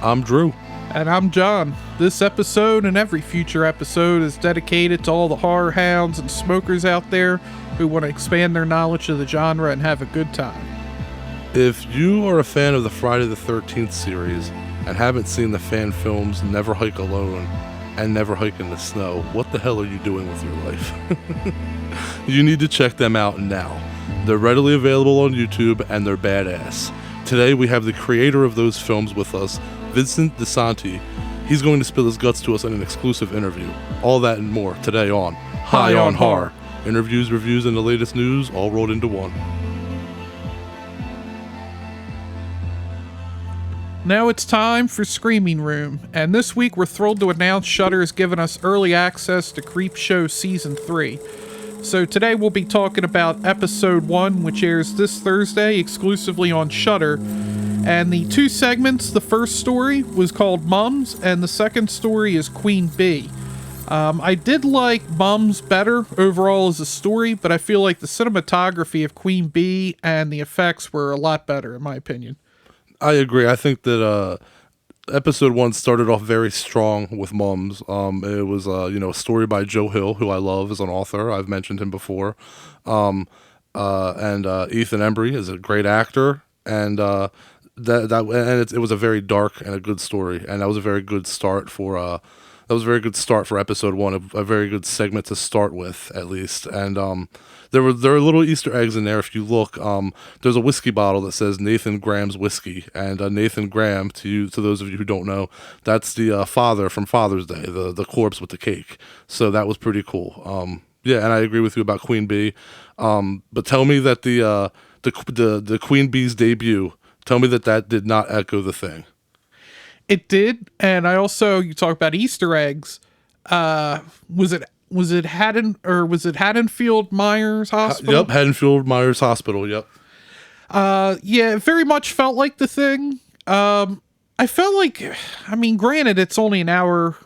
I'm Drew. And I'm John. This episode and every future episode is dedicated to all the horror hounds and smokers out there who want to expand their knowledge of the genre and have a good time. If you are a fan of the Friday the 13th series and haven't seen the fan films Never Hike Alone and Never Hike in the Snow, what the hell are you doing with your life? You need to check them out now. They're readily available on YouTube and they're badass. Today we have the creator of those films with us, Vincente DiSanti. He's going to spill his guts to us in an exclusive interview. All that and more today on High on Horror. Interviews, reviews, and the latest news all rolled into one. Now it's time for Screaming Room, and this week we're thrilled to announce Shudder has given us early access to Creepshow Season 3. So today we'll be talking about Episode 1, which airs this Thursday exclusively on Shudder. And the two segments, the first story was called Mums, and the second story is Queen Bee. I did like Mums better overall as a story, but I feel like the cinematography of Queen Bee and the effects were a lot better, in my opinion. I agree. I think that Episode 1 started off very strong with Mums. It was a story by Joe Hill, who I love as an author. I've mentioned him before. And Ethan Embry is a great actor, and it was a very dark and a good story, and that was a very good start for Episode 1, a very good segment to start with, at least. And there are little Easter eggs in there. If you look, there's a whiskey bottle that says Nathan Graham's whiskey, and Nathan Graham, to those of you who don't know, that's the father from Father's Day, the corpse with the cake. So that was pretty cool. And I agree with you about Queen Bee. But tell me that the Queen Bee's debut, tell me that did not echo The Thing. It did, and you talk about Easter eggs. Was it Haddonfield Myers Hospital? Yep, Haddonfield Myers Hospital. Yep. Yeah, it very much felt like The Thing. I felt like, granted, it's only an hour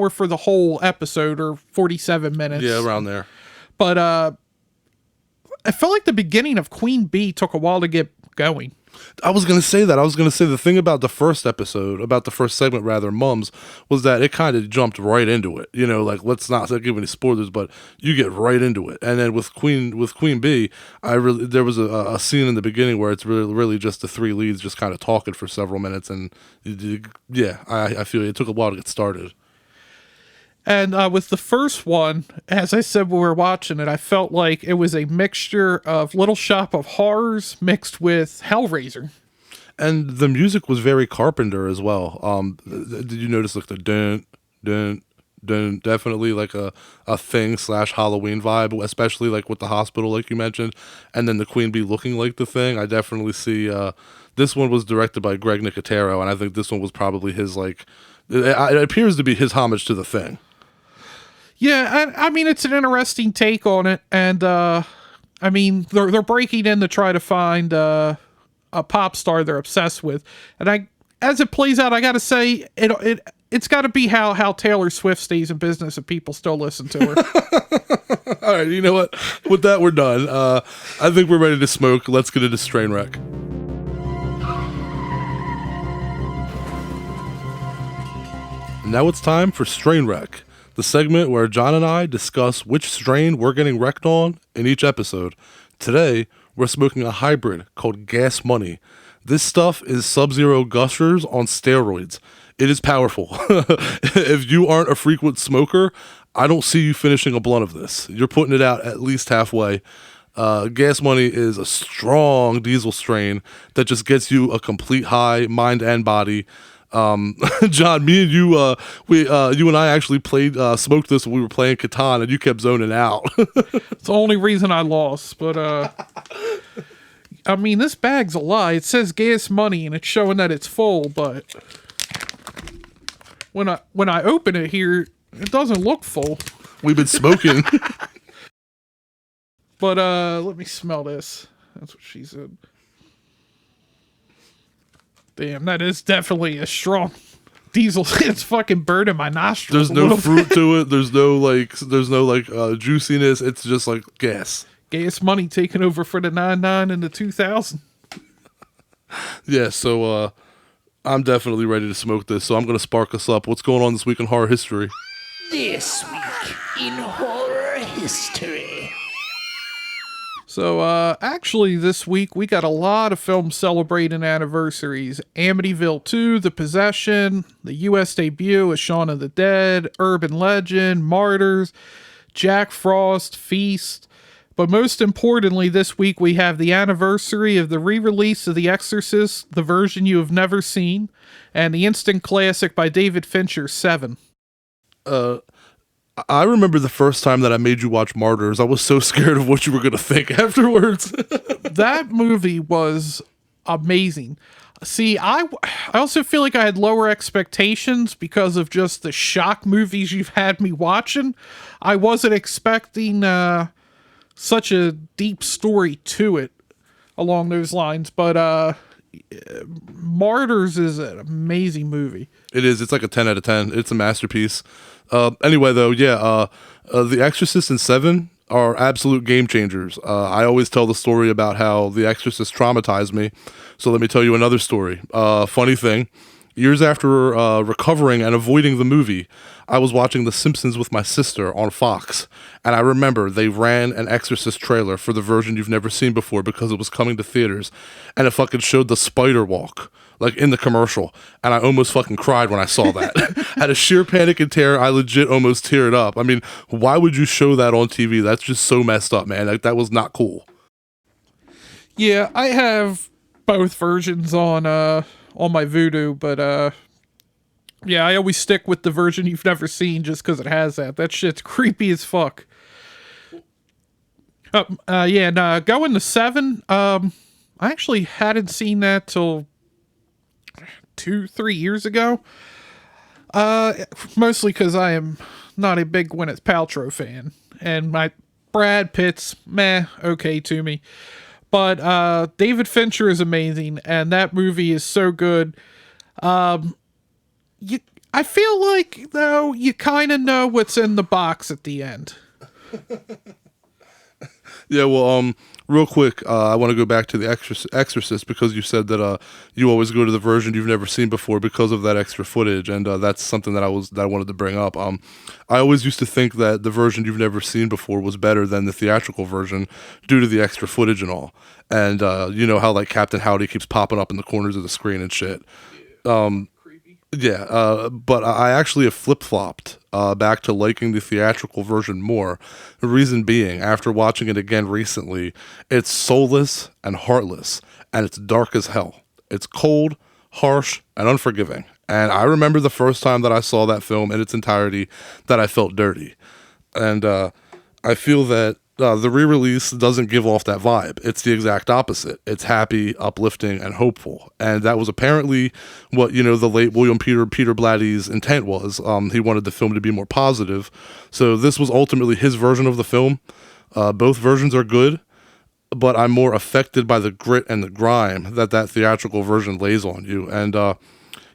for the whole episode, or 47 minutes. Yeah, around there. But I felt like the beginning of Queen Bee took a while to get going. I was going to say that. I was going to say the thing about the first segment, Mums, was that it kind of jumped right into it. Let's not give any spoilers, but you get right into it. And then with Queen Bee, there was a scene in the beginning where it's really just the three leads just kind of talking for several minutes. And I feel it took a while to get started. And with the first one, as I said when we were watching it, I felt like it was a mixture of Little Shop of Horrors mixed with Hellraiser. And the music was very Carpenter as well. Did you notice the dun, dun, dun, definitely like a Thing / Halloween vibe, especially like with the hospital, like you mentioned, and then the Queen Bee looking like the Thing. I definitely see this one was directed by Greg Nicotero, and I think this one was probably his it appears to be his homage to the Thing. Yeah, it's an interesting take on it, and they're breaking in to try to find a pop star they're obsessed with, and as it plays out, I gotta say it's got to be how Taylor Swift stays in business and people still listen to her. All right, you know what? With that, we're done. I think we're ready to smoke. Let's get into Strainwreck. Now it's time for Strainwreck, the segment where John and I discuss which strain we're getting wrecked on in each episode. Today, we're smoking a hybrid called Gas Money. This stuff is Sub-Zero gushers on steroids. It is powerful. If you aren't a frequent smoker, I don't see you finishing a blunt of this. You're putting it out at least halfway. Gas Money is a strong diesel strain that just gets you a complete high, mind and body. John, me and you, you and I actually smoked this when we were playing Catan, and you kept zoning out. It's the only reason I lost, but, this bag's a lie. It says Gas Money, and it's showing that it's full, but when I open it here, it doesn't look full. We've been smoking. But, let me smell this. That's what she said. Damn, that is definitely a strong diesel. It's fucking burning my nostrils. There's no fruit to it. There's no juiciness. It's just like gas. Gas Money taking over for the 99 and the 2000. Yeah, so I'm definitely ready to smoke this, so I'm going to spark us up. What's going on this week in horror history? This week in horror history. So, actually, this week we got a lot of films celebrating anniversaries. Amityville 2, The Possession, the U.S. debut of Shaun of the Dead, Urban Legend, Martyrs, Jack Frost, Feast. But most importantly, this week we have the anniversary of the re-release of The Exorcist, the version you have never seen, and the instant classic by David Fincher, Seven. I remember the first time that I made you watch Martyrs. I was so scared of what you were going to think afterwards. That movie was amazing. See, I also feel like I had lower expectations because of just the shock movies you've had me watching. I wasn't expecting such a deep story to it along those lines, but Martyrs is an amazing movie. It is. It's like a 10 out of 10. It's a masterpiece. Anyway, though, The Exorcist and Seven are absolute game changers. I always tell the story about how The Exorcist traumatized me. So let me tell you another story. Funny thing, years after recovering and avoiding the movie, I was watching The Simpsons with my sister on Fox. And I remember they ran an Exorcist trailer for the version you've never seen before because it was coming to theaters. And it fucking showed the spider walk, like in the commercial. And I almost fucking cried when I saw that. Out of sheer panic and terror, I legit almost teared up. I mean, why would you show that on TV? That's just so messed up, man. Like, that was not cool. Yeah, I have both versions on my Vudu, but yeah, I always stick with the version you've never seen just because it has that. That shit's creepy as fuck. Going to Seven. I actually hadn't seen that till 2-3 years ago. Mostly because I am not a big Gwyneth Paltrow fan, and my Brad Pitt's okay to me. But David Fincher is amazing, and that movie is so good. I feel like, though, you kind of know what's in the box at the end. Yeah, well, real quick, I want to go back to The Exorcist because you said that you always go to the version you've never seen before because of that extra footage, and that's something that I wanted to bring up. I always used to think that the version you've never seen before was better than the theatrical version due to the extra footage and all. And you know how like Captain Howdy keeps popping up in the corners of the screen and shit. Yeah, but I actually have flip-flopped back to liking the theatrical version more. The reason being, after watching it again recently, it's soulless and heartless, and it's dark as hell. It's cold, harsh, and unforgiving. And I remember the first time that I saw that film in its entirety that I felt dirty. And I feel that the re-release doesn't give off that vibe. It's the exact opposite. It's happy, uplifting, and hopeful. And that was apparently what, the late William Peter Blatty's intent was. He wanted the film to be more positive. So this was ultimately his version of the film. Both versions are good, but I'm more affected by the grit and the grime that theatrical version lays on you. And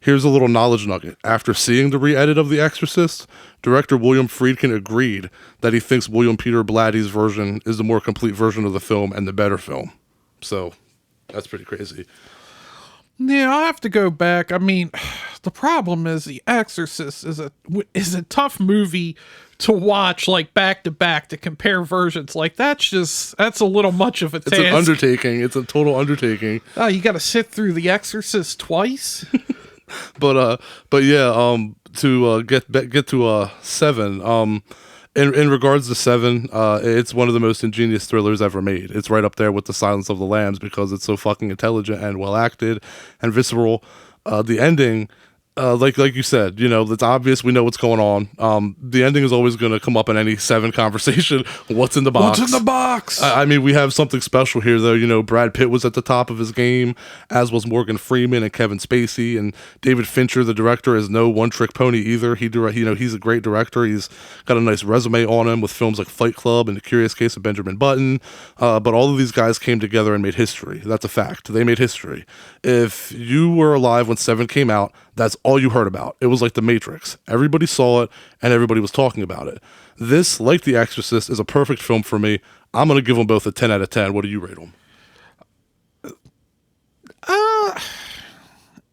here's a little knowledge nugget. After seeing the re-edit of The Exorcist, director William Friedkin agreed that he thinks William Peter Blatty's version is the more complete version of the film and the better film. So, that's pretty crazy. Yeah, I'll have to go back. I mean, the problem is The Exorcist is a tough movie to watch, like, back to back to compare versions. Like, that's a litto much of a task. It's an undertaking. It's a total undertaking. Oh, you got to sit through The Exorcist twice? But yeah, to get to Seven, in regards to Seven, it's one of the most ingenious thrillers ever made. It's right up there with The Silence of the Lambs because it's so fucking intelligent and well acted and visceral. The ending, like you said, it's obvious. We know what's going on. The ending is always going to come up in any Seven conversation. What's in the box? What's in the box? I mean, we have something special here, though. Brad Pitt was at the top of his game, as was Morgan Freeman and Kevin Spacey, and David Fincher, the director, is no one-trick pony either. He's a great director. He's got a nice resume on him with films like Fight Club and The Curious Case of Benjamin Button. But all of these guys came together and made history. That's a fact. They made history. If you were alive when Seven came out, that's all you heard about. It was like The Matrix. Everybody saw it, and everybody was talking about it. This, like The Exorcist, is a perfect film for me. I'm going to give them both a 10 out of 10. What do you rate them?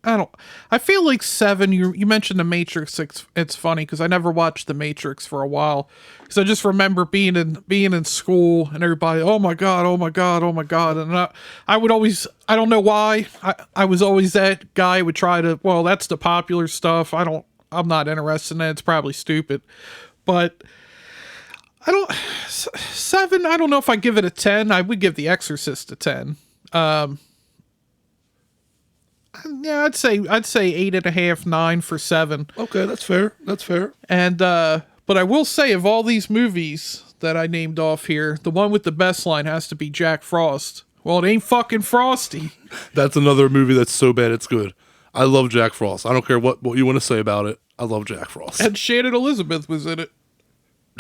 I feel like 7, you mentioned The Matrix. It's funny because I never watched The Matrix for a while. Because I just remember being in school and everybody, oh my God, oh my God, oh my God. And I would always, I don't know why, I was always that guy who would try to, well, that's the popular stuff. I'm not interested in it. It's probably stupid. But 7, I don't know if I give it a 10. I would give The Exorcist a 10. Yeah, I'd say 8.5, 9 for 7. Okay, that's fair. That's fair. And but I will say, of all these movies that I named off here, the one with the best line has to be Jack Frost. Well, it ain't fucking Frosty. That's another movie that's so bad it's good. I love Jack Frost. I don't care what you want to say about it. I love Jack Frost. And Shannon Elizabeth was in it.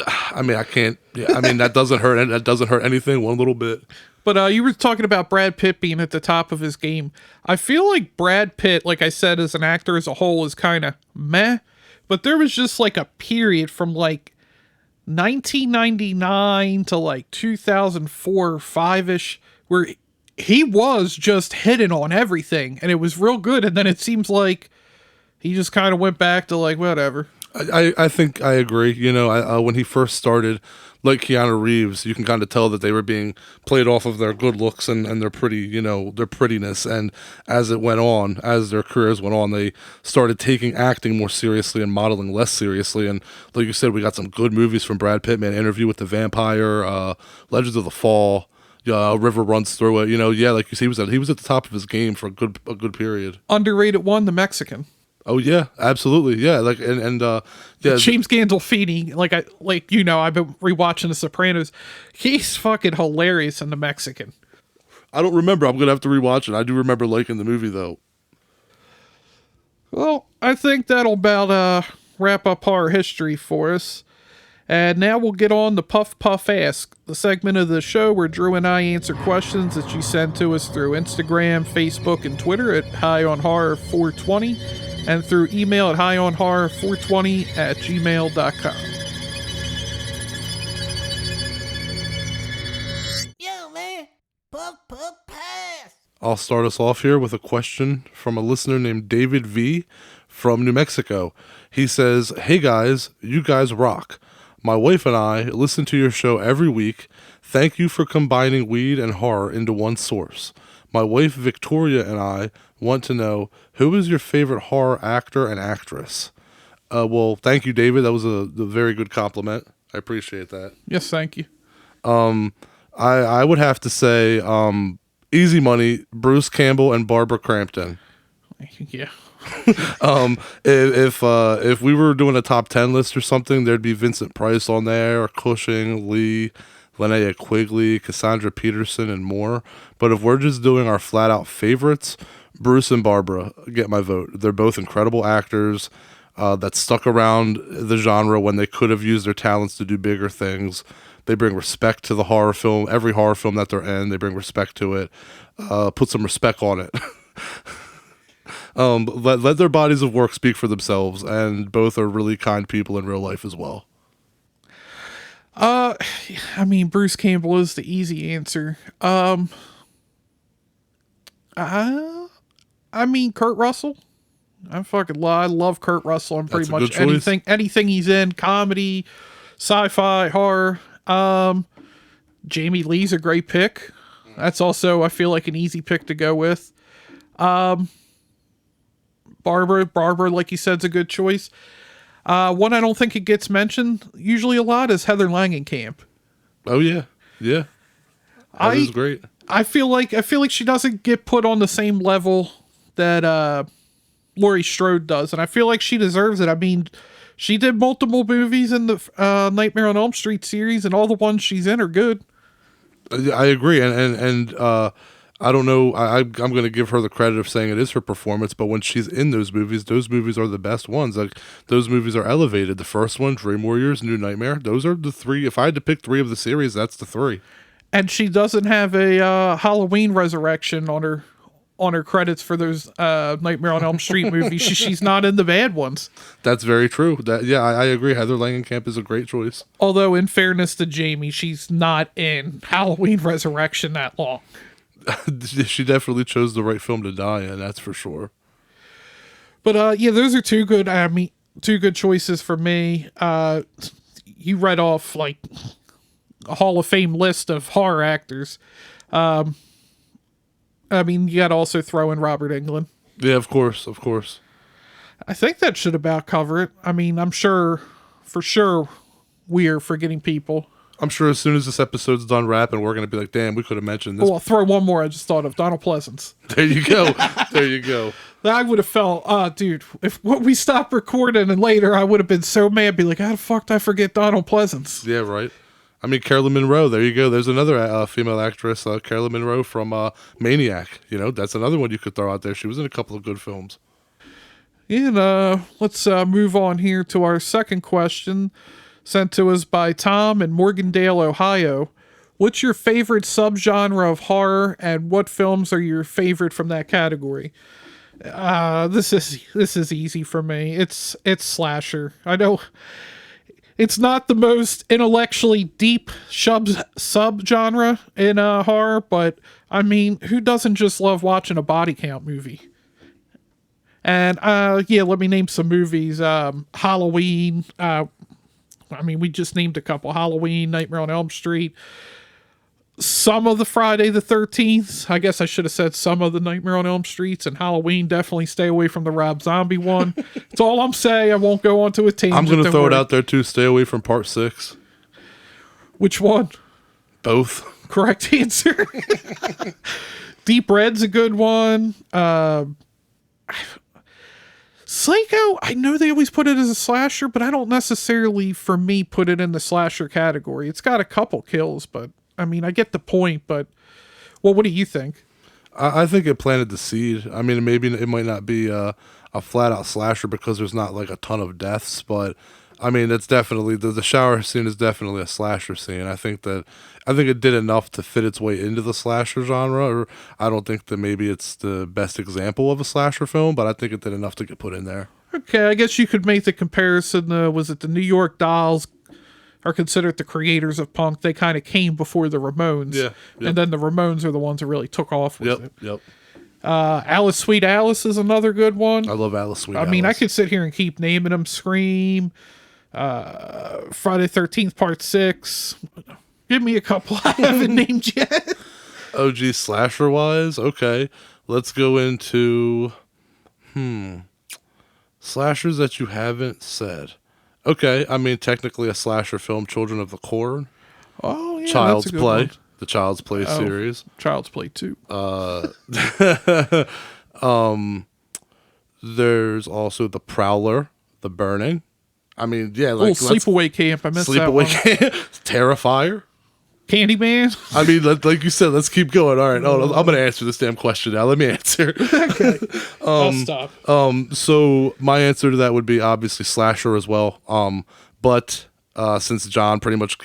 I mean, I can't. Yeah, I mean that doesn't hurt. That doesn't hurt anything one little bit. But you were talking about Brad Pitt being at the top of his game. I feel like Brad Pitt, like I said, as an actor as a whole, is kind of meh. But there was just like a period from like 1999 to like 2004 or 5-ish where he was just hitting on everything. And it was real good. And then it seems like he just kind of went back to like, whatever. I think I agree. You know, when he first started, like Keanu Reeves, you can kind of tell that they were being played off of their good looks and their pretty, you know, their prettiness. And as it went on, as their careers went on, they started taking acting more seriously and modeling less seriously. And like you said, we got some good movies from Brad Pitt, man. Interview with the Vampire, Legends of the Fall. Yeah, River Runs Through It. You know, yeah, like you see, he was at the top of his game for a good period. Underrated one, The Mexican. Oh yeah, absolutely, yeah. Like yeah, James Gandolfini, I've been rewatching The Sopranos. He's fucking hilarious in The Mexican. I don't remember. I'm gonna have to rewatch it. I do remember liking the movie though. Well, I think that'll about wrap up horror history for us. And now we'll get on to Puff Puff Ask, the segment of the show where Drew and I answer questions that you send to us through Instagram, Facebook, and Twitter at HighOnHorror420 and through email at highonhorror420@gmail.com. Yo, man. Puff, puff, pass. I'll start us off here with a question from a listener named David V from New Mexico. He says, "Hey guys, you guys rock. My wife and I listen to your show every week. Thank you for combining weed and horror into one source. My wife Victoria and I want to know, who is your favorite horror actor and actress?" Well, thank you, David. That was a very good compliment. I appreciate that. Yes, thank you. I would have to say, easy money, Bruce Campbell and Barbara Crampton. Yeah. If we were doing a top 10 list or something, there'd be Vincent Price on there, Cushing, Lee, Linnea Quigley, Cassandra Peterson, and more. But if we're just doing our flat out favorites, Bruce and Barbara get my vote. They're both incredible actors that stuck around the genre when they could have used their talents to do bigger things. They bring respect to the horror film, every horror film that they're in. They bring respect to it. Put some respect on it. Let their bodies of work speak for themselves, and both are really kind people in real life as well. I mean, Bruce Campbell is the easy answer. I mean, Kurt Russell. I love Kurt Russell in pretty much anything he's in, comedy, sci-fi, horror. Jamie Lee's a great pick. That's also, I feel like, an easy pick to go with. Barbara, like you said, is a good choice. One I don't think it gets mentioned usually a lot is Heather Langenkamp. Oh yeah. That is great. I feel like she doesn't get put on the same level that Laurie Strode does, and I feel like she deserves it. I mean, she did multiple movies in the Nightmare on Elm Street series, and all the ones she's in are good. I agree, and I don't know. I'm going to give her the credit of saying it is her performance, but when she's in those movies are the best ones. Like, those movies are elevated. The first one, Dream Warriors, New Nightmare, those are the three. If I had to pick 3 of the series, that's the 3. And she doesn't have a Halloween Resurrection on her credits for those Nightmare on Elm Street movies. She's not in the bad ones. That's very true. I agree. Heather Langenkamp is a great choice. Although, in fairness to Jamie, she's not in Halloween Resurrection that long. She definitely chose the right film to die in, that's for sure. But yeah, those are two good choices for me. You read off like a Hall of Fame list of horror actors. You got to also throw in Robert Englund. Yeah, of course, of course. I think that should about cover it. I'm sure, for sure, we're forgetting people. I'm sure as soon as this episode's done wrapping, we're going to be like, damn, we could have mentioned this. Oh, I'll throw one more I just thought of. Donald Pleasance. There you go. There you go. I would have felt, dude, if we stopped recording and later I would have been so mad, be like, how the fuck did I forget Donald Pleasance? Yeah, right. Carolyn Monroe, there you go. There's another female actress, Carolyn Monroe from Maniac. That's another one you could throw out there. She was in a couple of good films. And let's move on here to our second question, sent to us by Tom in Morgandale, Ohio. What's your favorite subgenre of horror, and what films are your favorite from that category? This is easy for me. It's slasher. I know it's not the most intellectually deep subgenre in horror, but who doesn't just love watching a body count movie? And let me name some movies. Halloween. We just named a couple. Halloween, Nightmare on Elm Street. Some of the Friday the 13th. I guess I should have said some of the Nightmare on Elm Streets, and Halloween. Definitely stay away from the Rob Zombie one. That's all I'm saying. I won't go on to a tangent. I'm going to throw it out there too. Stay away from part 6. Which one? Both. Correct answer. Deep Red's a good one. Psycho, I know they always put it as a slasher, but I don't necessarily, for me, put it in the slasher category. It's got a couple kills, but I get the point. But what do you think? I think it planted the seed. Maybe it might not be a flat out slasher because there's not like a ton of deaths, but it's definitely the shower scene is definitely a slasher scene. I think it did enough to fit its way into the slasher genre. Or I don't think that maybe it's the best example of a slasher film, but I think it did enough to get put in there. Okay, I guess you could make the comparison. Was it the New York Dolls are considered the creators of punk? They kind of came before the Ramones. Yeah. Yep. And then the Ramones are the ones that really took off with it. Yep. Alice Sweet Alice is another good one. I love Alice Sweet Alice. I could sit here and keep naming them. Scream, Friday 13th Part 6. Give me a couple I haven't named yet. OG slasher wise, okay. Let's go into slashers that you haven't said. Okay, technically a slasher film, Children of the Corn. Oh yeah, Child's that's a good Play. one. The Child's Play series. Child's Play 2. There's also The Prowler, The Burning. Sleepaway Camp. I missed that one. Sleepaway Camp. Terrifier. Candyman. Like you said, let's keep going. All right. Oh, I'm going to answer this damn question now. Let me answer. Okay. I'll stop. So my answer to that would be obviously slasher as well. But since John pretty much,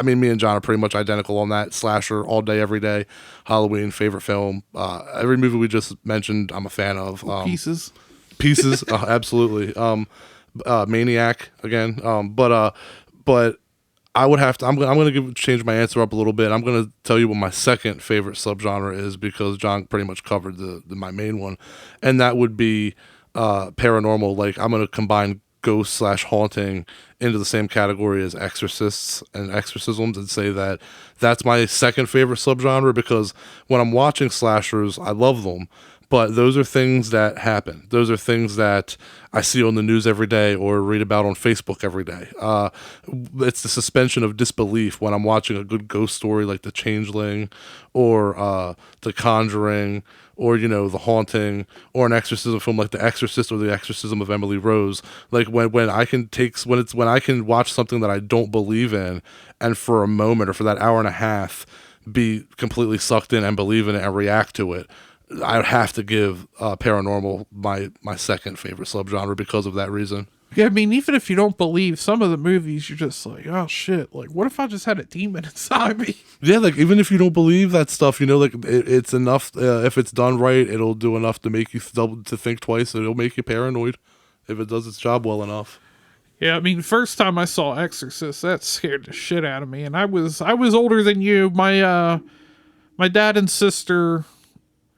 me and John are pretty much identical on that. Slasher all day, every day. Halloween, favorite film. Every movie we just mentioned, I'm a fan of. Pieces. Absolutely. Maniac again. But I would have to. I'm going to change my answer up a little bit. I'm going to tell you what my second favorite subgenre is because John pretty much covered my main one, and that would be paranormal. Like I'm going to combine ghost / haunting into the same category as exorcists and exorcisms, and say that that's my second favorite subgenre because when I'm watching slashers, I love them. But those are things that happen. Those are things that I see on the news every day or read about on Facebook every day. It's the suspension of disbelief when I'm watching a good ghost story like The Changeling or The Conjuring or, The Haunting or an exorcism film like The Exorcist or The Exorcism of Emily Rose. Like when I can watch something that I don't believe in and for a moment or for that hour and a half be completely sucked in and believe in it and react to it. I would have to give paranormal my second favorite subgenre because of that reason. Yeah, even if you don't believe some of the movies, you're just like, oh shit, like what if I just had a demon inside me? Yeah, like even if you don't believe that stuff, it's enough. If it's done right, it'll do enough to make you to think twice. It'll make you paranoid if it does its job well enough. Yeah, first time I saw Exorcist, that scared the shit out of me, and I was older than you. My dad and sister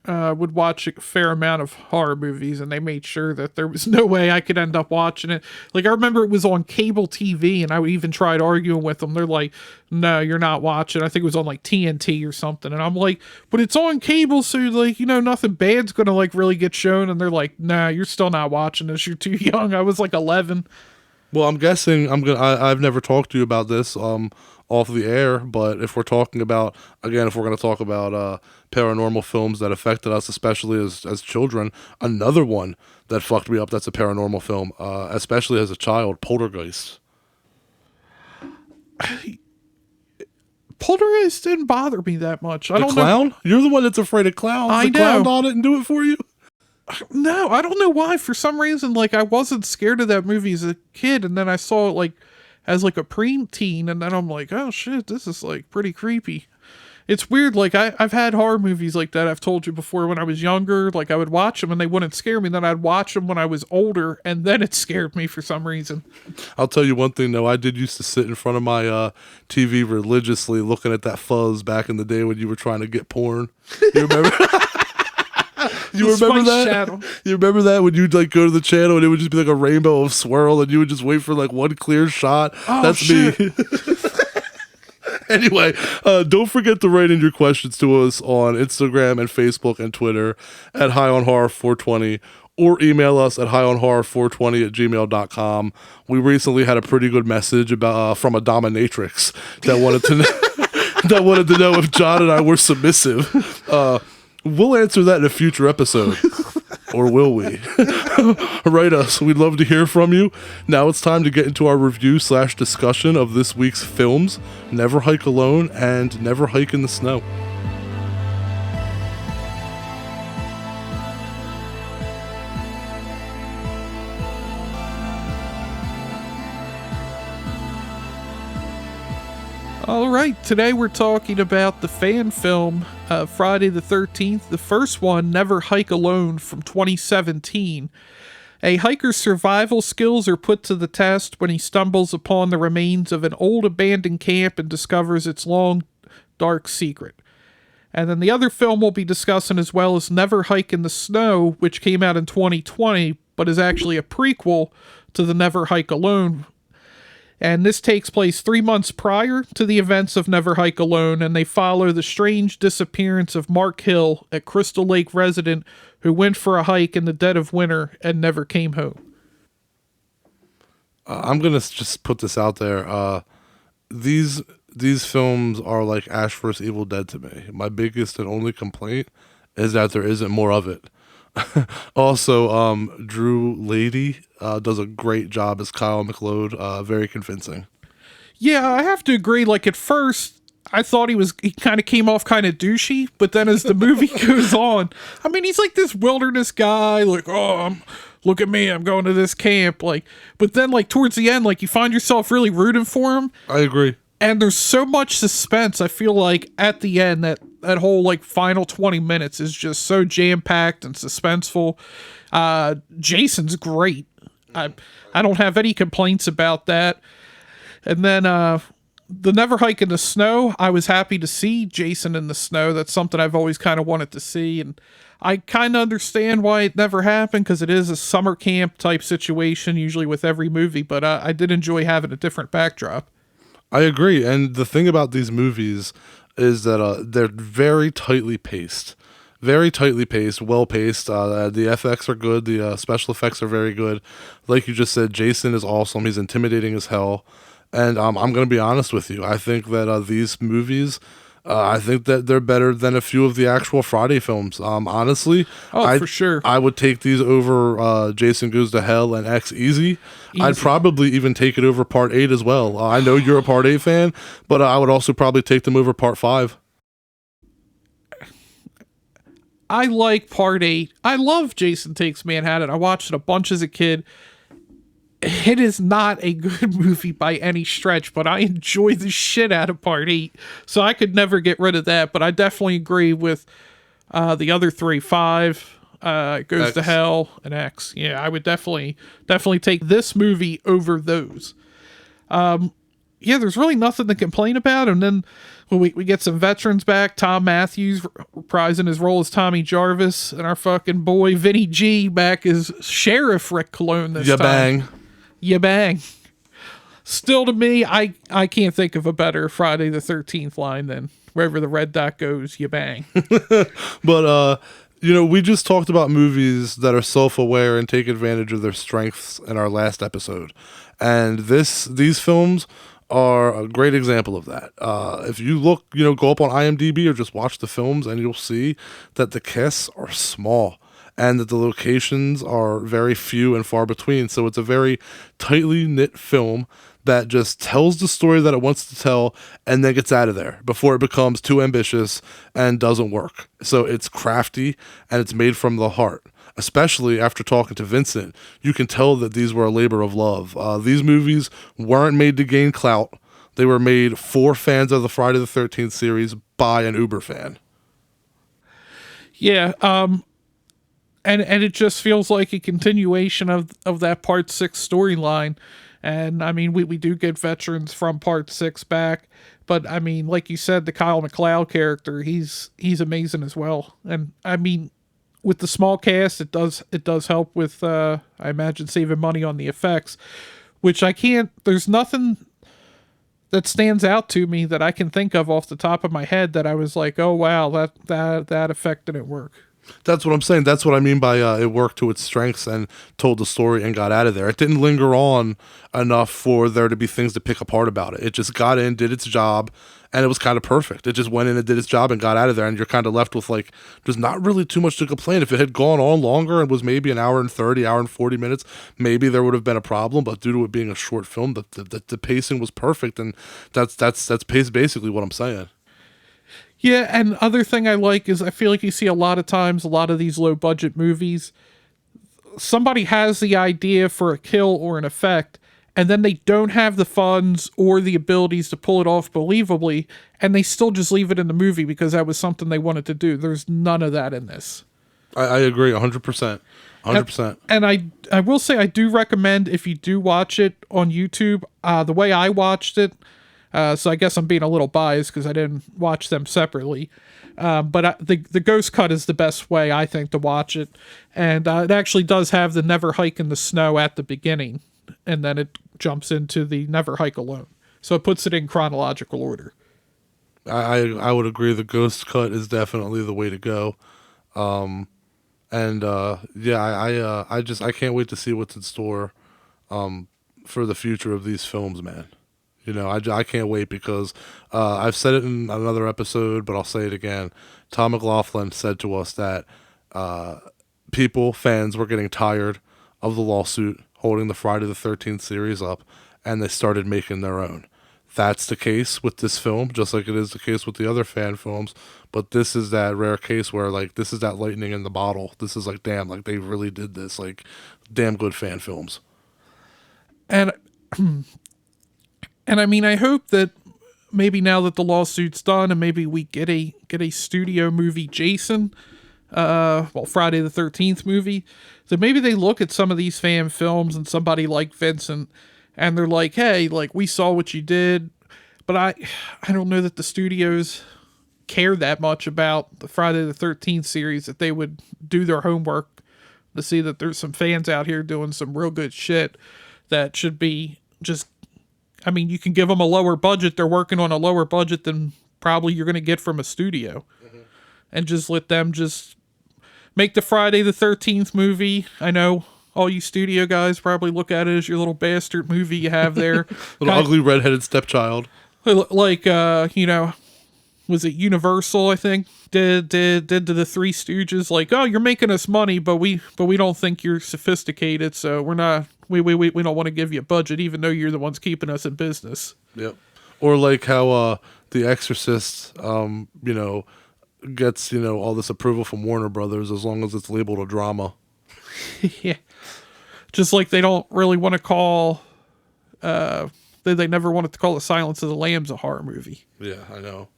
would watch a fair amount of horror movies, and they made sure that there was no way I could end up watching it. Like, I remember it was on cable TV, and I even tried arguing with them. They're like, no, you're not watching. I think it was on like TNT or something. And I'm like, but it's on cable, so like, nothing bad's gonna like really get shown. And they're like, nah, you're still not watching this. You're too young. I was like 11. Well, I'm guessing I've never talked to you about this off the air, but if we're talking about, again, if we're going to talk about paranormal films that affected us, especially as children, another one that fucked me up that's a paranormal film, especially as a child, Poltergeist. Poltergeist didn't bother me that much. I don't Clown? You're the one that's afraid of clowns. I the know. Clown on it and do it for you? No, I don't know why. For some reason, like, I wasn't scared of that movie as a kid, and then I saw it like as like a preteen, and then I'm like, oh shit, this is like pretty creepy. It's weird. Like, I've had horror movies like that. I've told you before, when I was younger, like I would watch them and they wouldn't scare me. Then I'd watch them when I was older, and then it scared me for some reason. I'll tell you one thing though. I did used to sit in front of my TV religiously, looking at that fuzz back in the day when you were trying to get porn. You remember? You remember that? Channel. You remember that when you'd like go to the channel and it would just be like a rainbow of swirl and you would just wait for like one clear shot? Oh, That's shit. me. Anyway, don't forget to write in your questions to us on Instagram and Facebook and Twitter at highonhorror420 or email us at highonhorror420@gmail.com. We recently had a pretty good message about from a dominatrix that wanted to that wanted to know if John and I were submissive. We'll answer that in a future episode. Or will we? Write us. We'd love to hear from you. Now it's time to get into our review/discussion of this week's films, Never Hike Alone and Never Hike in the Snow. All right, today we're talking about the fan film Friday the 13th, the first one, Never Hike Alone, from 2017. A hiker's survival skills are put to the test when he stumbles upon the remains of an old abandoned camp and discovers its long, dark secret. And then the other film we'll be discussing as well is Never Hike in the Snow, which came out in 2020, but is actually a prequel to the Never Hike Alone. And this takes place 3 months prior to the events of Never Hike Alone, and they follow the strange disappearance of Mark Hill, a Crystal Lake resident who went for a hike in the dead of winter and never came home. I'm going to just put this out there. These films are like Ash vs. Evil Dead to me. My biggest and only complaint is that there isn't more of it. Also, Drew Lady does a great job as Kyle McLeod. Very convincing. Yeah, I have to agree. Like, at first, I thought he kind of came off kind of douchey, but then as the movie goes on, I mean, he's like this wilderness guy, like, look at me, I'm going to this camp. Like, but then, like, towards the end, like, you find yourself really rooting for him. I agree. And there's so much suspense. I feel like at the end, that whole like final 20 minutes is just so jam-packed and suspenseful. Jason's great. I don't have any complaints about that. And then the Never Hike in the Snow, I was happy to see Jason in the snow. That's something I've always kind of wanted to see. And I kind of understand why it never happened, because it is a summer camp type situation usually with every movie. But I did enjoy having a different backdrop. I agree. And the thing about these movies is that they're very tightly paced. Very tightly paced, well-paced. The FX are good. The special effects are very good. Like you just said, Jason is awesome. He's intimidating as hell. And I'm going to be honest with you. I think that these movies, I think that they're better than a few of the actual Friday films. Honestly. For sure. I would take these over Jason Goes to Hell and X Easy. I'd probably even take it over Part 8 as well. I know you're a Part 8 fan, but I would also probably take them over Part 5. I like Part 8. I love Jason Takes Manhattan. I watched it a bunch as a kid. It is not a good movie by any stretch, but I enjoy the shit out of Part 8. So I could never get rid of that, but I definitely agree with the other three. 5, Goes X. to Hell, and X. Yeah, I would definitely take this movie over those. yeah, there's really nothing to complain about. And then we get some veterans back. Tom Matthews reprising his role as Tommy Jarvis, and our fucking boy Vinny G back as Sheriff Rick Cologne this time. Bang. Ya bang. Still, to me, I can't think of a better Friday the 13th line than wherever the red dot goes, ya bang. But, we just talked about movies that are self-aware and take advantage of their strengths in our last episode. And these films are a great example of that. If you look, go up on IMDb or just watch the films, and you'll see that the casts are small and that the locations are very few and far between. So it's a very tightly knit film that just tells the story that it wants to tell and then gets out of there before it becomes too ambitious and doesn't work. So it's crafty and it's made from the heart. Especially after talking to Vincent, you can tell that these were a labor of love. These movies weren't made to gain clout. They were made for fans of the Friday the 13th series by an Uber fan. Yeah, and it just feels like a continuation of that Part 6 storyline. And, I mean, we do get veterans from Part 6 back. But, I mean, like you said, the Kyle MacLeod character, he's amazing as well. And, I mean, with the small cast, it does help with, I imagine, saving money on the effects. Which there's nothing that stands out to me that I can think of off the top of my head that I was like, oh, wow, that effect didn't work. That's what I'm saying. That's what I mean by it worked to its strengths and told the story and got out of there. It didn't linger on enough for there to be things to pick apart about it. It just got in, did its job, and it was kind of perfect. It just went in and did its job and got out of there, and you're kind of left with, like, there's not really too much to complain. If it had gone on longer and was maybe an hour and 30, hour and 40 minutes, maybe there would have been a problem, but due to it being a short film, the pacing was perfect, and that's basically what I'm saying. Yeah, and other thing I like is I feel like you see a lot of times, a lot of these low budget movies, somebody has the idea for a kill or an effect, and then they don't have the funds or the abilities to pull it off believably, and they still just leave it in the movie because that was something they wanted to do. There's none of that in this. I agree 100%. 100%. And I will say I do recommend, if you do watch it on YouTube, the way I watched it, so I guess I'm being a little biased because I didn't watch them separately. But the Ghost Cut is the best way, I think, to watch it. And it actually does have the Never Hike in the Snow at the beginning. And then it jumps into the Never Hike Alone. So it puts it in chronological order. I would agree. The Ghost Cut is definitely the way to go. I can't wait to see what's in store for the future of these films, man. I can't wait because I've said it in another episode, but I'll say it again. Tom McLaughlin said to us that fans were getting tired of the lawsuit holding the Friday the 13th series up, and they started making their own. That's the case with this film, just like it is the case with the other fan films, but this is that rare case where, like, this is that lightning in the bottle. This is like, damn, like, they really did this, like, damn good fan films. And I mean, I hope that maybe now that the lawsuit's done and maybe we get a studio movie Jason, Friday the 13th movie, that maybe they look at some of these fan films and somebody like Vincent and they're like, hey, like, we saw what you did, but I don't know that the studios care that much about the Friday the 13th series that they would do their homework to see that there's some fans out here doing some real good shit that should be just, I mean, you can give them a lower budget. They're working on a lower budget than probably you're going to get from a studio. Mm-hmm. And just let them just make the Friday the 13th movie. I know all you studio guys probably look at it as your little bastard movie you have there. Little ugly redheaded stepchild. Like, was it Universal, I think, did to the Three Stooges, like, oh, you're making us money, but we don't think you're sophisticated, so we don't want to give you a budget, even though you're the ones keeping us in business. Yep. Or like how The Exorcist, gets, all this approval from Warner Brothers as long as it's labeled a drama. Yeah. Just like they don't really want to call, they never wanted to call The Silence of the Lambs a horror movie. Yeah, I know.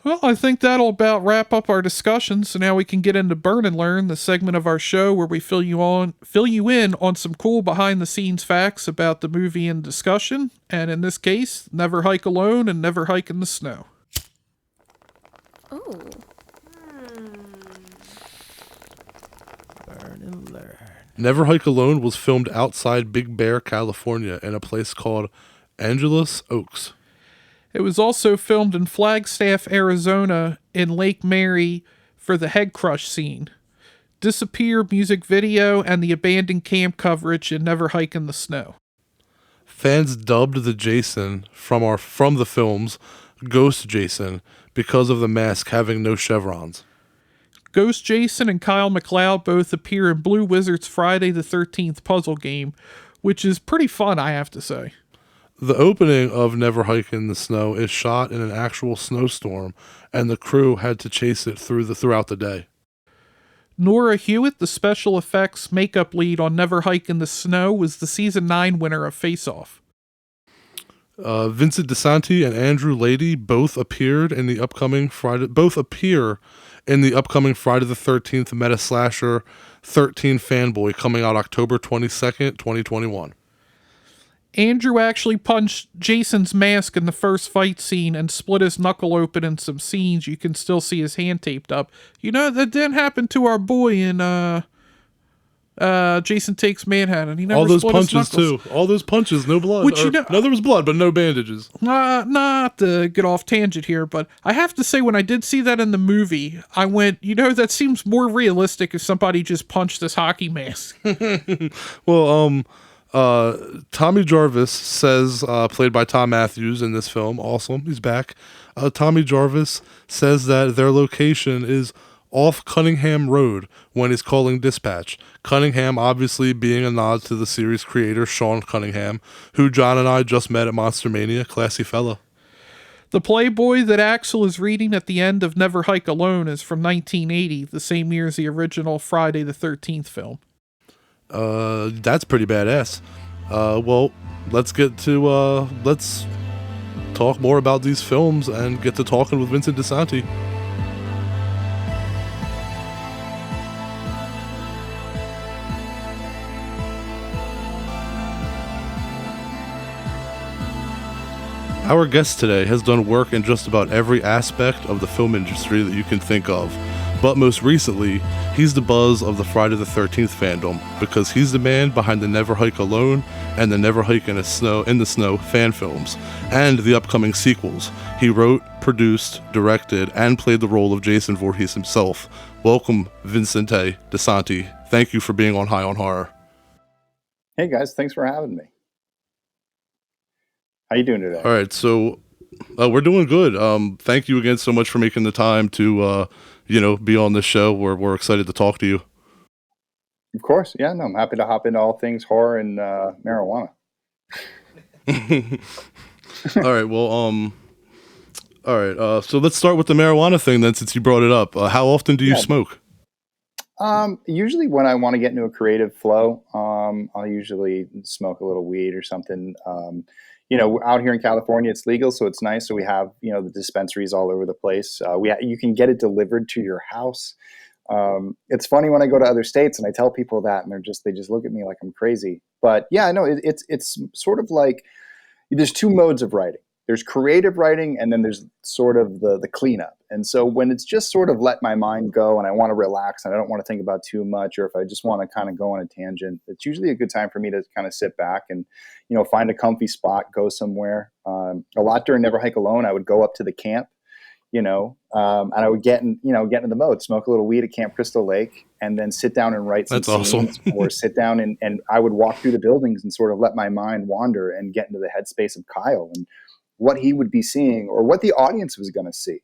Well, I think that'll about wrap up our discussion. So now we can get into Burn and Learn, the segment of our show where we fill you in on some cool behind the scenes facts about the movie in discussion. And in this case, never hike alone and never hike in the snow. Oh. Burn and learn. Never Hike Alone was filmed outside Big Bear, California, in a place called Angeles Oaks. It was also filmed in Flagstaff, Arizona, in Lake Mary for the head crush scene. Disappear music video and the abandoned camp coverage in Never Hike in the Snow. Fans dubbed the Jason from the films Ghost Jason because of the mask having no chevrons. Ghost Jason and Kyle MacLeod both appear in Blue Wizard's Friday the 13th puzzle game, which is pretty fun, I have to say. The opening of Never Hike in the Snow is shot in an actual snowstorm, and the crew had to chase it throughout the day. Nora Hewitt, the special effects makeup lead on Never Hike in the Snow, was the season 9 winner of Face Off. Vincent DiSanti and Andrew Lady both appear in the upcoming Friday the 13th meta slasher 13 Fanboy coming out October 22nd, 2021. Andrew actually punched Jason's mask in the first fight scene and split his knuckle open in some scenes. You can still see his hand taped up. You know, that didn't happen to our boy in Jason Takes Manhattan. He never All those split his punches knuckles. too. All those punches, no blood. Which, you know, no, there was blood, but no bandages. Not to get off tangent here, but I have to say when I did see that in the movie, I went, you know, that seems more realistic if somebody just punched this hockey mask. Well, Tommy Jarvis says, played by Tom Matthews in this film, awesome, he's back. Tommy Jarvis says that their location is off Cunningham Road when he's calling dispatch. Cunningham obviously being a nod to the series creator, Sean Cunningham, who John and I just met at Monster Mania, classy fella. The Playboy that Axel is reading at the end of Never Hike Alone is from 1980, the same year as the original Friday the 13th film. That's pretty badass. Well, let's talk more about these films and get to talking with Vincent DiSanti. Our guest today has done work in just about every aspect of the film industry that you can think of. But most recently, he's the buzz of the Friday the 13th fandom because he's the man behind the Never Hike Alone and the Never Hike in the Snow fan films and the upcoming sequels. He wrote, produced, directed, and played the role of Jason Voorhees himself. Welcome, Vincente DiSanti. Thank you for being on High on Horror. Hey guys, thanks for having me. How you doing today? All right, so we're doing good. Thank you again so much for making the time to be on this show. We're excited to talk to you. Of course, yeah. No, I'm happy to hop into all things horror and marijuana. All right, well, so let's start with the marijuana thing then, since you brought it up. How often do you smoke? Usually when I want to get into a creative flow, I'll usually smoke a little weed or something. Out here in California, it's legal, so it's nice. So we have, the dispensaries all over the place. You can get it delivered to your house. It's funny when I go to other states and I tell people that, and they just look at me like I'm crazy. But yeah, no, it's sort of like there's two modes of writing. There's creative writing, and then there's sort of the cleanup. And so when it's just sort of let my mind go and I want to relax and I don't want to think about too much, or if I just want to kind of go on a tangent, it's usually a good time for me to kind of sit back and, find a comfy spot, go somewhere. A lot during Never Hike Alone, I would go up to the camp, and I would get into the mode, smoke a little weed at Camp Crystal Lake, and then sit down and write some scenes, awesome. or sit down and I would walk through the buildings and sort of let my mind wander and get into the headspace of Kyle and what he would be seeing or what the audience was going to see.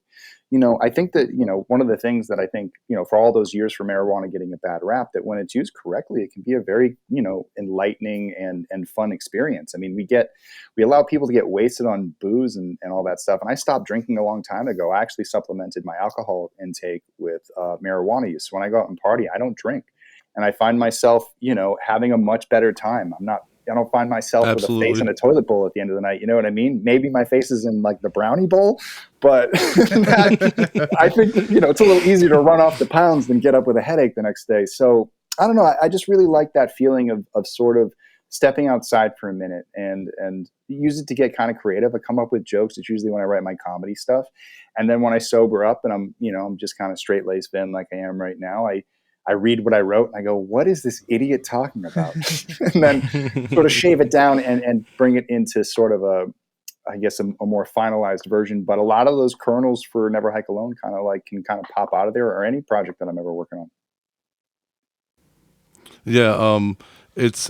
I think that, one of the things that I think, for all those years for marijuana getting a bad rap, that when it's used correctly, it can be a very, enlightening and fun experience. I mean, we allow people to get wasted on booze and all that stuff. And I stopped drinking a long time ago. I actually supplemented my alcohol intake with marijuana use. When I go out and party, I don't drink. And I find myself, having a much better time. I'm not don't find myself with a face in Absolutely. a toilet bowl at the end of the night. You know what I mean? Maybe my face is in like the brownie bowl, but that, I think, it's a little easier to run off the pounds than get up with a headache the next day. So I don't know. I just really like that feeling of sort of stepping outside for a minute and use it to get kind of creative. I come up with jokes. It's usually when I write my comedy stuff. And then when I sober up and I'm just kind of straight laced Vin like I am right now, I read what I wrote and I go, what is this idiot talking about? And then sort of shave it down and bring it into sort of a more finalized version. But a lot of those kernels for Never Hike Alone can kind of pop out of there, or any project that I'm ever working on. Yeah, it's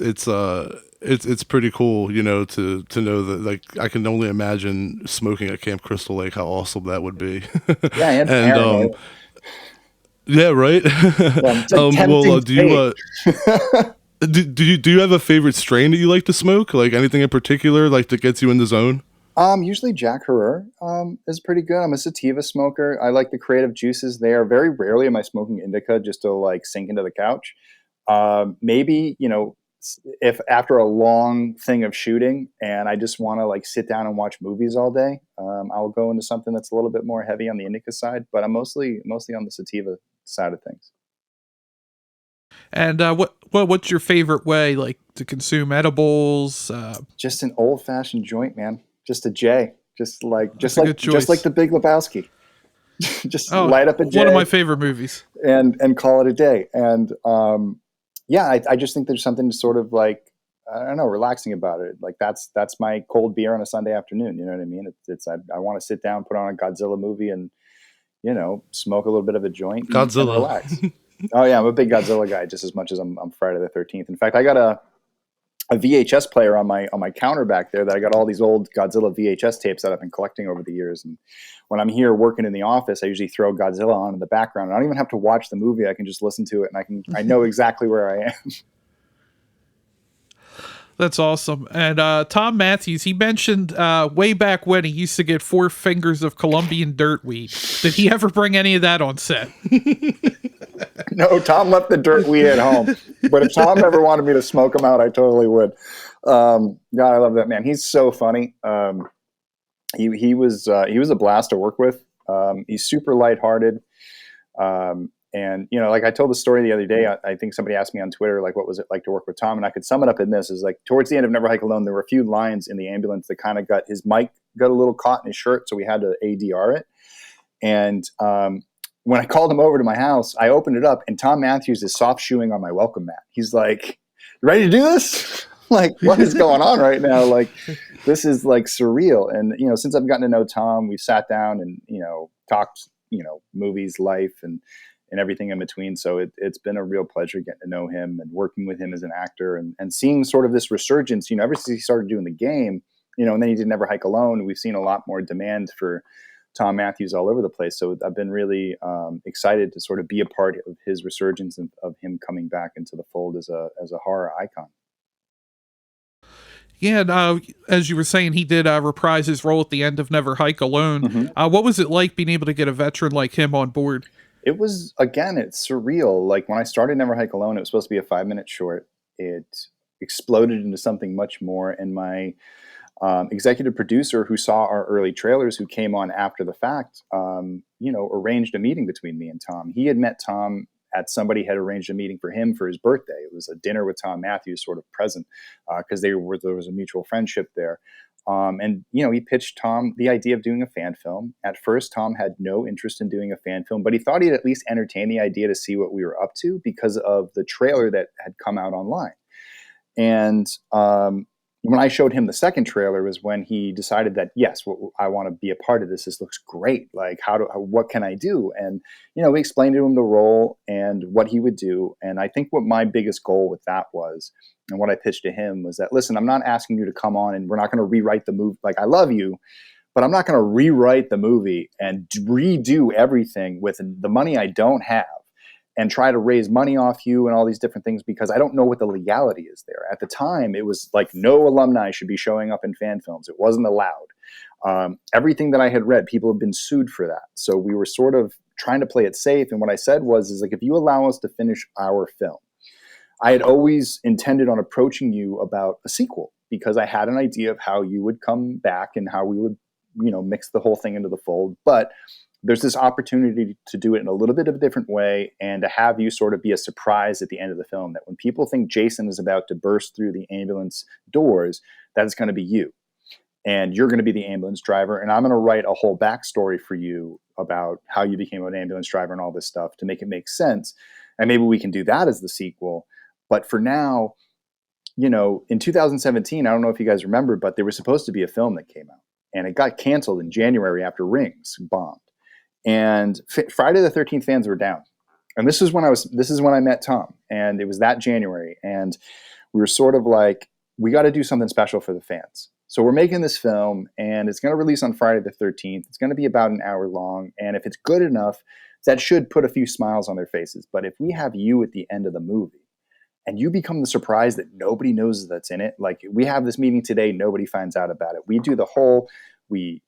pretty cool, to know that, like, I can only imagine smoking at Camp Crystal Lake, how awesome that would be. Yeah, and And paranoid. yeah, right. Yeah, it's like tempting Do you fate. do you have a favorite strain that you like to smoke? Like anything in particular, like that gets you in the zone? Usually Jack Herer is pretty good. I'm a sativa smoker. I like the creative juices there. Very rarely am I smoking indica just to like sink into the couch. Maybe, if after a long thing of shooting and I just want to like sit down and watch movies all day, I'll go into something that's a little bit more heavy on the indica side, but I'm mostly on the sativa side of things. And what's your favorite way, like, to consume edibles? Just an old fashioned joint, man. Just a J. Just like That's a good choice. the Big Lebowski. Just Oh, light up a J one of my favorite movies. and call it a day. And yeah, I just think there's something sort of like, I don't know, relaxing about it. Like that's my cold beer on a Sunday afternoon. You know what I mean? I want to sit down, put on a Godzilla movie, and smoke a little bit of a joint and Godzilla. relax. Oh yeah, I'm a big Godzilla guy, just as much as I'm Friday the 13th. In fact, I got a VHS player on my counter back there that I got all these old Godzilla VHS tapes that I've been collecting over the years. And when I'm here working in the office, I usually throw Godzilla on in the background. I don't even have to watch the movie. I can just listen to it and I know exactly where I am. That's awesome. And Tom Matthews, he mentioned way back when he used to get 4 fingers of Colombian dirt weed. Did he ever bring any of that on set? No, Tom left the dirt weed at home. But if Tom ever wanted me to smoke him out, I totally would. God, I love that man. He's so funny. He was a blast to work with. He's super lighthearted. And like I told the story the other day, I think somebody asked me on Twitter, like, what was it like to work with Tom? And I could sum it up in this: is like towards the end of Never Hike Alone, there were a few lines in the ambulance that kind of got his mic got a little caught in his shirt, so we had to ADR it. And when I called him over to my house, I opened it up, and Tom Matthews is soft shoeing on my welcome mat. He's like, "You ready to do this?" Like, what is going on right now? Like, this is like surreal. And since I've gotten to know Tom, we've sat down and talked movies, life, and everything in between. So it's been a real pleasure getting to know him and working with him as an actor and seeing sort of this resurgence, ever since he started doing the game, and then he did Never Hike Alone. We've seen a lot more demand for Tom Matthews all over the place. So I've been really excited to sort of be a part of his resurgence and of him coming back into the fold as a horror icon. Yeah, and as you were saying, he did reprise his role at the end of Never Hike Alone. Mm-hmm. What was it like being able to get a veteran like him on board? It was, again, it's surreal. Like when I started Never Hike Alone, it was supposed to be a 5-minute short. It exploded into something much more. And my executive producer, who saw our early trailers, who came on after the fact, arranged a meeting between me and Tom. He had met Tom somebody had arranged a meeting for him for his birthday. It was a dinner with Tom Matthews sort of present because there was a mutual friendship there. And he pitched Tom the idea of doing a fan film. At first, Tom had no interest in doing a fan film, but he thought he'd at least entertain the idea to see what we were up to because of the trailer that had come out online. And when I showed him the second trailer was when he decided that, yes, I want to be a part of this. This looks great. Like, what can I do? And, we explained to him the role and what he would do. And I think what my biggest goal with that was, and what I pitched to him was that, listen, I'm not asking you to come on and we're not going to rewrite the movie. Like, I love you, but I'm not going to rewrite the movie and redo everything with the money I don't have and try to raise money off you and all these different things because I don't know what the legality is there. At the time, it was like no alumni should be showing up in fan films. It wasn't allowed. Everything that I had read, people have been sued for that. So we were sort of trying to play it safe. And what I said was like, if you allow us to finish our film, I had always intended on approaching you about a sequel because I had an idea of how you would come back and how we would, mix the whole thing into the fold. But there's this opportunity to do it in a little bit of a different way and to have you sort of be a surprise at the end of the film, that when people think Jason is about to burst through the ambulance doors, that is going to be you. And you're going to be the ambulance driver. And I'm going to write a whole backstory for you about how you became an ambulance driver and all this stuff to make it make sense. And maybe we can do that as the sequel. But for now, in 2017, I don't know if you guys remember, but there was supposed to be a film that came out and it got canceled in January after Rings bombed. And Friday the 13th fans were down. And this is when I met Tom, and it was that January. And we were sort of like, we got to do something special for the fans. So we're making this film, and it's going to release on Friday the 13th. It's going to be about an hour long. And if it's good enough, that should put a few smiles on their faces. But if we have you at the end of the movie and you become the surprise that nobody knows that's in it, like we have this meeting today, nobody finds out about it. We do the whole, we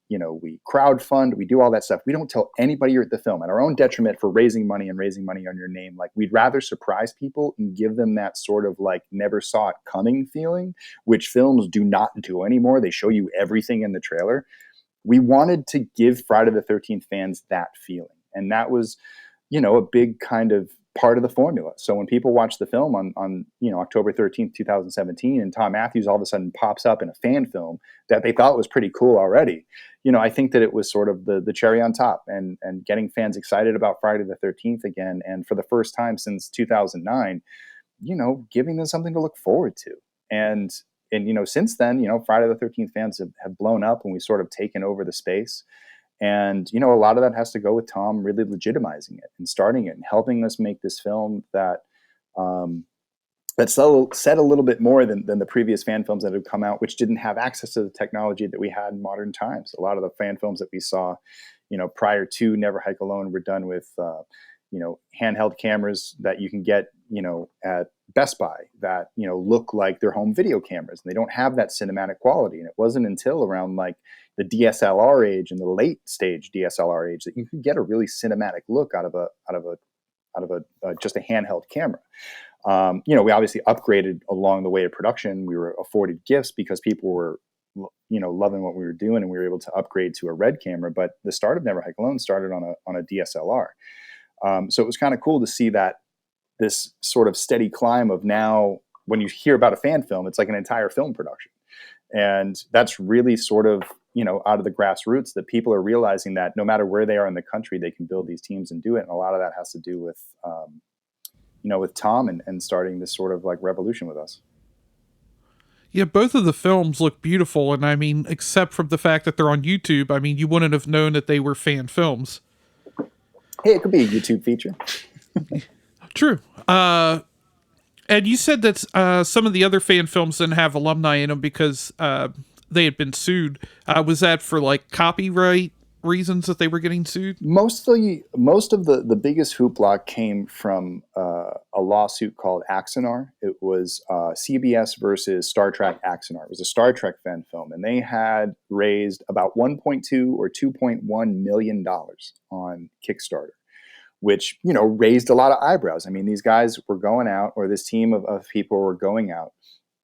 crowdfund, we do all that stuff. We don't tell anybody you're at the film at our own detriment for raising money on your name. Like, we'd rather surprise people and give them that sort of like never saw it coming feeling, which films do not do anymore. They show you everything in the trailer. We wanted to give Friday the 13th fans that feeling. And that was, a big kind of part of the formula. So when people watch the film on October 13th, 2017, and Tom Matthews all of a sudden pops up in a fan film that they thought was pretty cool already, I think that it was sort of the cherry on top and getting fans excited about Friday the 13th again. And for the first time since 2009, giving them something to look forward to. And since then, Friday the 13th fans have blown up, and we've sort of taken over the space. And, a lot of that has to go with Tom really legitimizing it and starting it and helping us make this film that said a little bit more than the previous fan films that have come out, which didn't have access to the technology that we had in modern times. A lot of the fan films that we saw, prior to Never Hike Alone were done with, handheld cameras that you can get, at Best Buy that, look like they're home video cameras, and they don't have that cinematic quality. And it wasn't until around like the DSLR age and the late stage DSLR age that you could get a really cinematic look out of a just a handheld camera. We obviously upgraded along the way of production. We were afforded gifts because people were, loving what we were doing, and we were able to upgrade to a RED camera. But the start of Never Hike Alone started on a DSLR. So it was kind of cool to see that this sort of steady climb of now, when you hear about a fan film, it's like an entire film production. And that's really sort of, out of the grassroots, that people are realizing that no matter where they are in the country, they can build these teams and do it. And a lot of that has to do with, with Tom and starting this sort of like revolution with us. Yeah, both of the films look beautiful. And I mean, except from the fact that they're on YouTube, I mean, you wouldn't have known that they were fan films. Hey, it could be a YouTube feature. True. And you said that some of the other fan films didn't have alumni in them because they had been sued. Was that for like copyright reasons that they were getting sued? Most of the biggest hoopla came from a lawsuit called Axanar. It was CBS versus Star Trek Axanar. It was a Star Trek fan film, and they had raised about $1.2 or $2.1 million on Kickstarter, which, raised a lot of eyebrows. I mean, these guys were going out, or this team of people were going out,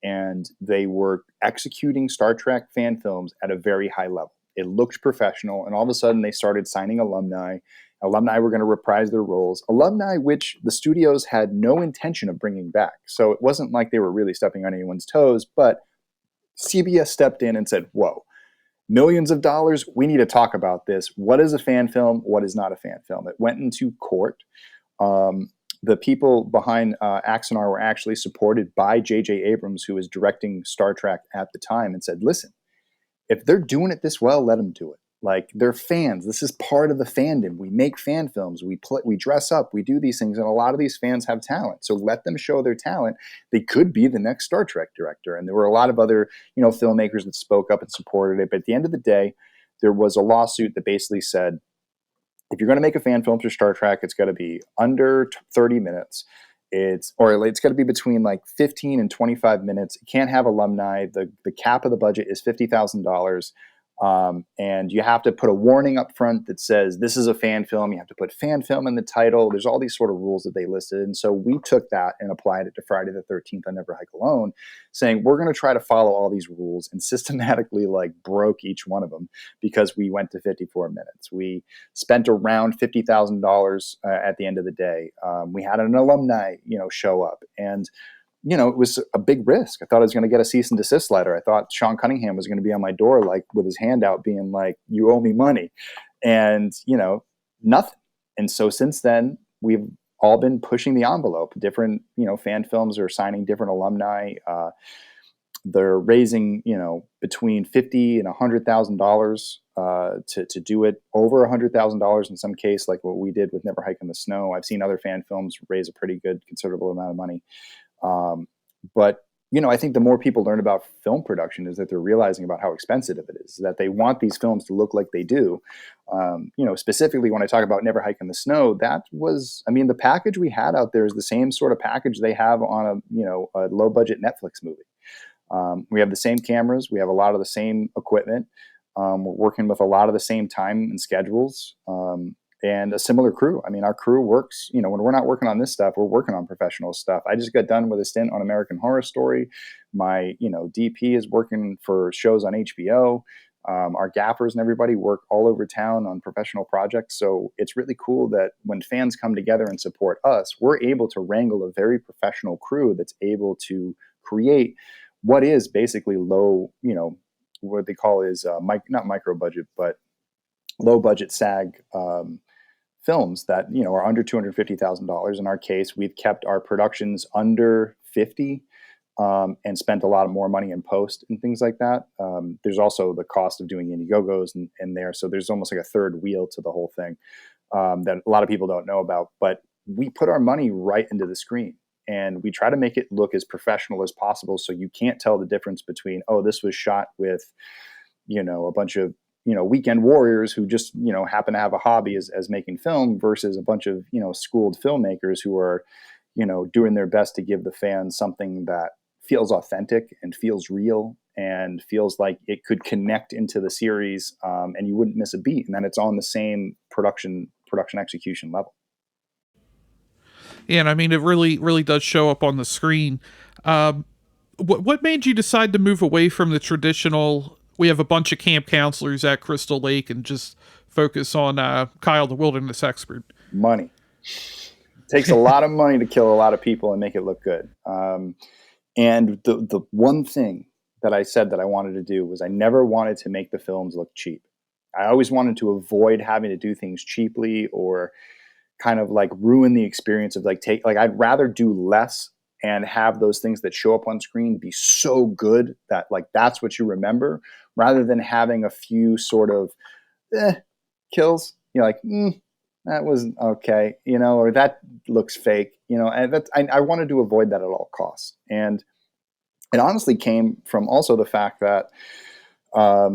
and they were executing Star Trek fan films at a very high level. It looked professional, and all of a sudden they started signing alumni. Alumni were going to reprise their roles. Alumni which the studios had no intention of bringing back. So it wasn't like they were really stepping on anyone's toes, but CBS stepped in and said, whoa, millions of dollars, we need to talk about this. What is a fan film? What is not a fan film? It went into court. The people behind Axanar were actually supported by J.J. Abrams, who was directing Star Trek at the time, and said, listen, if they're doing it this well, let them do it. Like, they're fans. This is part of the fandom. We make fan films. We dress up. We do these things. And a lot of these fans have talent. So let them show their talent. They could be the next Star Trek director. And there were a lot of other, filmmakers that spoke up and supported it. But at the end of the day, there was a lawsuit that basically said, if you're going to make a fan film for Star Trek, it's got to be under 30 minutes. It's got to be between like 15 and 25 minutes. It can't have alumni. The cap of the budget is $50,000. And you have to put a warning up front that says this is a fan film. You have to put fan film in the title. There's all these sort of rules that they listed. And so we took that and applied it to Friday the 13th on Never Hike Alone, saying we're going to try to follow all these rules, and systematically like broke each one of them because we went to 54 minutes. We spent around $50,000 at the end of the day. We had an alumni, show up, and it was a big risk. I thought I was going to get a cease and desist letter. I thought Sean Cunningham was going to be on my door, like with his hand out being like, you owe me money. And, nothing. And so since then, we've all been pushing the envelope. Different, fan films are signing different alumni. They're raising, between $50,000 and $100,000 to do it, over $100,000 in some case, like what we did with Never Hike in the Snow. I've seen other fan films raise a pretty good, considerable amount of money. But I think the more people learn about film production is that they're realizing about how expensive it is, that they want these films to look like they do. Specifically when I talk about Never Hike in the Snow, that was, the package we had out there is the same sort of package they have on a low budget Netflix movie. We have the same cameras. We have a lot of the same equipment. We're working with a lot of the same time and schedules. And a similar crew. Our crew works, when we're not working on this stuff, we're working on professional stuff. I just got done with a stint on American Horror Story. My, DP is working for shows on HBO. Our gaffers and everybody work all over town on professional projects. So it's really cool that when fans come together and support us, we're able to wrangle a very professional crew that's able to create what is basically low, what they call is not micro budget, but low budget SAG films that are under $250,000. In our case, we've kept our productions under 50 and spent a lot more money in post and things like that. There's also the cost of doing Indiegogos in there, so there's almost like a third wheel to the whole thing that a lot of people don't know about. But we put our money right into the screen, and we try to make it look as professional as possible, so you can't tell the difference between, oh, this was shot with a bunch of weekend warriors who just, happen to have a hobby as making film versus a bunch of, schooled filmmakers who are, doing their best to give the fans something that feels authentic and feels real and feels like it could connect into the series and you wouldn't miss a beat. And then it's on the same production execution level. Yeah, and it really, really does show up on the screen. What made you decide to move away from the traditional, we have a bunch of camp counselors at Crystal Lake, and just focus on Kyle the wilderness expert? Money. It takes a lot of money to kill a lot of people and make it look good. And the one thing that I said that I wanted to do was I never wanted to make the films look cheap. I always wanted to avoid having to do things cheaply or kind of like ruin the experience of I'd rather do less and have those things that show up on screen be so good that that's what you remember, rather than having a few sort of kills. That was okay, or that looks fake, and I wanted to avoid that at all costs. And it honestly came from also the fact that, I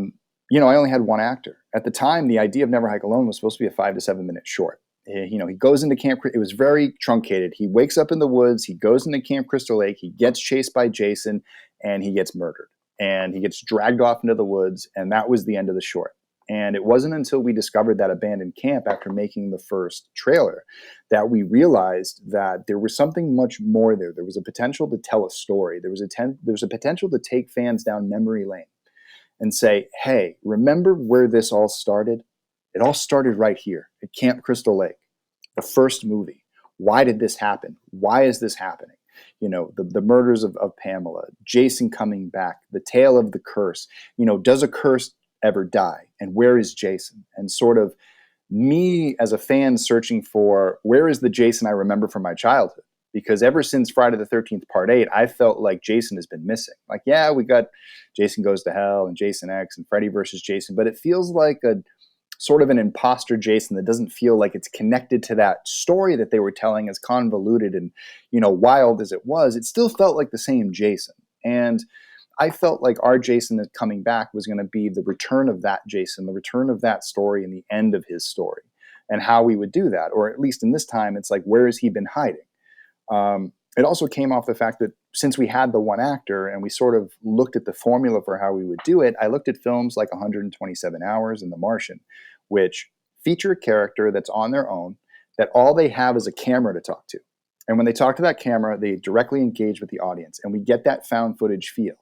only had one actor. At the time, the idea of Never Hike Alone was supposed to be a 5 to 7 minute short. He goes into camp. It was very truncated. He wakes up in the woods. He goes into Camp Crystal Lake. He gets chased by Jason, and he gets murdered. And he gets dragged off into the woods, and that was the end of the short. And it wasn't until we discovered that abandoned camp after making the first trailer that we realized that there was something much more there. There was a potential to tell a story. There was a potential to take fans down memory lane and say, hey, remember where this all started? It all started right here at Camp Crystal Lake, the first movie. Why did this happen? Why is this happening? The murders of Pamela, Jason coming back, the tale of the curse. Does a curse ever die? And where is Jason? And sort of me as a fan searching for, where is the Jason I remember from my childhood? Because ever since Friday the 13th Part 8, I felt like Jason has been missing. We got Jason Goes to Hell and Jason X and Freddy versus Jason, but it feels like a sort of an imposter Jason that doesn't feel like it's connected to that story that they were telling, as convoluted and, wild as it was. It still felt like the same Jason. And I felt like our Jason coming back was going to be the return of that Jason, the return of that story and the end of his story, and how we would do that. Or at least in this time, it's like, where has he been hiding? it also came off the fact that since we had the one actor and we sort of looked at the formula for how we would do it, I looked at films like 127 Hours and The Martian, which feature a character that's on their own, that all they have is a camera to talk to. And when they talk to that camera, they directly engage with the audience, and we get that found footage feel.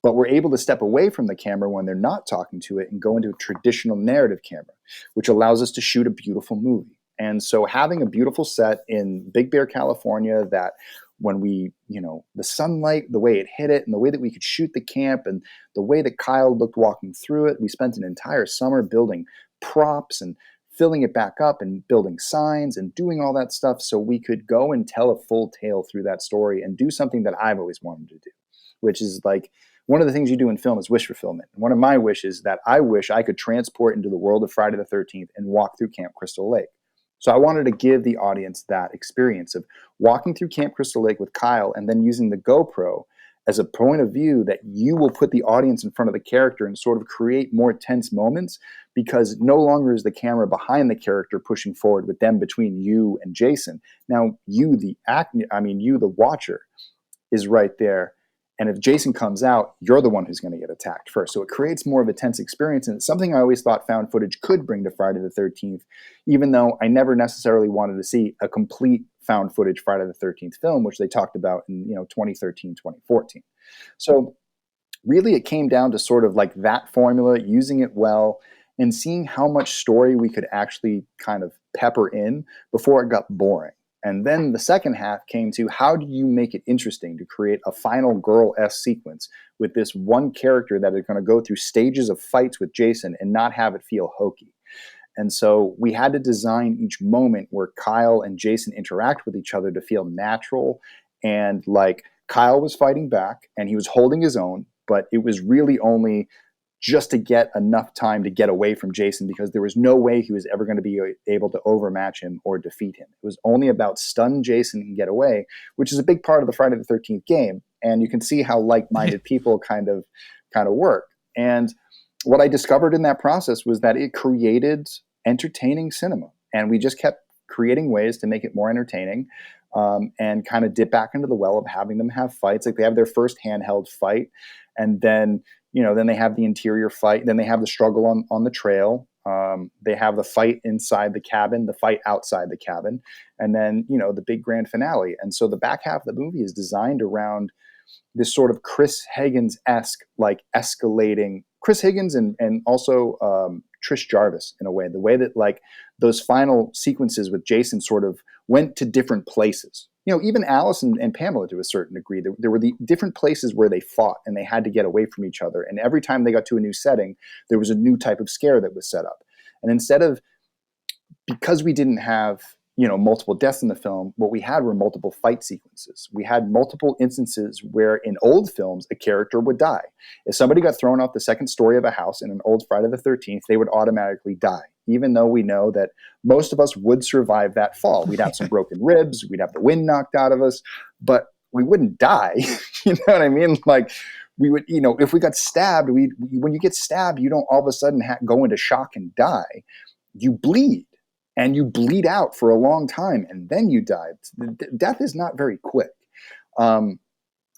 But we're able to step away from the camera when they're not talking to it and go into a traditional narrative camera, which allows us to shoot a beautiful movie. And so having a beautiful set in Big Bear, California, that when we, the sunlight, the way it hit it, and the way that we could shoot the camp, and the way that Kyle looked walking through it, we spent an entire summer building props and filling it back up and building signs and doing all that stuff so we could go and tell a full tale through that story and do something that I've always wanted to do, which is like one of the things you do in film is wish fulfillment. And one of my wishes that I wish I could transport into the world of Friday the 13th and walk through Camp Crystal Lake. So I wanted to give the audience that experience of walking through Camp Crystal Lake with Kyle and then using the GoPro as a point of view that you will put the audience in front of the character and sort of create more tense moments, because no longer is the camera behind the character pushing forward with them between you and Jason. Now you, the watcher, is right there. And if Jason comes out, you're the one who's going to get attacked first. So it creates more of a tense experience. And it's something I always thought found footage could bring to Friday the 13th, even though I never necessarily wanted to see a complete found footage Friday the 13th film, which they talked about in 2013, 2014. So really it came down to sort of like that formula, using it well, and seeing how much story we could actually kind of pepper in before it got boring. And then the second half came to, how do you make it interesting to create a final girl-esque sequence with this one character that is going to go through stages of fights with Jason and not have it feel hokey? And so we had to design each moment where Kyle and Jason interact with each other to feel natural, and like Kyle was fighting back and he was holding his own, but it was really only just to get enough time to get away from Jason, because there was no way he was ever going to be able to overmatch him or defeat him. It was only about stun Jason and get away, which is a big part of the Friday the 13th game. And you can see how like-minded people kind of work. And what I discovered in that process was that it created entertaining cinema. And we just kept creating ways to make it more entertaining, and kind of dip back into the well of having them have fights. Like they have their first handheld fight, and then then they have the interior fight. Then they have the struggle on the trail. They have the fight inside the cabin, the fight outside the cabin, and then, the big grand finale. And so the back half of the movie is designed around this sort of Chris Higgins-esque, like escalating Chris Higgins and also Trish Jarvis in a way. The way that like those final sequences with Jason sort of went to different places. Even Alice and Pamela, to a certain degree, there were the different places where they fought and they had to get away from each other. And every time they got to a new setting, there was a new type of scare that was set up. And because we didn't have, multiple deaths in the film, what we had were multiple fight sequences. We had multiple instances where in old films, a character would die. If somebody got thrown off the second story of a house in an old Friday the 13th, they would automatically die, even though we know that most of us would survive that fall. We'd have some broken ribs, we'd have the wind knocked out of us, but we wouldn't die. You know what I mean? Like we would, if we got stabbed, when you get stabbed, you don't all of a sudden go into shock and die. You bleed. And you bleed out for a long time, and then you die. Death is not very quick. In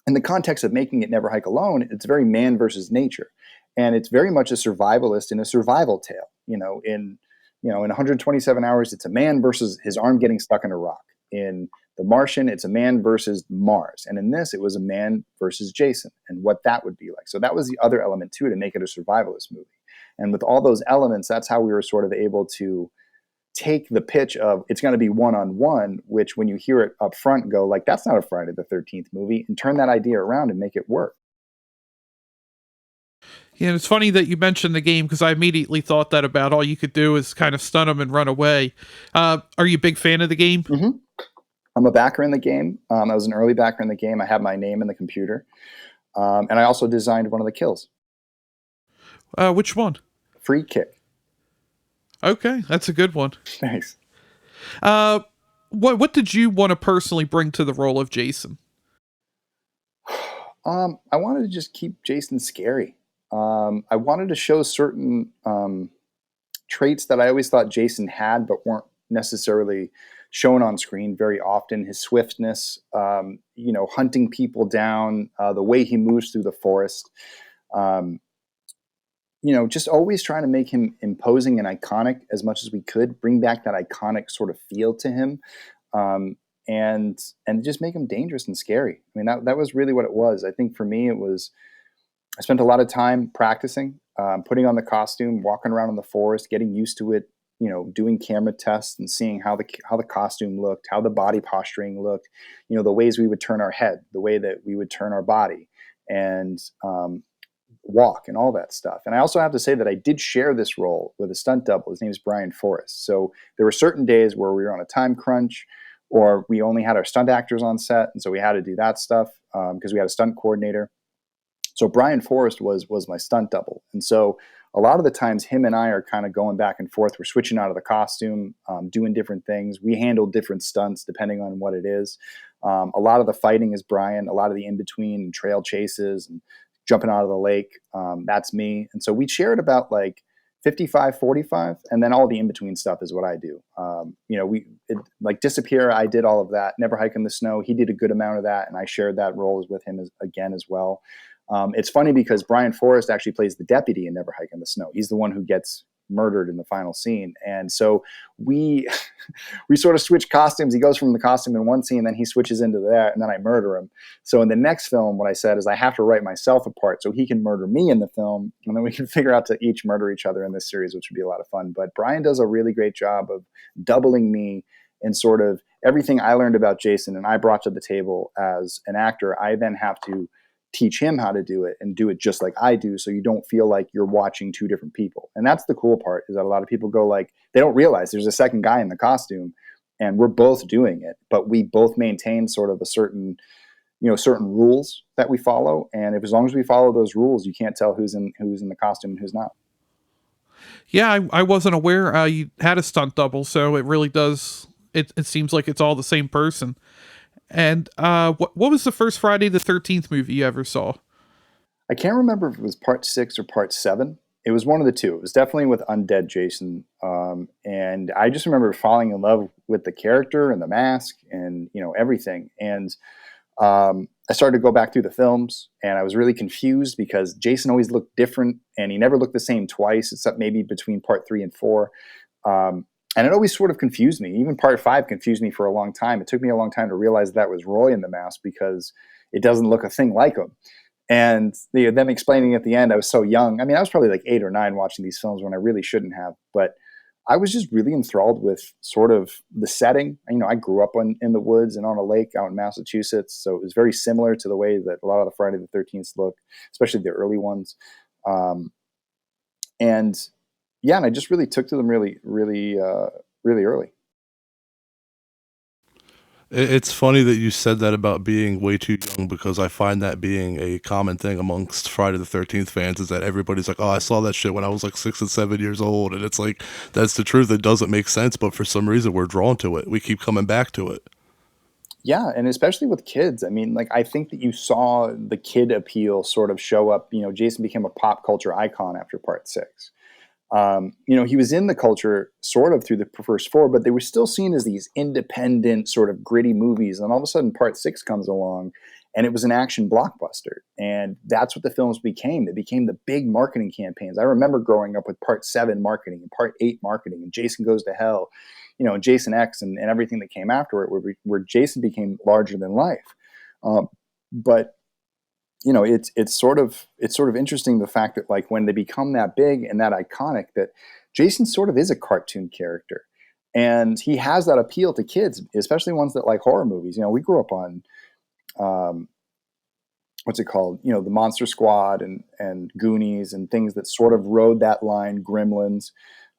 the context of making it Never Hike Alone, it's very man versus nature, and it's very much a survivalist in a survival tale. In 127 Hours, it's a man versus his arm getting stuck in a rock. In The Martian, it's a man versus Mars, and in this, it was a man versus Jason, and what that would be like. So that was the other element too, to make it a survivalist movie. And with all those elements, that's how we were sort of able to take the pitch of it's going to be one-on-one, which when you hear it up front, go like, that's not a Friday the 13th movie, and turn that idea around and make it work. Yeah, and it's funny that you mentioned the game, because I immediately thought that about all you could do is kind of stun them and run away. Are you a big fan of the game? Mm-hmm. I'm a backer in the game. I was an early backer in the game. I have my name in the computer. And I also designed one of the kills. Which one? Free kick. Okay, that's a good one. Thanks. What did you want to personally bring to the role of Jason? I wanted to just keep Jason scary. I wanted to show certain traits that I always thought Jason had, but weren't necessarily shown on screen very often. His swiftness, hunting people down, the way he moves through the forest. Just always trying to make him imposing and iconic as much as we could, bring back that iconic sort of feel to him, and just make him dangerous and scary. I mean, that was really what it was. I think for me, I spent a lot of time practicing, putting on the costume, walking around in the forest, getting used to it, doing camera tests and seeing how the costume looked, how the body posturing looked, the ways we would turn our head, the way that we would turn our body, and walk and all that stuff. And I also have to say that I did share this role with a stunt double. His name is Brian Forrest. So there were certain days where we were on a time crunch, or we only had our stunt actors on set, and so we had to do that stuff because we had a stunt coordinator. So Brian Forrest was my stunt double. And so a lot of the times him and I are kind of going back and forth. We're switching out of the costume, doing different things. We handle different stunts depending on what it is. A lot of the fighting is Brian. A lot of the in-between and trail chases and jumping out of the lake, that's me. And so we shared about like 55-45, and then all the in-between stuff is what I do. Like Disappear, I did all of that. Never Hike in the Snow, he did a good amount of that, and I shared that role with him as well. It's funny because Brian Forrest actually plays the deputy in Never Hike in the Snow. He's the one who gets murdered in the final scene. And so we sort of switch costumes. He goes from the costume in one scene, then he switches into that, and then I murder him. So in the next film, what I said is I have to write myself a part so he can murder me in the film, and then we can figure out to each murder each other in this series, which would be a lot of fun. But Brian does a really great job of doubling me, and sort of everything I learned about Jason and I brought to the table as an actor, I then have to teach him how to do it and do it just like I do, so you don't feel like you're watching two different people. And that's the cool part, is that a lot of people go like, they don't realize there's a second guy in the costume and we're both doing it, but we both maintain sort of a certain rules that we follow. And as long as we follow those rules, you can't tell who's in the costume and who's not. Yeah, I wasn't aware you had a stunt double, so it really does. It seems like it's all the same person. And what was the first Friday the 13th movie you ever saw? I can't remember if it was part 6 or part 7. It was one of the two. It was definitely with Undead Jason. And I just remember falling in love with the character and the mask and, everything. And I started to go back through the films, and I was really confused because Jason always looked different, and he never looked the same twice, except maybe between part 3 and 4. And it always sort of confused me. Even part 5 confused me for a long time. It took me a long time to realize that was Roy in the mask because it doesn't look a thing like him. And them explaining at the end, I was so young. I mean, I was probably like 8 or 9 watching these films when I really shouldn't have. But I was just really enthralled with sort of the setting. I grew up in the woods and on a lake out in Massachusetts. So it was very similar to the way that a lot of the Friday the 13th look, especially the early ones. And I just really took to them really, really, really early. It's funny that you said that about being way too young, because I find that being a common thing amongst Friday the 13th fans, is that everybody's like, oh, I saw that shit when I was like 6 and 7 years old. And it's like, that's the truth. It doesn't make sense, but for some reason we're drawn to it. We keep coming back to it. Yeah, and especially with kids. I mean, like, I think that you saw the kid appeal sort of show up. Jason became a pop culture icon after part 6. He was in the culture sort of through the first 4, but they were still seen as these independent sort of gritty movies. And all of a sudden part 6 comes along and it was an action blockbuster. And that's what the films became. They became the big marketing campaigns. I remember growing up with part 7 marketing and part 8 marketing and Jason Goes to Hell, and Jason X and everything that came after it, where Jason became larger than life. But it's sort of interesting, the fact that like when they become that big and that iconic, that Jason sort of is a cartoon character, and he has that appeal to kids, especially ones that like horror movies. We grew up on what's it called? The Monster Squad and Goonies and things that sort of rode that line. Gremlins.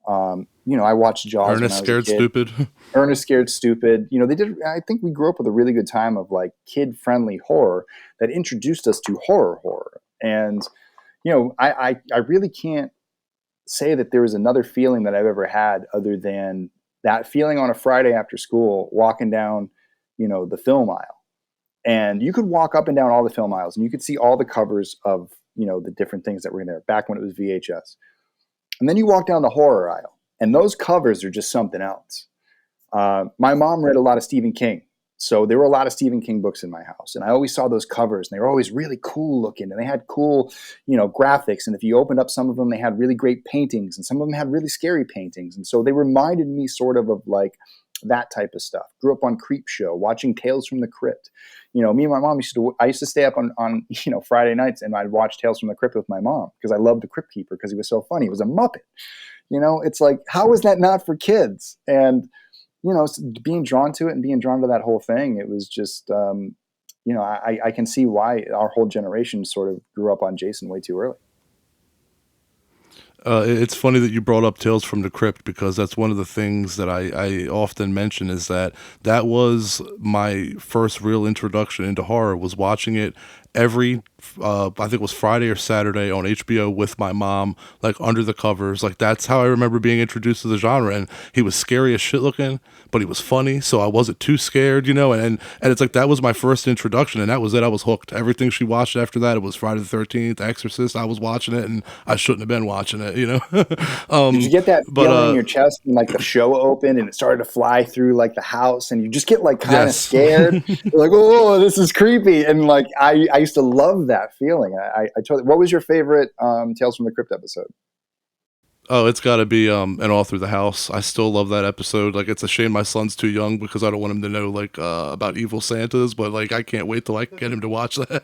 I watched Jaws. Ernest Scared Stupid. Ernest Scared Stupid. They did. I think we grew up with a really good time of like kid-friendly horror that introduced us to horror. And I really can't say that there was another feeling that I've ever had other than that feeling on a Friday after school, walking down, the film aisle, and you could walk up and down all the film aisles, and you could see all the covers of the different things that were in there back when it was VHS. And then you walk down the horror aisle, and those covers are just something else. My mom read a lot of Stephen King. So there were a lot of Stephen King books in my house, and I always saw those covers, and they were always really cool looking, and they had cool, graphics. And if you opened up some of them, they had really great paintings, and some of them had really scary paintings. And so they reminded me sort of like that type of stuff. Grew up on Creep Show, watching Tales from the Crypt. Me and my mom I used to stay up on Friday nights, and I'd watch Tales from the Crypt with my mom because I loved the Crypt Keeper because he was so funny. He was a Muppet. It's like, how is that not for kids? And being drawn to it and being drawn to that whole thing, it was just, I can see why our whole generation sort of grew up on Jason way too early. It's funny that you brought up Tales from the Crypt because that's one of the things that I often mention is that was my first real introduction into horror, was watching it every I think it was Friday or Saturday on HBO with my mom, like under the covers. Like that's how I remember being introduced to the genre. And he was scary as shit looking, but he was funny, so I wasn't too scared, and it's like that was my first introduction, and that was it. I was hooked. Everything she watched after that, it was Friday the 13th, Exorcist. I was watching it, and I shouldn't have been watching it, Did you get that feeling in your chest when like the show opened and it started to fly through like the house, and you just get like kind of scared? You're like, oh, this is creepy, and like I used to love that feeling. I totally. What was your favorite Tales from the Crypt episode? Oh, it's got to be an All Through the House. I still love that episode. Like, it's a shame my son's too young because I don't want him to know like about evil Santas. But like, I can't wait till I can get him to watch that.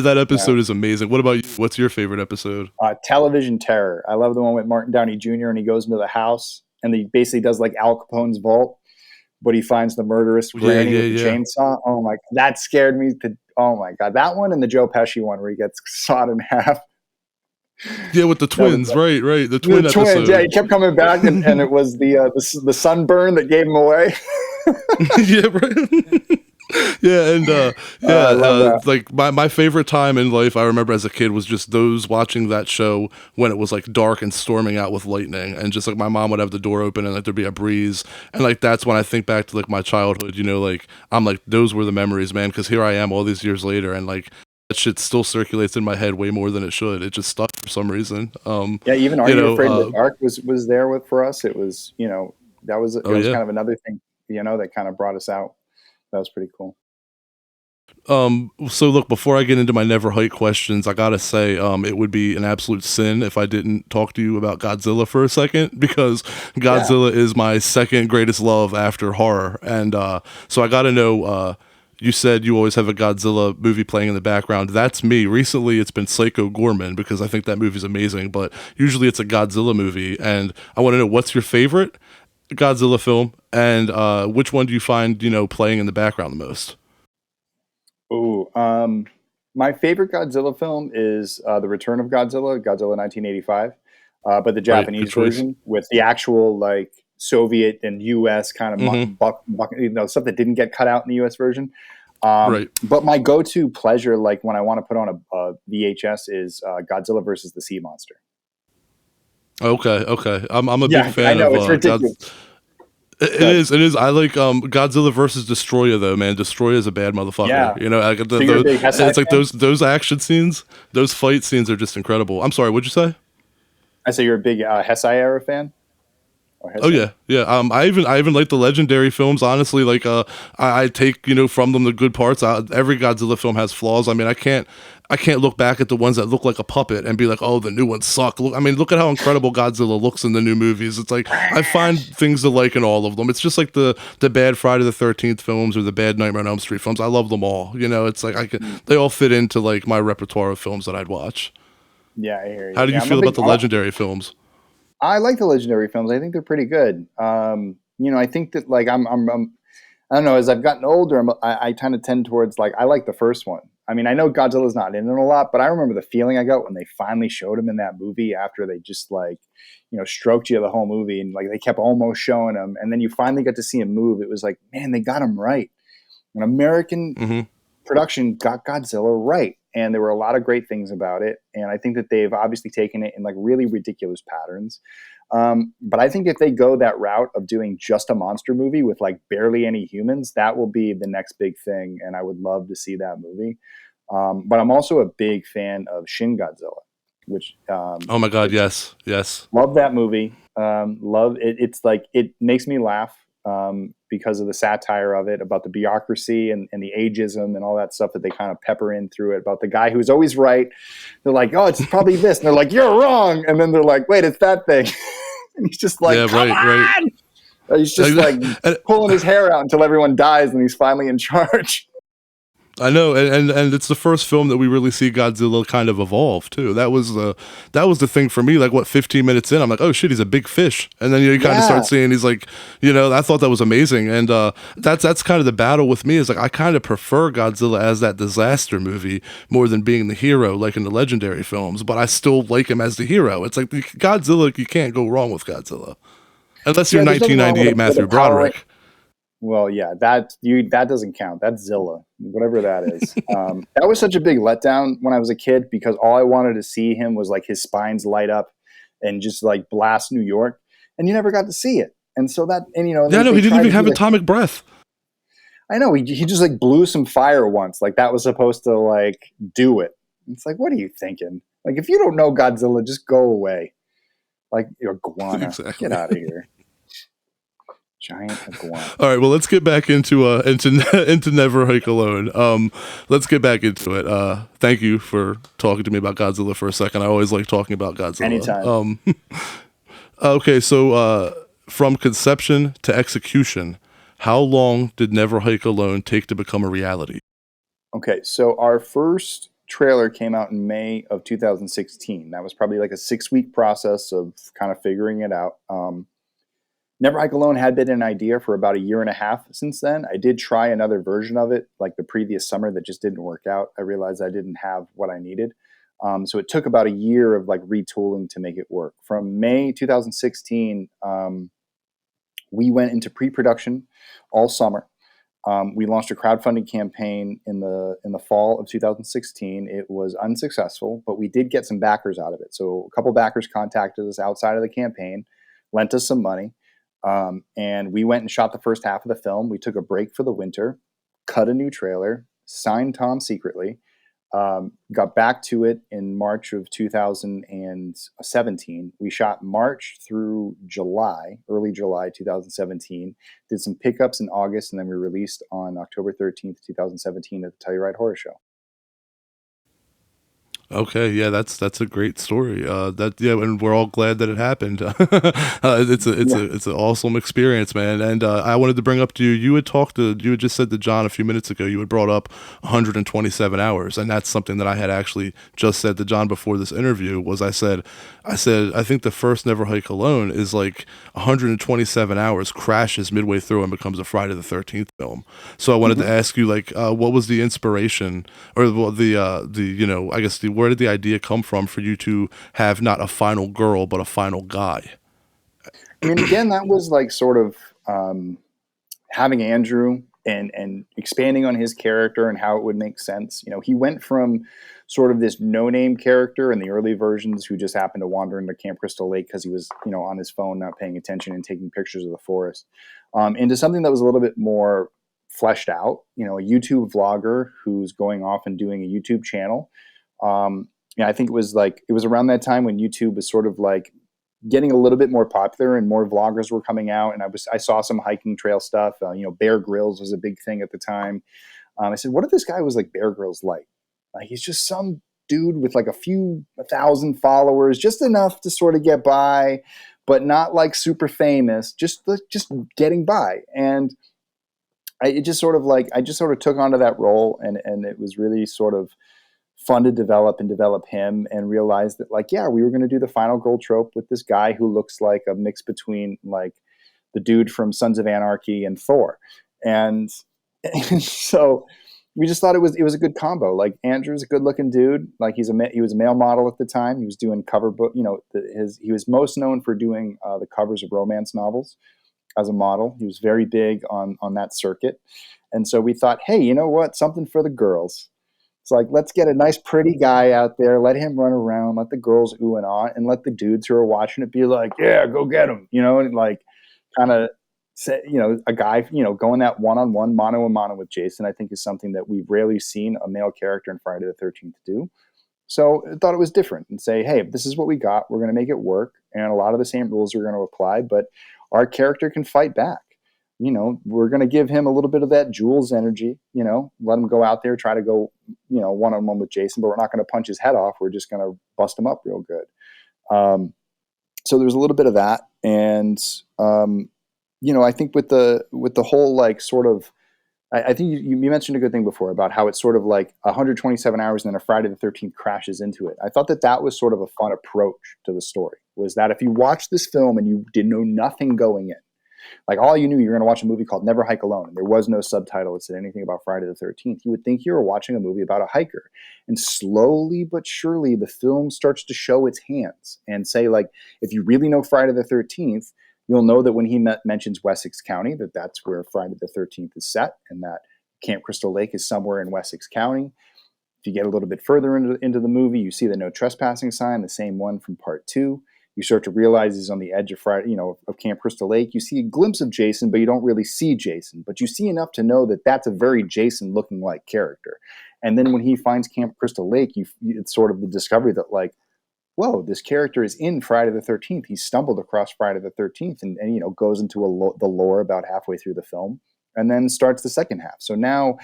That episode is amazing. What about you? What's your favorite episode? Television Terror. I love the one with Martin Downey Jr. and he goes into the house and he basically does like Al Capone's vault, but he finds the murderous granny with the chainsaw. Oh my! That scared me. Oh my god! That one and the Joe Pesci one where he gets sawed in half. Yeah, with the twins, right. The twin episode. Twins, yeah, he kept coming back, and it was the sunburn that gave him away. Yeah, right. Yeah, and like my favorite time in life, I remember as a kid, was just watching that show when it was like dark and storming out with lightning, and just like my mom would have the door open and like there'd be a breeze, and like that's when I think back to like my childhood. Like I'm like those were the memories, man. Because here I am all these years later, and like that shit still circulates in my head way more than it should. It just stuck for some reason. Yeah, even Are You Afraid of the Dark was there for us. It was that was kind of another thing that kind of brought us out. That was pretty cool. So look, before I get into my Never Height questions, I gotta say, it would be an absolute sin if I didn't talk to you about Godzilla for a second, because Godzilla is my second greatest love after horror. And so I gotta know, you said you always have a Godzilla movie playing in the background. That's me. Recently, it's been Psycho Gorman, because I think that movie's amazing, but usually it's a Godzilla movie. And I want to know, what's your favorite Godzilla film, and which one do you find, playing in the background the most? Ooh, my favorite Godzilla film is The Return of Godzilla 1985, but the Japanese version with the actual like Soviet and U.S. kind of stuff that didn't get cut out in the U.S. version. But my go-to pleasure, like when I want to put on a VHS, is Godzilla versus the Sea Monster. Okay. I'm a big fan. I know, of it's ridiculous. It is. I like Godzilla versus Destroyer though, man. Destroyer is a bad motherfucker. Yeah. It's like those action scenes, those fight scenes are just incredible. I'm sorry, what'd you say? I say you're a big Heisei era fan. Oh yeah. I even like the Legendary films. Honestly, like I take from them the good parts. Every Godzilla film has flaws. I mean, I can't look back at the ones that look like a puppet and be like, oh, the new ones suck. Look at how incredible Godzilla looks in the new movies. It's like I find things to like in all of them. It's just like the bad Friday the 13th films or the bad Nightmare on Elm Street films. I love them all. It's like they all fit into like my repertoire of films that I'd watch. Yeah, I hear you. How do you feel about the Legendary films? I like the Legendary films. I think they're pretty good. I think that like I'm I don't know. As I've gotten older, I kind of tend towards like I like the first one. I mean, I know Godzilla's not in it a lot, but I remember the feeling I got when they finally showed him in that movie after they just like stroked you the whole movie, and like they kept almost showing him, and then you finally got to see him move. It was like, man, they got him right. An American production got Godzilla right. And there were a lot of great things about it. And I think that they've obviously taken it in like really ridiculous patterns. But I think if they go that route of doing just a monster movie with like barely any humans, that will be the next big thing. And I would love to see that movie. But I'm also a big fan of Shin Godzilla, which oh my God, yes. Love that movie. Love it. It's like it makes me laugh because of the satire of it, about the bureaucracy and the ageism and all that stuff that they kind of pepper in through it, about the guy who's always right. They're like, oh, it's probably this. And they're like, you're wrong. And then they're like, wait, it's that thing. And he's just like, Yeah, come on! He's just like pulling his hair out until everyone dies and he's finally in charge. I know, and it's the first film that we really see Godzilla kind of evolve too. That was the thing for me. Like, what, 15 minutes in, I'm like, oh shit, he's a big fish, and then you kind of start seeing he's like, I thought that was amazing, and that's kind of the battle with me. Is like I kind of prefer Godzilla as that disaster movie more than being the hero like in the legendary films, but I still like him as the hero. It's like Godzilla, you can't go wrong with Godzilla, unless you're 1998 Matthew Broderick. Well, yeah, that doesn't count. That's Zilla, whatever that is. That was such a big letdown when I was a kid because all I wanted to see him was like his spines light up and just like blast New York, and you never got to see it. And so that, and he didn't even have atomic breath. I know he just like blew some fire once, like that was supposed to like do it. It's like, what are you thinking? Like, if you don't know Godzilla, just go away. Like, you're iguana, Get out of here. Giant iguana. All right, well, let's get back into Never Hike Alone. Let's get back into it. Thank you for talking to me about Godzilla for a second. I always like talking about Godzilla. Anytime. Okay, so from conception to execution, how long did Never Hike Alone take to become a reality? Okay, so our first trailer came out in May of 2016. That was probably like a 6-week process of kind of figuring it out. Never Hike Alone had been an idea for about a year and a half since then. I did try another version of it like the previous summer that just didn't work out. I realized I didn't have what I needed. So it took about a year of like retooling to make it work. From May 2016, we went into pre-production all summer. We launched a crowdfunding campaign in the fall of 2016. It was unsuccessful, but we did get some backers out of it. So a couple backers contacted us outside of the campaign, lent us some money. And we went and shot the first half of the film. We took a break for the winter, cut a new trailer, signed Tom secretly, got back to it in March of 2017. We shot March through July, early July 2017, did some pickups in August, and then we released on October 13th, 2017 at the Telluride Horror Show. Okay, yeah, that's a great story. And we're all glad that it happened. It's an awesome experience, man. And I wanted to bring up to you. You had just said to John a few minutes ago. You had brought up 127 hours, and that's something that I had actually just said to John before this interview. I said I think the first Never Hike Alone is like 127 hours, crashes midway through, and becomes a Friday the 13th film. So I wanted to ask you, like, what was the inspiration, or I guess where did the idea come from for you to have not a final girl but a final guy? I mean, again, that was like sort of having Andrew and expanding on his character and how it would make sense. He went from sort of this no-name character in the early versions who just happened to wander into Camp Crystal Lake because he was, on his phone, not paying attention and taking pictures of the forest, into something that was a little bit more fleshed out. A YouTube vlogger who's going off and doing a YouTube channel. I think it was around that time when YouTube was sort of like getting a little bit more popular and more vloggers were coming out. And I saw some hiking trail stuff. Bear Grylls was a big thing at the time. I said, what if this guy was like Bear Grylls light? Like, he's just some dude with like a few 1,000 followers, just enough to sort of get by, but not like super famous, just getting by. And I just sort of took onto that role, and it was really sort of fun to develop him, and realized that, like, yeah, we were going to do the final girl trope with this guy who looks like a mix between like the dude from Sons of Anarchy and Thor. And so we just thought it was a good combo. Like, Andrew's a good looking dude. Like, he was a male model at the time. He was doing cover book, he was most known for doing the covers of romance novels as a model. He was very big on that circuit. And so we thought, hey, you know what? Something for the girls. It's like, let's get a nice, pretty guy out there, let him run around, let the girls ooh and ah, and let the dudes who are watching it be like, yeah, go get him, and like kind of say, a guy, going that one-on-one, mano-a-mano with Jason, I think is something that we've rarely seen a male character in Friday the 13th do. So I thought it was different and say, hey, this is what we got. We're going to make it work. And a lot of the same rules are going to apply, but our character can fight back. we're going to give him a little bit of that Jules energy, let him go out there, try to go, one-on-one with Jason, but we're not going to punch his head off. We're just going to bust him up real good. So there's a little bit of that. And, I think with the whole, like, sort of, I think you mentioned a good thing before about how it's sort of like 127 hours and then a Friday the 13th crashes into it. I thought that was sort of a fun approach to the story, was that if you watch this film and you didn't know nothing going in, like all you knew, you were going to watch a movie called Never Hike Alone, and there was no subtitle that said anything about Friday the 13th, you would think you were watching a movie about a hiker. And slowly but surely, the film starts to show its hands and say, like, if you really know Friday the 13th, you'll know that when he mentions Wessex County, that's where Friday the 13th is set, and that Camp Crystal Lake is somewhere in Wessex County. If you get a little bit further into the movie, you see the no trespassing sign, the same one from part 2. You start to realize he's on the edge of of Camp Crystal Lake. You see a glimpse of Jason, but you don't really see Jason. But you see enough to know that that's a very Jason-looking like character. And then when he finds Camp Crystal Lake, it's sort of the discovery that, like, whoa, this character is in Friday the 13th. He stumbled across Friday the 13th and goes into the lore about halfway through the film and then starts the second half. So now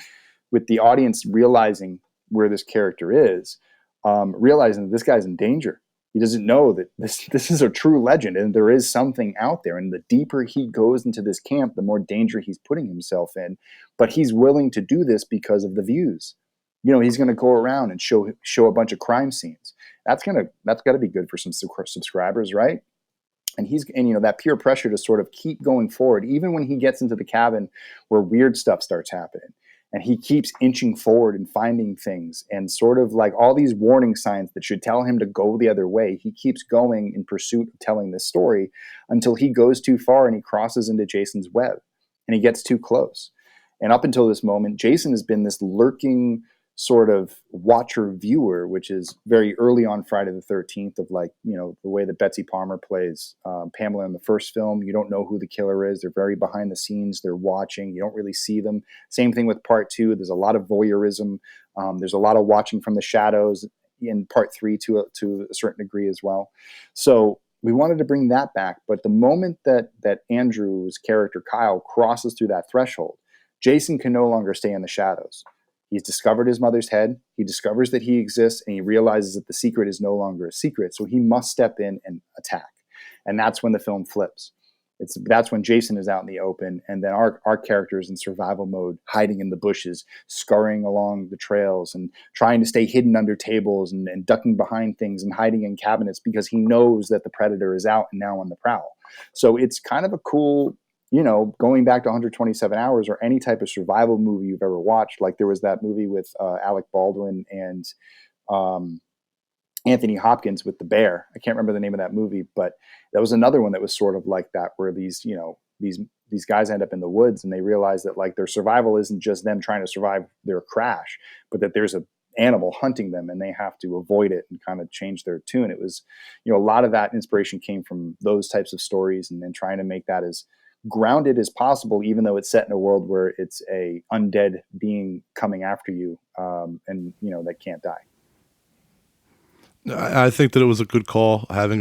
with the audience realizing where this character is, realizing that this guy's in danger. He doesn't know that this is a true legend and there is something out there. And the deeper he goes into this camp, the more danger he's putting himself in. But he's willing to do this because of the views. He's going to go around and show a bunch of crime scenes. That's got to be good for some subscribers, right? And that peer pressure to sort of keep going forward, even when he gets into the cabin where weird stuff starts happening. And he keeps inching forward and finding things and sort of like all these warning signs that should tell him to go the other way. He keeps going in pursuit of telling this story until he goes too far and he crosses into Jason's web and he gets too close. And up until this moment, Jason has been this lurking sort of watcher viewer, which is very early on Friday the 13th of the way that Betsy Palmer plays Pamela in the first film. You don't know who the killer is. They're very behind the scenes. They're watching. You don't really see them. Same thing with part 2. There's a lot of voyeurism. There's a lot of watching from the shadows in part 3 to a certain degree as well. So we wanted to bring that back. But the moment that Andrew's character, Kyle, crosses through that threshold, Jason can no longer stay in the shadows. He's discovered his mother's head. He discovers that he exists, and he realizes that the secret is no longer a secret. So he must step in and attack. And that's when the film flips. That's when Jason is out in the open, and then our character is in survival mode, hiding in the bushes, scurrying along the trails, and trying to stay hidden under tables and ducking behind things and hiding in cabinets because he knows that the predator is out and now on the prowl. So it's kind of a cool, going back to 127 hours or any type of survival movie you've ever watched. Like there was that movie with Alec Baldwin and Anthony Hopkins with the bear. I can't remember the name of that movie, but that was another one that was sort of like that, where these guys end up in the woods and they realize that like their survival isn't just them trying to survive their crash, but that there's a animal hunting them and they have to avoid it and kind of change their tune. It was, a lot of that inspiration came from those types of stories, and then trying to make that as grounded as possible, even though it's set in a world where it's a undead being coming after you, and that can't die. I think that it was a good call having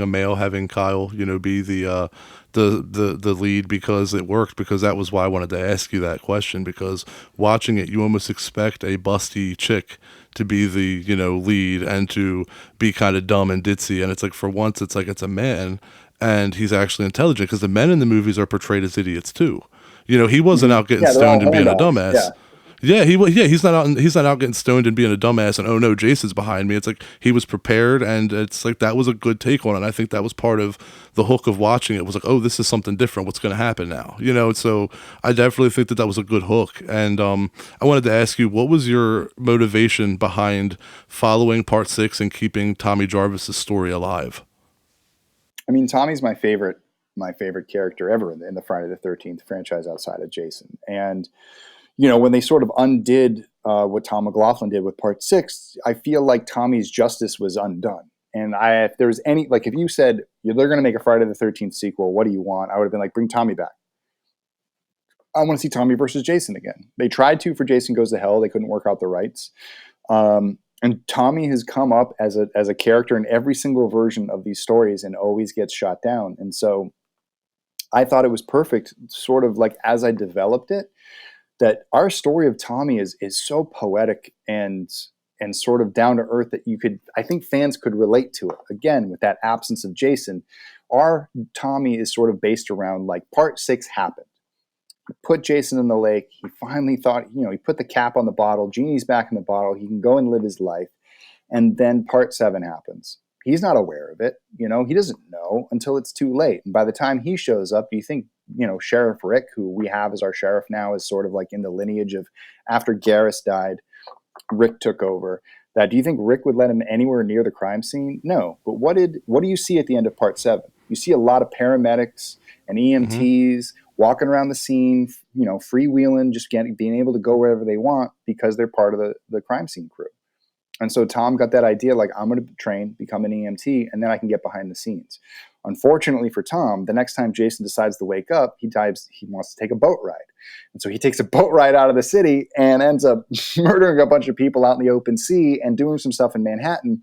Kyle, be the lead, because it worked. Because that was why I wanted to ask you that question. Because watching it, you almost expect a busty chick to be the lead and to be kind of dumb and ditzy, and it's like for once it's like it's a man and he's actually intelligent, because the men in the movies are portrayed as idiots too. He wasn't out getting stoned and being a dumbass. Yeah, he's not out getting stoned and being a dumbass and, oh no, Jason's behind me. It's like he was prepared, and it's like that was a good take on it. And I think that was part of the hook of watching it, was like, oh, this is something different. What's going to happen now? So I definitely think that was a good hook. And I wanted to ask you, what was your motivation behind following part 6 and keeping Tommy Jarvis's story alive? I mean, Tommy's my favorite character ever in the Friday the 13th franchise outside of Jason. And when they sort of undid what Tom McLaughlin did with part 6, I feel like Tommy's justice was undone. And if there was any, like, if you said they're going to make a Friday the 13th sequel, what do you want? I would have been like, bring Tommy back. I want to see Tommy versus Jason again. They tried to for Jason Goes to Hell. They couldn't work out the rights. And Tommy has come up as a character in every single version of these stories and always gets shot down. And so I thought it was perfect, sort of like as I developed it, that our story of Tommy is so poetic and sort of down to earth that I think fans could relate to it. Again, with that absence of Jason, our Tommy is sort of based around like part 6 happened. Put Jason in the lake. He finally thought, he put the cap on the bottle. Genie's back in the bottle. He can go and live his life. And then part 7 happens. He's not aware of it. He doesn't know until it's too late. And by the time he shows up, you think, Sheriff Rick, who we have as our sheriff now, is sort of like in the lineage of after Garrus died, Rick took over. Do you think Rick would let him anywhere near the crime scene? No. But what do you see at the end of part 7? You see a lot of paramedics and EMTs walking around the scene, freewheeling, just being able to go wherever they want because they're part of the crime scene crew. And so Tom got that idea, like, I'm going to train, become an EMT, and then I can get behind the scenes. Unfortunately for Tom, the next time Jason decides to wake up, he wants to take a boat ride. And so he takes a boat ride out of the city and ends up murdering a bunch of people out in the open sea and doing some stuff in Manhattan.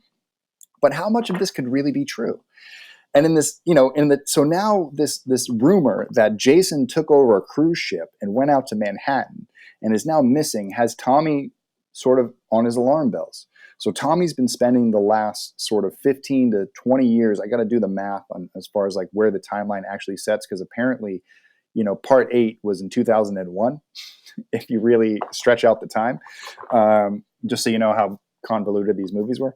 But how much of this could really be true? And in this, so now this rumor that Jason took over a cruise ship and went out to Manhattan and is now missing has Tommy sort of on his alarm bells. So Tommy's been spending the last sort of 15 to 20 years. I got to do the math on as far as like where the timeline actually sets, because apparently, part 8 was in 2001. If you really stretch out the time, just so you know how convoluted these movies were.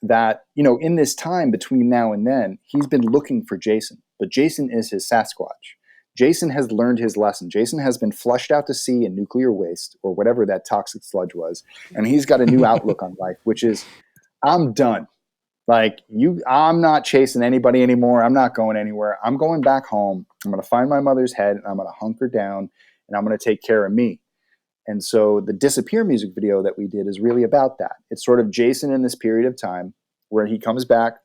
That, in this time between now and then, he's been looking for Jason, but Jason is his Sasquatch. Jason has learned his lesson. Jason has been flushed out to sea in nuclear waste or whatever that toxic sludge was. And he's got a new outlook on life, which is, I'm done. Like, I'm not chasing anybody anymore. I'm not going anywhere. I'm going back home. I'm going to find my mother's head and I'm going to hunker down and I'm going to take care of me. And so the Disappear music video that we did is really about that. It's sort of Jason in this period of time where he comes back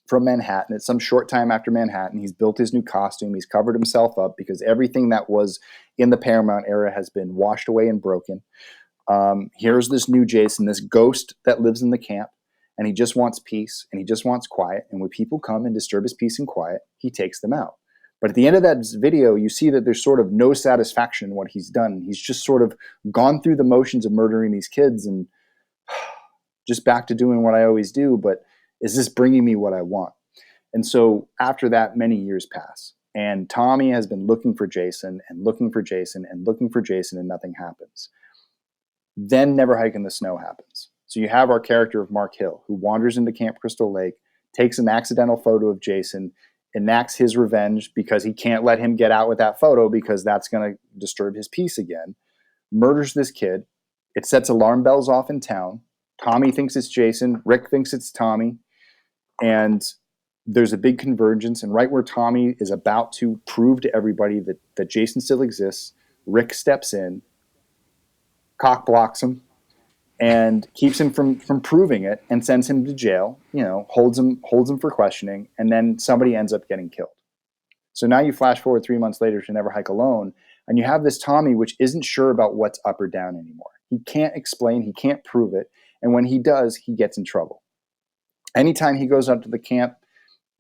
from Manhattan. It's some short time after Manhattan. He's built his new costume. He's covered himself up because everything that was in the Paramount era has been washed away and broken. Here's this new Jason, this ghost that lives in the camp, and he just wants peace and he just wants quiet. And when people come and disturb his peace and quiet, he takes them out. But at the end of that video, you see that there's sort of no satisfaction in what he's done. He's just sort of gone through the motions of murdering these kids and just back to doing what I always do. But is this bringing me what I want? And so after that, many years pass. And Tommy has been looking for Jason and looking for Jason and looking for Jason, and nothing happens. Then Never Hike in the Snow happens. So you have our character of Mark Hill, who wanders into Camp Crystal Lake, takes an accidental photo of Jason, enacts his revenge because he can't let him get out with that photo because that's going to disturb his peace again, murders this kid. It sets alarm bells off in town. Tommy thinks it's Jason. Rick thinks it's Tommy. And there's a big convergence. And right where Tommy is about to prove to everybody that Jason still exists, Rick steps in, cock blocks him, and keeps him from proving it and sends him to jail, holds him for questioning, and then somebody ends up getting killed. So now you flash forward 3 months later to Never Hike Alone, and you have this Tommy which isn't sure about what's up or down anymore. He can't explain, he can't prove it, and when he does, he gets in trouble. Anytime he goes up to the camp,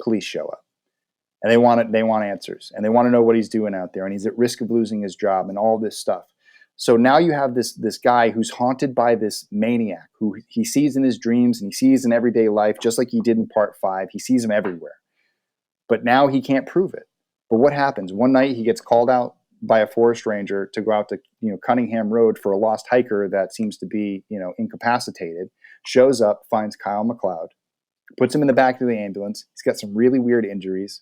police show up. And they want answers, and they want to know what he's doing out there, and he's at risk of losing his job and all this stuff. So now you have this guy who's haunted by this maniac who he sees in his dreams and he sees in everyday life, just like he did in part 5. He sees him everywhere. But now he can't prove it. But what happens? One night he gets called out by a forest ranger to go out to Cunningham Road for a lost hiker that seems to be incapacitated. Shows up, finds Kyle MacLeod, puts him in the back of the ambulance. He's got some really weird injuries.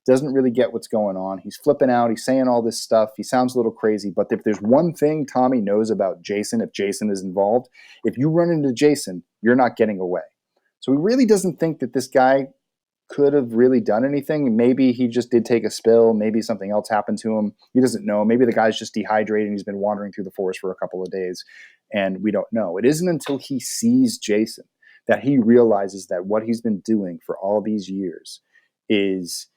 Doesn't really get what's going on. He's flipping out. He's saying all this stuff. He sounds a little crazy. But if there's one thing Tommy knows about Jason, if Jason is involved, if you run into Jason, you're not getting away. So he really doesn't think that this guy could have really done anything. Maybe he just did take a spill. Maybe something else happened to him. He doesn't know. Maybe the guy's just dehydrated and he's been wandering through the forest for a couple of days, and we don't know. It isn't until he sees Jason that he realizes that what he's been doing for all these years is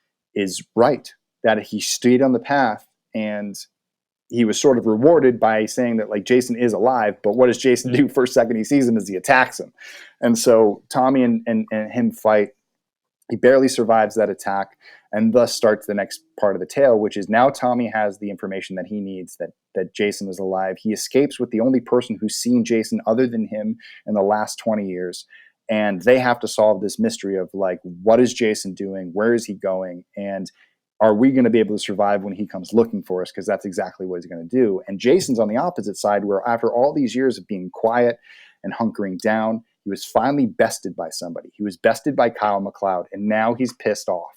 right, that he stayed on the path, and he was sort of rewarded by saying that, like, Jason is alive. But what does Jason do first second he sees him is he attacks him. And so Tommy and him fight. He barely survives that attack. And thus starts the next part of the tale, which is now Tommy has the information that he needs, that Jason is alive. He escapes with the only person who's seen Jason other than him in the last 20 years. And they have to solve this mystery of like, what is Jason doing? Where is he going? And are we going to be able to survive when he comes looking for us? Because that's exactly what he's going to do. And Jason's on the opposite side, where after all these years of being quiet and hunkering down, he was finally bested by somebody. He was bested by Kyle MacLeod, and now he's pissed off.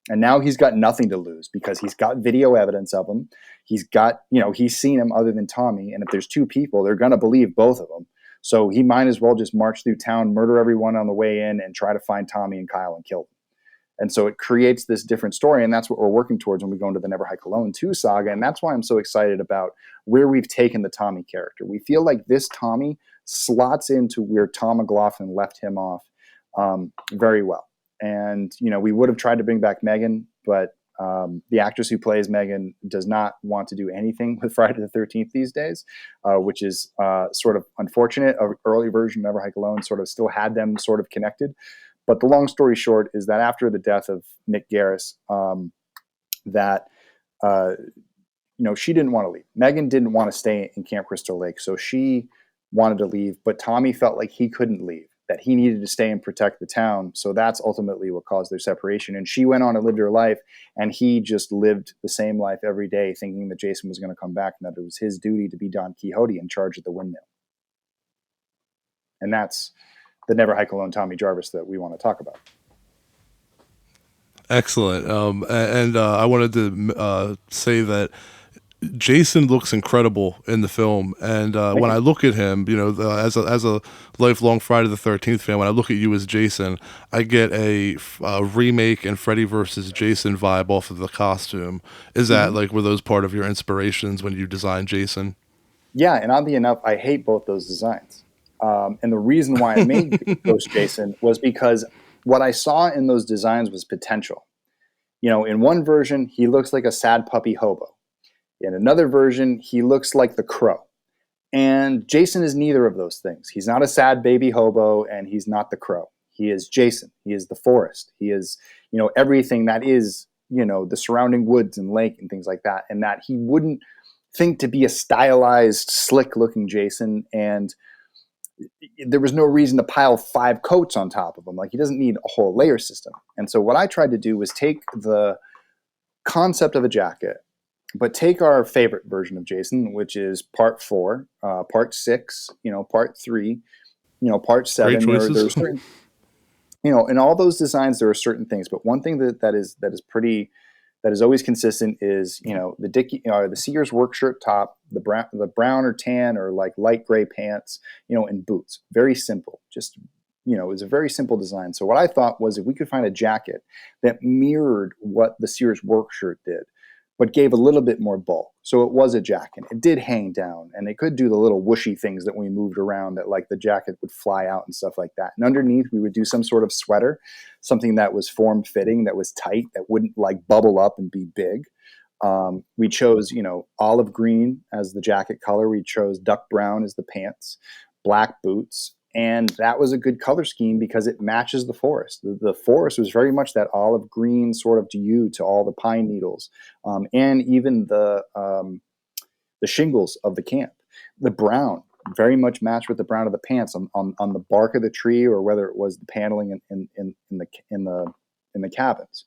And now he's got nothing to lose because he's got video evidence of him. He's got, he's seen him other than Tommy. And if there's two people, they're going to believe both of them. So he might as well just march through town, murder everyone on the way in, and try to find Tommy and Kyle and kill them. And so it creates this different story, and that's what we're working towards when we go into the Never Hike Alone 2 saga. And that's why I'm so excited about where we've taken the Tommy character. We feel like this Tommy slots into where Tom McLaughlin left him off very well. And, we would have tried to bring back Megan, but the actress who plays Megan does not want to do anything with Friday the 13th these days, which is sort of unfortunate. An early version of Never Hike Alone sort of still had them sort of connected. But the long story short is that after the death of Nick Garris, she didn't want to leave. Megan didn't want to stay in Camp Crystal Lake, so she wanted to leave. But Tommy felt like he couldn't leave, that he needed to stay and protect the town. So that's ultimately what caused their separation. And she went on and lived her life, and he just lived the same life every day, thinking that Jason was going to come back and that it was his duty to be Don Quixote in charge of the windmill. And that's the Never Hike Alone Tommy Jarvis that we want to talk about. Excellent. And I wanted to say that Jason looks incredible in the film, and when I look at him, as a lifelong Friday the 13th fan, when I look at you as Jason, I get a remake and Freddy versus Jason vibe off of the costume. Is that were those part of your inspirations when you designed Jason? Yeah, and oddly enough, I hate both those designs. And the reason why I made Ghost Jason was because what I saw in those designs was potential. In one version, he looks like a sad puppy hobo. In another version, he looks like the Crow. And Jason is neither of those things. He's not a sad baby hobo, and he's not the Crow. He is Jason. He is the forest. He is, everything that is, the surrounding woods and lake and things like that. And that he wouldn't think to be a stylized, slick-looking Jason, and there was no reason to pile 5 coats on top of him. Like, he doesn't need a whole layer system. And so what I tried to do was take the concept of a jacket, but take our favorite version of Jason, which is part 4, part 6, part 3, part 7. There are certain, in all those designs, there are certain things. But one thing that is always consistent is, the Sears work shirt top, the brown or tan or like light gray pants, and boots. Very simple. Just, it's a very simple design. So what I thought was, if we could find a jacket that mirrored what the Sears work shirt did, but gave a little bit more bulk. So it was a jacket. It did hang down, and it could do the little whooshy things that we moved around, that like the jacket would fly out and stuff like that. And underneath, we would do some sort of sweater, something that was form-fitting, that was tight, that wouldn't like bubble up and be big. We chose, olive green as the jacket color. We chose duck brown as the pants, black boots. And that was a good color scheme because it matches the forest. The forest was very much that olive green sort of hue to all the pine needles, and even the shingles of the camp. The brown very much matched with the brown of the pants on the bark of the tree, or whether it was the paneling in the cabins.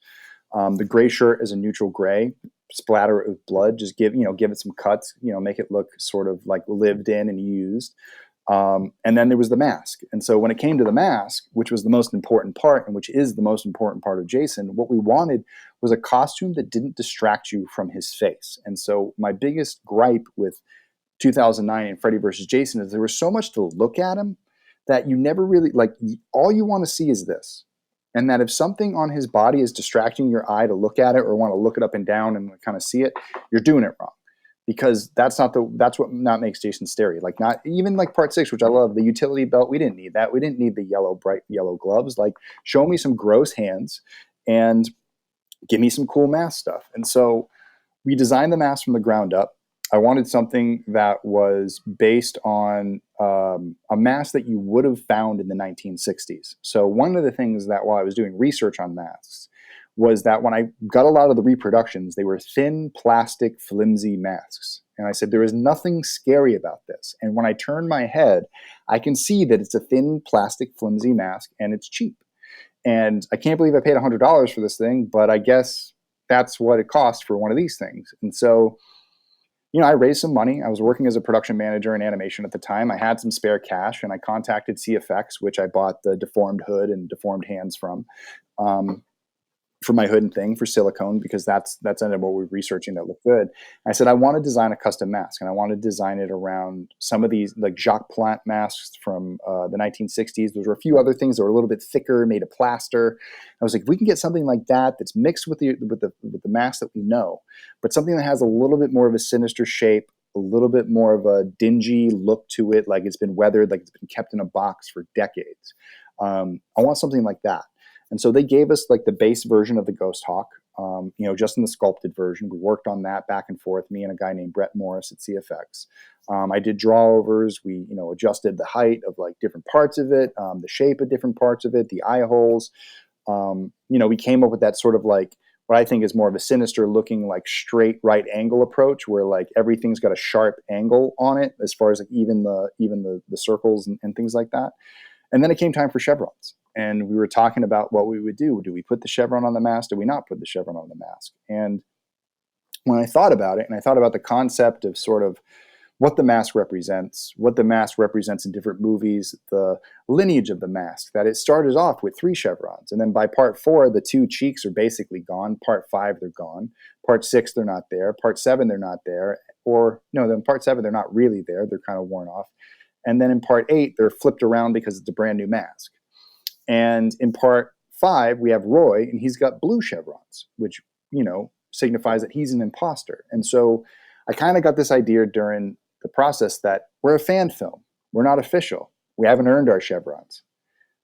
The gray shirt is a neutral gray, splatter it with blood, just give it some cuts, make it look sort of like lived in and used. And then there was the mask. And so when it came to the mask, which was the most important part, and which is the most important part of Jason, what we wanted was a costume that didn't distract you from his face. And so my biggest gripe with 2009 and Freddy versus Jason is there was so much to look at him that you never really, all you want to see is this. And that if something on his body is distracting your eye to look at it, or want to look it up and down and kind of see it, you're doing it wrong. Because that's what not makes Jason scary. Like, not even like part 6, which I love, the utility belt. We didn't need that. We didn't need the bright yellow gloves. Like, show me some gross hands and give me some cool mask stuff. And so we designed the mask from the ground up. I wanted something that was based on a mask that you would have found in the 1960s. So one of the things that while I was doing research on masks was that when I got a lot of the reproductions, they were thin, plastic, flimsy masks. And I said, there is nothing scary about this. And when I turn my head, I can see that it's a thin, plastic, flimsy mask, and it's cheap. And I can't believe I paid $100 for this thing, but I guess that's what it cost for one of these things. And so, I raised some money. I was working as a production manager in animation at the time. I had some spare cash, and I contacted CFX, which I bought the deformed hood and deformed hands from. For my hood and thing for silicone, because that's ended up what we're researching that looked good. I said, I want to design a custom mask, and I want to design it around some of these like Jacques Plant masks from the 1960s. There were a few other things that were a little bit thicker, made of plaster. I was like, if we can get something like that that's mixed with the mask that we know, but something that has a little bit more of a sinister shape, a little bit more of a dingy look to it, like it's been weathered, like it's been kept in a box for decades. I want something like that. And so they gave us like the base version of the Ghost Hawk, just in the sculpted version. We worked on that back and forth, me and a guy named Brett Morris at CFX. I did drawovers. We, adjusted the height of like different parts of it, the shape of different parts of it, the eye holes. We came up with that sort of like what I think is more of a sinister looking like straight right angle approach, where like everything's got a sharp angle on it as far as like even the circles and things like that. And then it came time for chevrons. And we were talking about what we would do. Do we put the chevron on the mask? Do we not put the chevron on the mask? And when I thought about it, and I thought about the concept of sort of what the mask represents in different movies, the lineage of the mask, that it started off with 3 chevrons. And then by part 4, the 2 cheeks are basically gone. Part 5, they're gone. Part 6, they're not there. Part 7, they're not there. Or no, then part 7, they're not really there. They're kind of worn off. And then in part 8, they're flipped around because it's a brand new mask. And in part 5, we have Roy, and he's got blue chevrons, which, signifies that he's an imposter. And so I kind of got this idea during the process that we're a fan film. We're not official. We haven't earned our chevrons.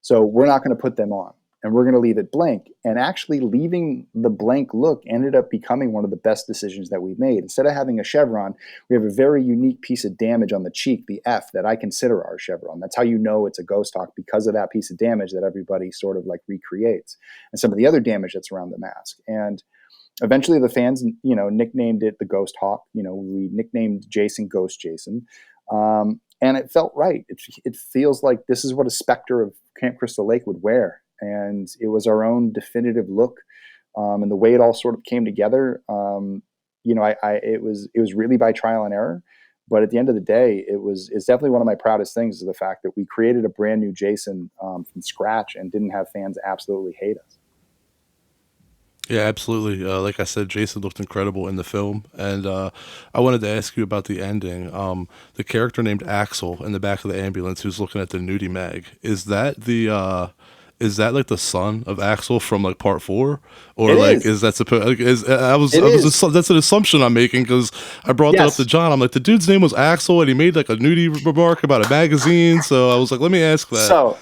So we're not going to put them on. And we're going to leave it blank. And actually leaving the blank look ended up becoming one of the best decisions that we've made. Instead of having a chevron, we have a very unique piece of damage on the cheek, the F, that I consider our chevron. That's how you know it's a Ghost Hawk, because of that piece of damage that everybody sort of like recreates. And some of the other damage that's around the mask. And eventually the fans, nicknamed it the Ghost Hawk. We nicknamed Jason Ghost Jason. And it felt right. It feels like this is what a Spectre of Camp Crystal Lake would wear. And it was our own definitive look, and the way it all sort of came together. It was really by trial and error, but at the end of the day, it's definitely one of my proudest things, is the fact that we created a brand new Jason from scratch and didn't have fans absolutely hate us. Yeah, absolutely. Like I said, Jason looked incredible in the film, and I wanted to ask you about the ending. The character named Axel in the back of the ambulance, who's looking at the nudie mag. Is that like the son of Axel from like part 4, or is that supposed? That's an assumption I'm making, because I brought that up to John. I'm like, the dude's name was Axel, and he made like a nudie remark about a magazine. So I was like, let me ask that. So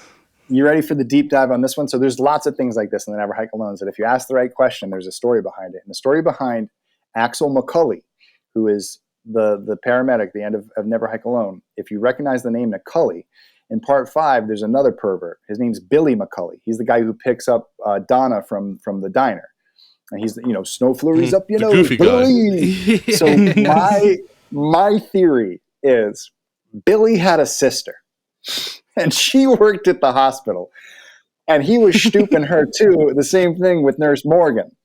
you ready for the deep dive on this one? So there's lots of things like this in the Never Hike Alones that if you ask the right question, there's a story behind it. And the story behind Axel McCulley, who is the paramedic at the end of Never Hike Alone, if you recognize the name McCulley, in part 5, there's another pervert. His name's Billy McCulley. He's the guy who picks up Donna from the diner. And he's, snow flurries up, the goofy Billy. Guy. So my theory is Billy had a sister, and she worked at the hospital. And he was stooping her too. The same thing with Nurse Morgan.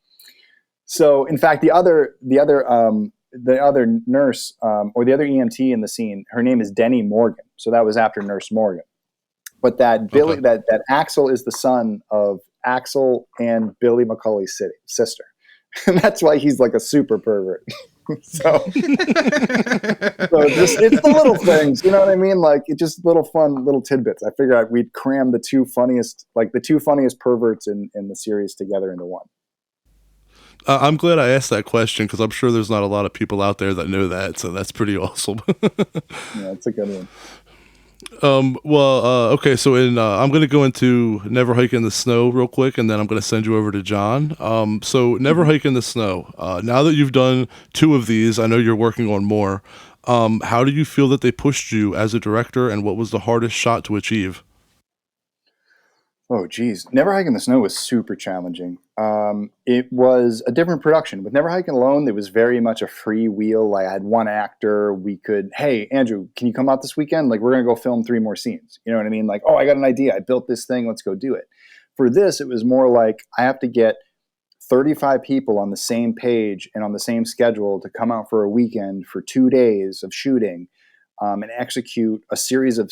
So in fact, the other nurse, or the other EMT in the scene, her name is Denny Morgan. So that was after Nurse Morgan. But that Billy, that Axel is the son of Axel and Billy McCulley's sister. And that's why he's like a super pervert. So it's the little things, you know what I mean? Like, it's just little fun, little tidbits. I figured we'd cram the two funniest perverts in the series together into one. I'm glad I asked that question, because I'm sure there's not a lot of people out there that know that, so that's pretty awesome. Yeah, it's a good one. Okay, so I'm going to go into Never Hike in the Snow real quick, and then I'm going to send you over to John. So Never Hike in the Snow, now that you've done 2 of these, I know you're working on more. How do you feel that they pushed you as a director, and what was the hardest shot to achieve? Oh, geez. Never Hike in the Snow was super challenging. It was a different production. With Never Hiking Alone, there was very much a free wheel. Like I had one actor. We could, hey, Andrew, can you come out this weekend? Like we're going to go film 3 more scenes. You know what I mean? Like, oh, I got an idea. I built this thing. Let's go do it. For this, it was more like I have to get 35 people on the same page and on the same schedule to come out for a weekend for 2 days of shooting, and execute a series of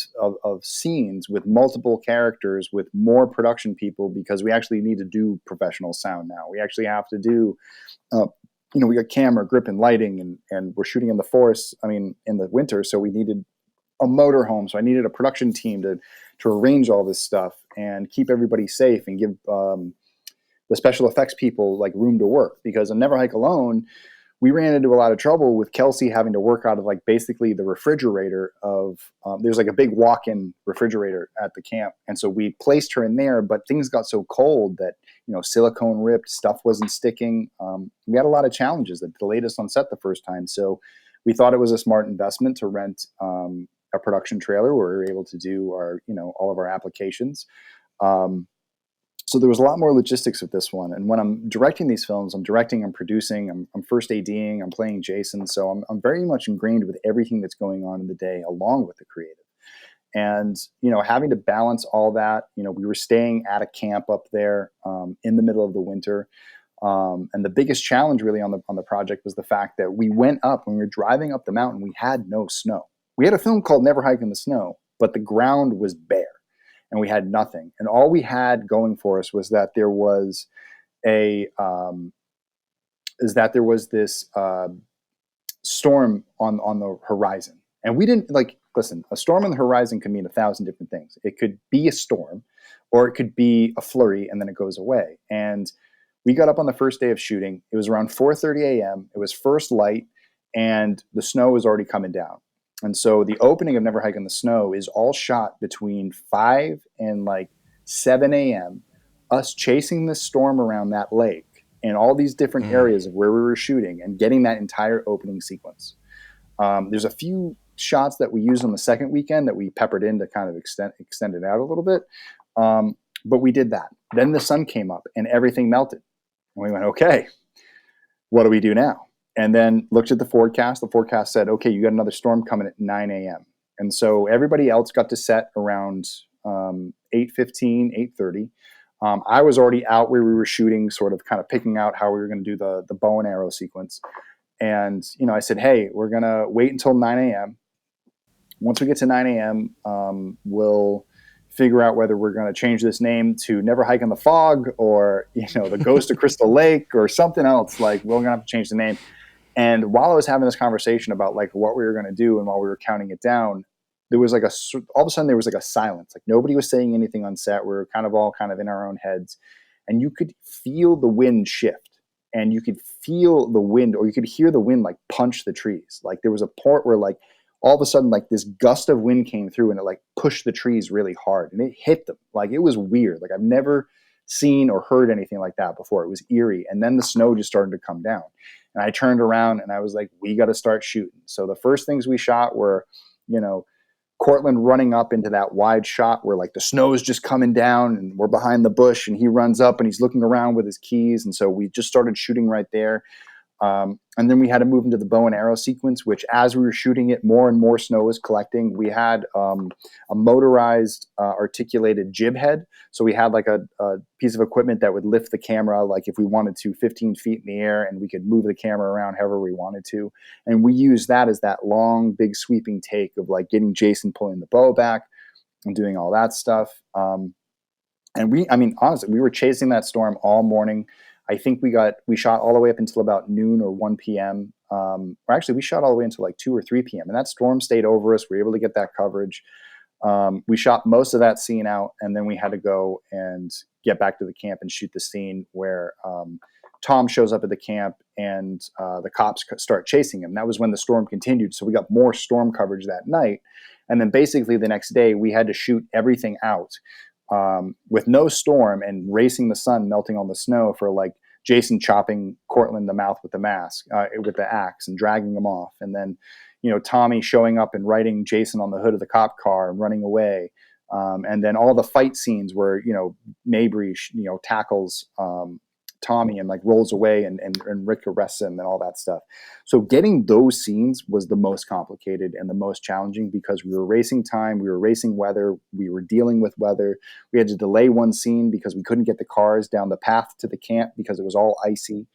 scenes with multiple characters with more production people, because we actually need to do professional sound now. We actually have to do, we got camera, grip, and lighting, and we're shooting in the forest, in the winter, so we needed a motorhome. So I needed a production team to arrange all this stuff and keep everybody safe and give the special effects people like room to work, because on Never Hike Alone, we ran into a lot of trouble with Kelsey having to work out of like basically the refrigerator of, there's like a big walk-in refrigerator at the camp. And so we placed her in there, but things got so cold that, silicone ripped, stuff wasn't sticking. We had a lot of challenges that delayed us on set the first time. So we thought it was a smart investment to rent a production trailer where we were able to do our, all of our applications. So there was a lot more logistics with this one. And when I'm directing these films, I'm directing, I'm producing, I'm first ADing, I'm playing Jason. So I'm very much ingrained with everything that's going on in the day along with the creative. And, having to balance all that, we were staying at a camp up there in the middle of the winter. And the biggest challenge really on the project was the fact that we went up, when we were driving up the mountain, we had no snow. We had a film called Never Hike in the Snow, but the ground was bare. And we had nothing. And all we had going for us was that there was this storm on the horizon. And we didn't listen, a storm on the horizon could mean 1,000 different things. It could be a storm, or it could be a flurry and then it goes away. And we got up on the first day of shooting. It was around 4:30 a.m. It was first light and the snow was already coming down. And so the opening of Never Hike in the Snow is all shot between 5 and 7 a.m., us chasing this storm around that lake and all these different areas of where we were shooting and getting that entire opening sequence. There's a few shots that we used on the second weekend that we peppered in to kind of extend it out a little bit. But we did that. Then the sun came up and everything melted. And we went, okay, what do we do now? And then looked at the forecast. The forecast said, okay, you got another storm coming at 9 a.m. And so everybody else got to set around 8:15, 8:30. I was already out where we were shooting, sort of kind of picking out how we were going to do the bow and arrow sequence. And, I said, hey, we're going to wait until 9 a.m. Once we get to 9 a.m., we'll figure out whether we're going to change this name to Never Hike in the Fog, or, the Ghost of Crystal Lake, or something else. Like, we're going to have to change the name. And while I was having this conversation about what we were going to do and while we were counting it down, there was all of a sudden there was a silence. Like nobody was saying anything on set. We were all in our own heads, and you could feel the wind shift, and you could feel the wind, or you could hear the wind punch the trees. Like there was a part where all of a sudden this gust of wind came through and it pushed the trees really hard and it hit them. It was weird. I've never seen or heard anything like that before. It was eerie. And then the snow just started to come down. And I turned around and I was like, we got to start shooting. So the first things we shot were, Cortland running up into that wide shot where the snow is just coming down and we're behind the bush and he runs up and he's looking around with his keys. And so we just started shooting right there. And then we had to move into the bow and arrow sequence, which as we were shooting it, more and more snow was collecting. We had a motorized articulated jib head. So we had a piece of equipment that would lift the camera, if we wanted to, 15 feet in the air, and we could move the camera around however we wanted to. And we used that as that long, big sweeping take of getting Jason pulling the bow back and doing all that stuff. And honestly, we were chasing that storm all morning. I think we shot all the way up until about noon or 1 p.m. Or actually, we shot all the way until 2 or 3 p.m. And that storm stayed over us. We were able to get that coverage. We shot most of that scene out, and then we had to go and get back to the camp and shoot the scene where Tom shows up at the camp and the cops start chasing him. That was when the storm continued. So we got more storm coverage that night. And then basically the next day, we had to shoot everything out. With no storm and racing the sun melting on the snow for Jason chopping Cortland in the mouth with the axe and dragging him off. And then, Tommy showing up and riding Jason on the hood of the cop car and running away. And then all the fight scenes where, Mabry, tackles Tommy and like rolls away and Rick arrests him and all that stuff. So getting those scenes was the most complicated and the most challenging because we were racing time, we were racing weather, we were dealing with weather. We had to delay one scene because we couldn't get the cars down the path to the camp because it was all icy.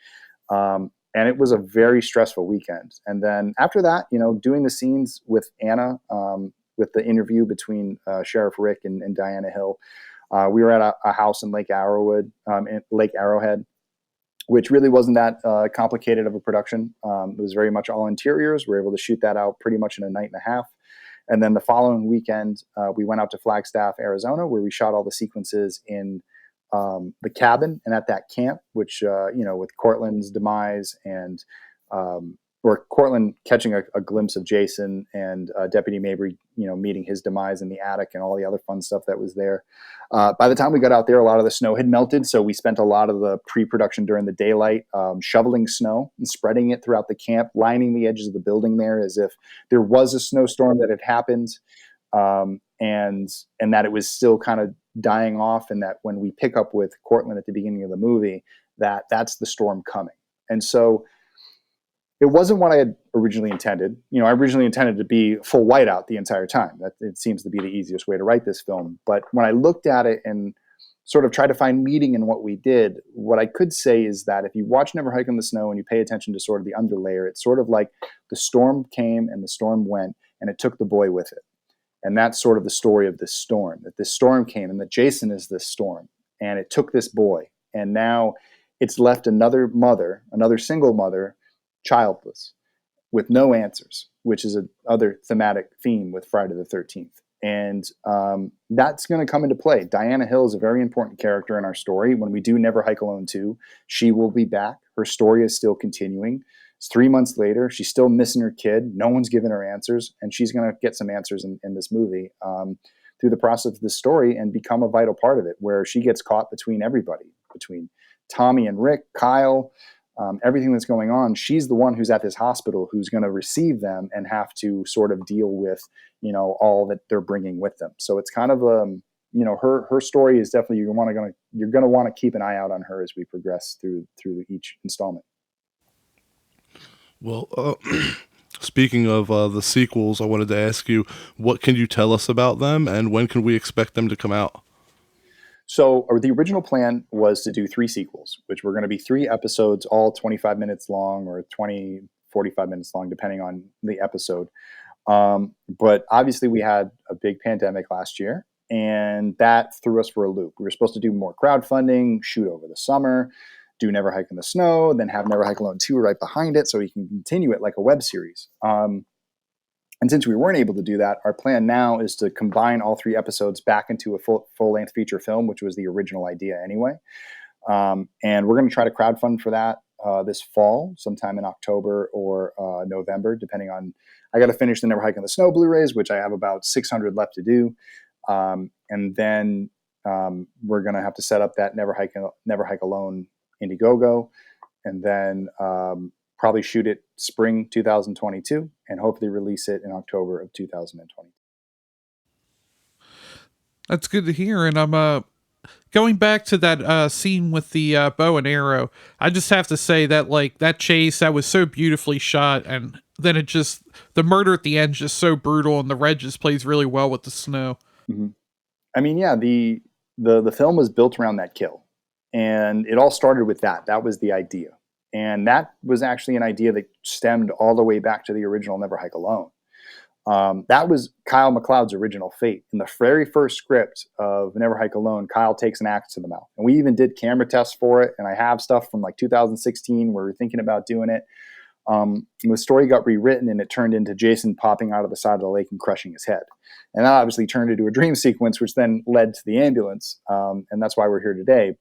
And it was a very stressful weekend. And then after that, doing the scenes with Anna, with the interview between Sheriff Rick and Diana Hill, we were at a house in Lake Arrowhead, which really wasn't that complicated of a production. It was very much all interiors. We were able to shoot that out pretty much in a night and a half. And then the following weekend, we went out to Flagstaff, Arizona, where we shot all the sequences in the cabin and at that camp, which, with Cortland's demise and or Cortland catching a glimpse of Jason and Deputy Mabry, meeting his demise in the attic and all the other fun stuff that was there. By the time we got out there, a lot of the snow had melted. So we spent a lot of the pre-production during the daylight shoveling snow and spreading it throughout the camp, lining the edges of the building there as if there was a snowstorm that had happened and that it was still kind of dying off. And that when we pick up with Cortland at the beginning of the movie, that's the storm coming. And so it wasn't what I had originally intended. I originally intended to be full whiteout the entire time. That it seems to be the easiest way to write this film. But when I looked at it and sort of tried to find meaning in what we did, what I could say is that if you watch Never Hike in the Snow and you pay attention to sort of the underlayer, it's sort of like the storm came and the storm went and it took the boy with it. And that's sort of the story of this storm, that this storm came and that Jason is this storm and it took this boy. And now it's left another single mother, childless, with no answers, which is another thematic theme with Friday the 13th. And that's going to come into play. Diana Hill is a very important character in our story. When we do Never Hike Alone 2, she will be back. Her story is still continuing. It's 3 months later. She's still missing her kid. No one's given her answers. And she's going to get some answers in this movie through the process of this story and become a vital part of it, where she gets caught between everybody, between Tommy and Rick, Kyle, everything that's going on. She's the one who's at this hospital who's going to receive them and have to sort of deal with, all that they're bringing with them. So it's kind of, her story is definitely, you're going to want to keep an eye out on her as we progress through each installment. Well, speaking of the sequels, I wanted to ask you, what can you tell us about them and when can we expect them to come out? So the original plan was to do 3 sequels, which were going to be 3 episodes, all 25 minutes long or 45 minutes long, depending on the episode. But obviously we had a big pandemic last year and that threw us for a loop. We were supposed to do more crowdfunding, shoot over the summer, do Never Hike in the Snow, then have Never Hike Alone 2 right behind it so we can continue it like a web series. And since we weren't able to do that, our plan now is to combine all 3 episodes back into a full-length feature film, which was the original idea anyway. And we're going to try to crowdfund for that this fall, sometime in October or November, depending on. I got to finish the Never Hike in the Snow Blu-rays, which I have about 600 left to do, and then we're going to have to set up that Never Hike Alone Indiegogo, and then probably shoot it spring 2022 and hopefully release it in October of 2020. That's good to hear. And I'm going back to that scene with the bow and arrow. I just have to say that that chase, that was so beautifully shot, and then the murder at the end just so brutal, and the red just plays really well with the snow. Mm-hmm. I mean, yeah, the film was built around that kill, and it all started with that. That was the idea. And that was actually an idea that stemmed all the way back to the original Never Hike Alone. That was Kyle MacLeod's original fate. In the very first script of Never Hike Alone, Kyle takes an axe to the mouth. And we even did camera tests for it. And I have stuff from 2016 where we were thinking about doing it. And the story got rewritten and it turned into Jason popping out of the side of the lake and crushing his head. And that obviously turned into a dream sequence, which then led to the ambulance. And that's why we're here today.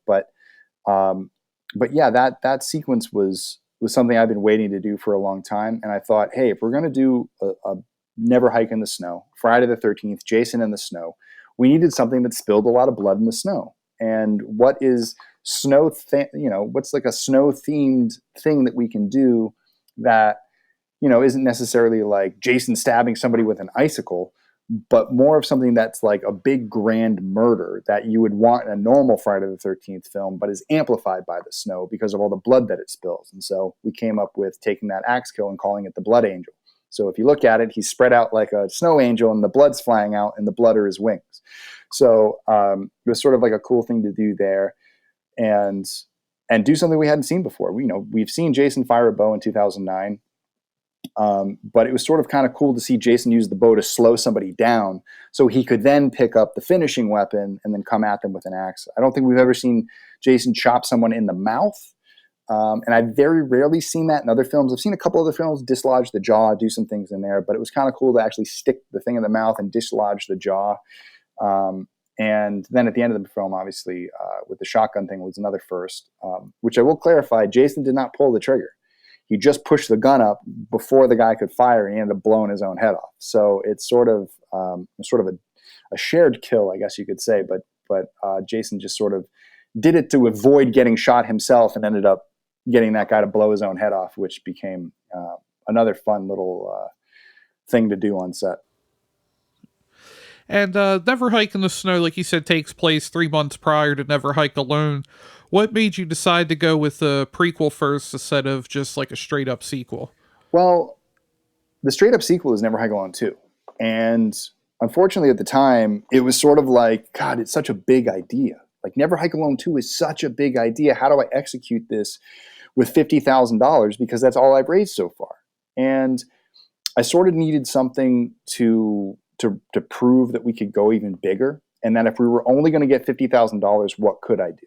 But yeah, that sequence was something I've been waiting to do for a long time. And I thought, hey, if we're going to do a Never Hike in the Snow, Friday the 13th, Jason in the Snow, we needed something that spilled a lot of blood in the snow. And what is snow, what's like a snow themed thing that we can do that, isn't necessarily like Jason stabbing somebody with an icicle, but more of something that's like a big grand murder that you would want in a normal Friday the 13th film, but is amplified by the snow because of all the blood that it spills. And so we came up with taking that axe kill and calling it the Blood Angel. So if you look at it, he's spread out like a snow angel and the blood's flying out and the blood are his wings. So it was sort of like a cool thing to do there, and do something we hadn't seen before. We've seen Jason fire a bow in 2009. But it was sort of kind of cool to see Jason use the bow to slow somebody down so he could then pick up the finishing weapon and then come at them with an axe. I don't think we've ever seen Jason chop someone in the mouth. And I've very rarely seen that in other films. I've seen a couple other films dislodge the jaw, do some things in there, but it was kind of cool to actually stick the thing in the mouth and dislodge the jaw. And then at the end of the film, obviously, with the shotgun thing was another first, which I will clarify, Jason did not pull the trigger. He just pushed the gun up before the guy could fire, and he ended up blowing his own head off. So it's sort of a shared kill, I guess you could say. But Jason just sort of did it to avoid getting shot himself, and ended up getting that guy to blow his own head off, which became another fun little thing to do on set. And Never Hike in the Snow, like you said, takes place 3 months prior to Never Hike Alone. What made you decide to go with the prequel first instead of just like a straight up sequel? Well, the straight up sequel is Never Hike Alone 2. And unfortunately at the time, it was sort of like, God, it's such a big idea. Like Never Hike Alone 2 is such a big idea. How do I execute this with $50,000? Because that's all I've raised so far. And I sort of needed something to prove that we could go even bigger. And that if we were only going to get $50,000, what could I do?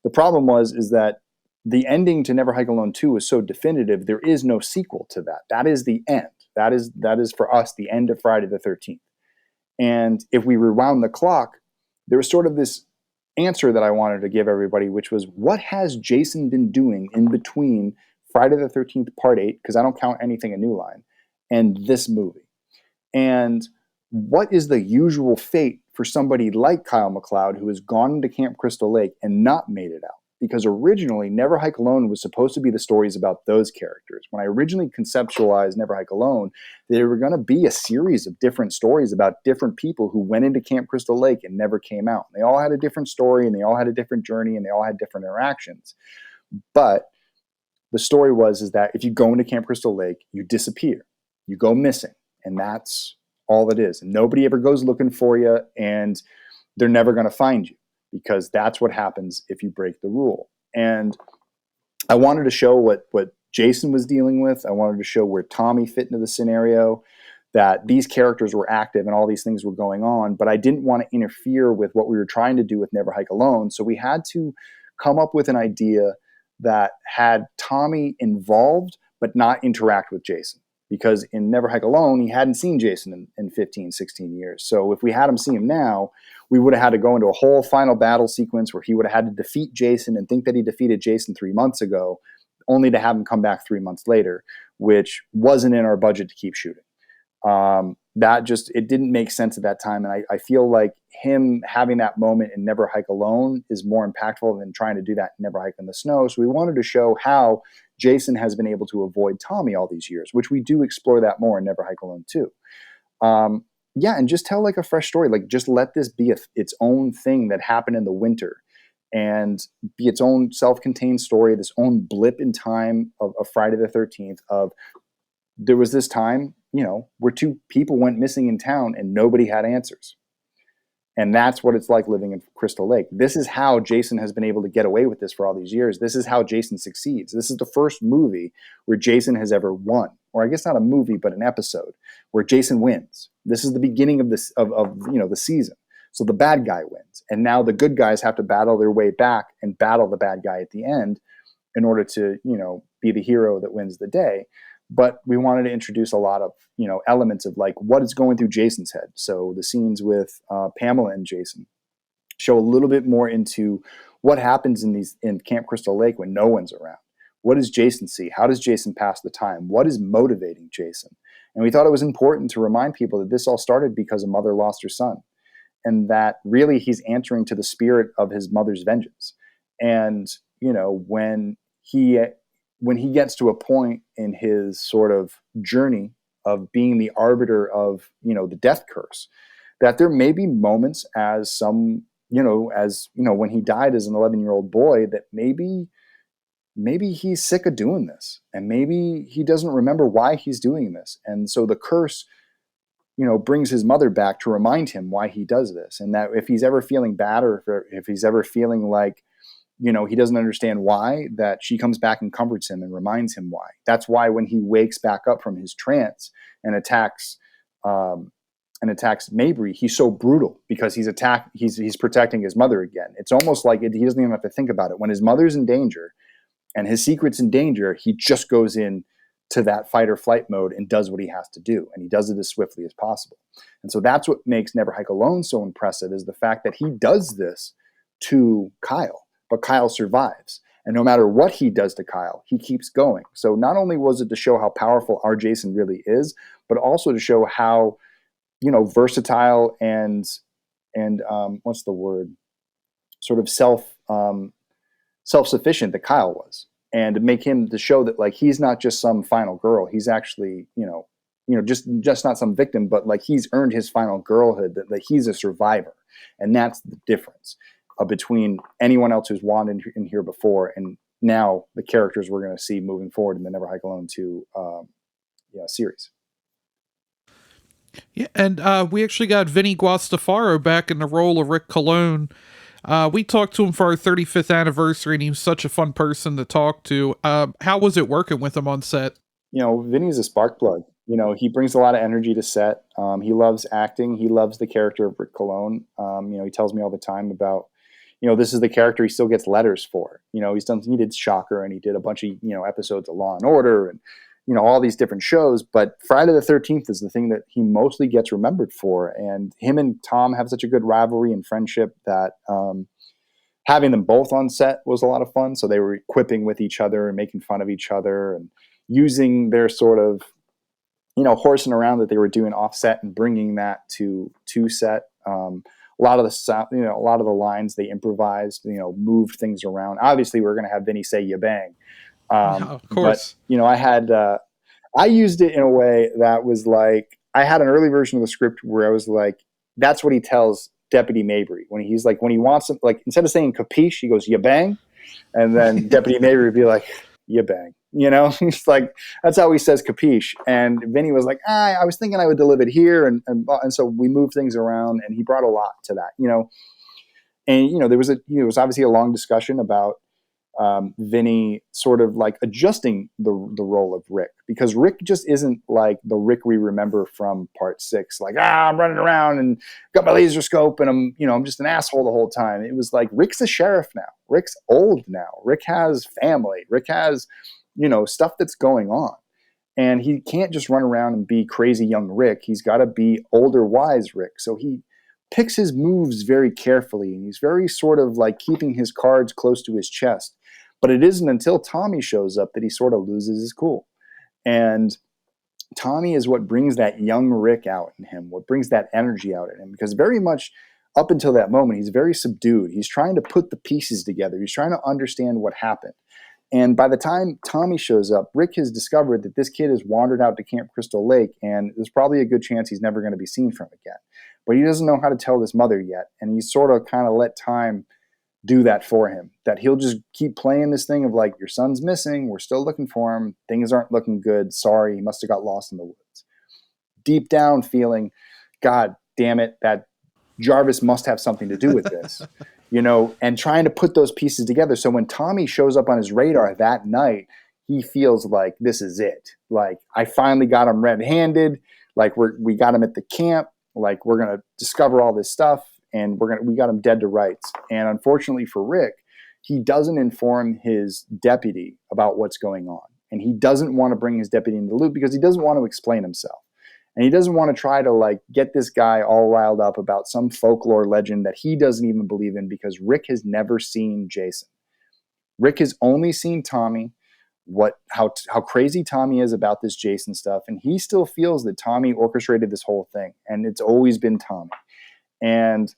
The problem is that the ending to Never Hike Alone 2 is so definitive, there is no sequel to that. That is the end. That is for us the end of Friday the 13th. And if we rewound the clock, there was sort of this answer that I wanted to give everybody, which was, what has Jason been doing in between Friday the 13th Part 8, because I don't count anything a New Line, and this movie? And what is the usual fate for somebody like Kyle MacLeod, who has gone into Camp Crystal Lake and not made it out? Because originally, Never Hike Alone was supposed to be the stories about those characters. When I originally conceptualized Never Hike Alone, there were going to be a series of different stories about different people who went into Camp Crystal Lake and never came out. They all had a different story, and they all had a different journey, and they all had different interactions. But the story is that if you go into Camp Crystal Lake, you disappear. You go missing. And that's all it is. And nobody ever goes looking for you, and they're never going to find you, because that's what happens if you break the rule. And I wanted to show what Jason was dealing with. I wanted to show where Tommy fit into the scenario, that these characters were active and all these things were going on, but I didn't want to interfere with what we were trying to do with Never Hike Alone. So we had to come up with an idea that had Tommy involved, but not interact with Jason. Because in Never Hike Alone, he hadn't seen Jason in 15, 16 years. So if we had him see him now, we would have had to go into a whole final battle sequence where he would have had to defeat Jason and think that he defeated Jason 3 months ago, only to have him come back 3 months later, which wasn't in our budget to keep shooting. It didn't make sense at that time. And I feel like him having that moment in Never Hike Alone is more impactful than trying to do that in Never Hike in the Snow. So we wanted to show how Jason has been able to avoid Tommy all these years, which we do explore that more in Never Hike Alone 2. And just tell like a fresh story. Like just let this be its own thing that happened in the winter, and be its own self-contained story, this own blip in time of Friday the 13th of, there was this time, where 2 people went missing in town and nobody had answers. And that's what it's like living in Crystal Lake. This is how Jason has been able to get away with this for all these years. This is how Jason succeeds. This is the first movie where Jason has ever won. Or I guess not a movie, but an episode where Jason wins. This is the beginning of this of the season. So the bad guy wins. And now the good guys have to battle their way back and battle the bad guy at the end in order to, be the hero that wins the day. But we wanted to introduce a lot of, elements of like what is going through Jason's head. So the scenes with Pamela and Jason show a little bit more into what happens in Camp Crystal Lake when no one's around. What does Jason see? How does Jason pass the time? What is motivating Jason? And we thought it was important to remind people that this all started because a mother lost her son, and that really he's answering to the spirit of his mother's vengeance. And, when he gets to a point in his sort of journey of being the arbiter of, the death curse, that there may be moments when he died as an 11-year-old boy, that maybe he's sick of doing this, and maybe he doesn't remember why he's doing this. And so the curse, brings his mother back to remind him why he does this. And that if he's ever feeling bad, or if he's ever feeling like, he doesn't understand why, that she comes back and comforts him and reminds him why. That's why when he wakes back up from his trance and attacks Mabry, he's so brutal, because he's protecting his mother again. It's almost like he doesn't even have to think about it. When his mother's in danger and his secret's in danger, he just goes in to that fight or flight mode and does what he has to do. And he does it as swiftly as possible. And so that's what makes Never Hike Alone so impressive, is the fact that he does this to Kyle, but Kyle survives. And no matter what he does to Kyle, he keeps going. So not only was it to show how powerful our Jason really is, but also to show how, versatile and what's the word? Sort of self-sufficient that Kyle was. And to make him, to show that, like, he's not just some final girl. He's actually, just not some victim, but like he's earned his final girlhood, that he's a survivor. And that's the difference between anyone else who's wanted in here before, and now the characters we're going to see moving forward in the Never Hike Alone 2 series. Yeah, and we actually got Vinny Guastafaro back in the role of Rick Colon. We talked to him for our 35th anniversary, and he was such a fun person to talk to. How was it working with him on set? Vinny's a spark plug. He brings a lot of energy to set. He loves acting. He loves the character of Rick Colon. He tells me all the time about, this is the character he still gets letters for. He did Shocker, and he did a bunch of, episodes of Law and Order, and, all these different shows. But Friday the 13th is the thing that he mostly gets remembered for. And him and Tom have such a good rivalry and friendship that having them both on set was a lot of fun. So they were quipping with each other and making fun of each other, and using their sort of, horsing around that they were doing off set and bringing that to set. A lot of the lines they improvised, moved things around. Obviously, we're going to have Vinny say "ya bang." Yeah, of course. But, I used it in a way that was like, I had an early version of the script where I was like, that's what he tells Deputy Mabry when he wants him, like, instead of saying capiche, he goes "ya bang," and then Deputy Mabry would be like, "ya bang." He's like, that's how he says capiche. And Vinny was like, I was thinking I would deliver it here, and so we moved things around, and he brought a lot to that. And there was obviously a long discussion about Vinny sort of like adjusting the role of Rick, because Rick just isn't like the Rick we remember from Part 6. Like, I'm running around and got my laser scope, and I'm just an asshole the whole time. It was like, Rick's a sheriff now. Rick's old now. Rick has family. Rick has, stuff that's going on. And he can't just run around and be crazy young Rick. He's got to be older, wise Rick. So he picks his moves very carefully, and he's very sort of like keeping his cards close to his chest. But it isn't until Tommy shows up that he sort of loses his cool. And Tommy is what brings that young Rick out in him, what brings that energy out in him, because very much up until that moment, he's very subdued. He's trying to put the pieces together. He's trying to understand what happened. And by the time Tommy shows up, Rick has discovered that this kid has wandered out to Camp Crystal Lake, and there's probably a good chance he's never going to be seen from again. But he doesn't know how to tell his mother yet, and he's sort of kind of let time do that for him, that he'll just keep playing this thing of like, your son's missing, we're still looking for him, things aren't looking good, sorry, he must have got lost in the woods. Deep down feeling, God damn it, that Jarvis must have something to do with this. And trying to put those pieces together. So when Tommy shows up on his radar that night, he feels like this is it. Like, I finally got him red-handed. Like, we got him at the camp. Like, we're going to discover all this stuff, and we got him dead to rights. And unfortunately for Rick, he doesn't inform his deputy about what's going on. And he doesn't want to bring his deputy into the loop because he doesn't want to explain himself. And he doesn't want to try to like get this guy all riled up about some folklore legend that he doesn't even believe in, because Rick has never seen Jason. Rick has only seen Tommy, how crazy Tommy is about this Jason stuff. And he still feels that Tommy orchestrated this whole thing, and it's always been Tommy. And,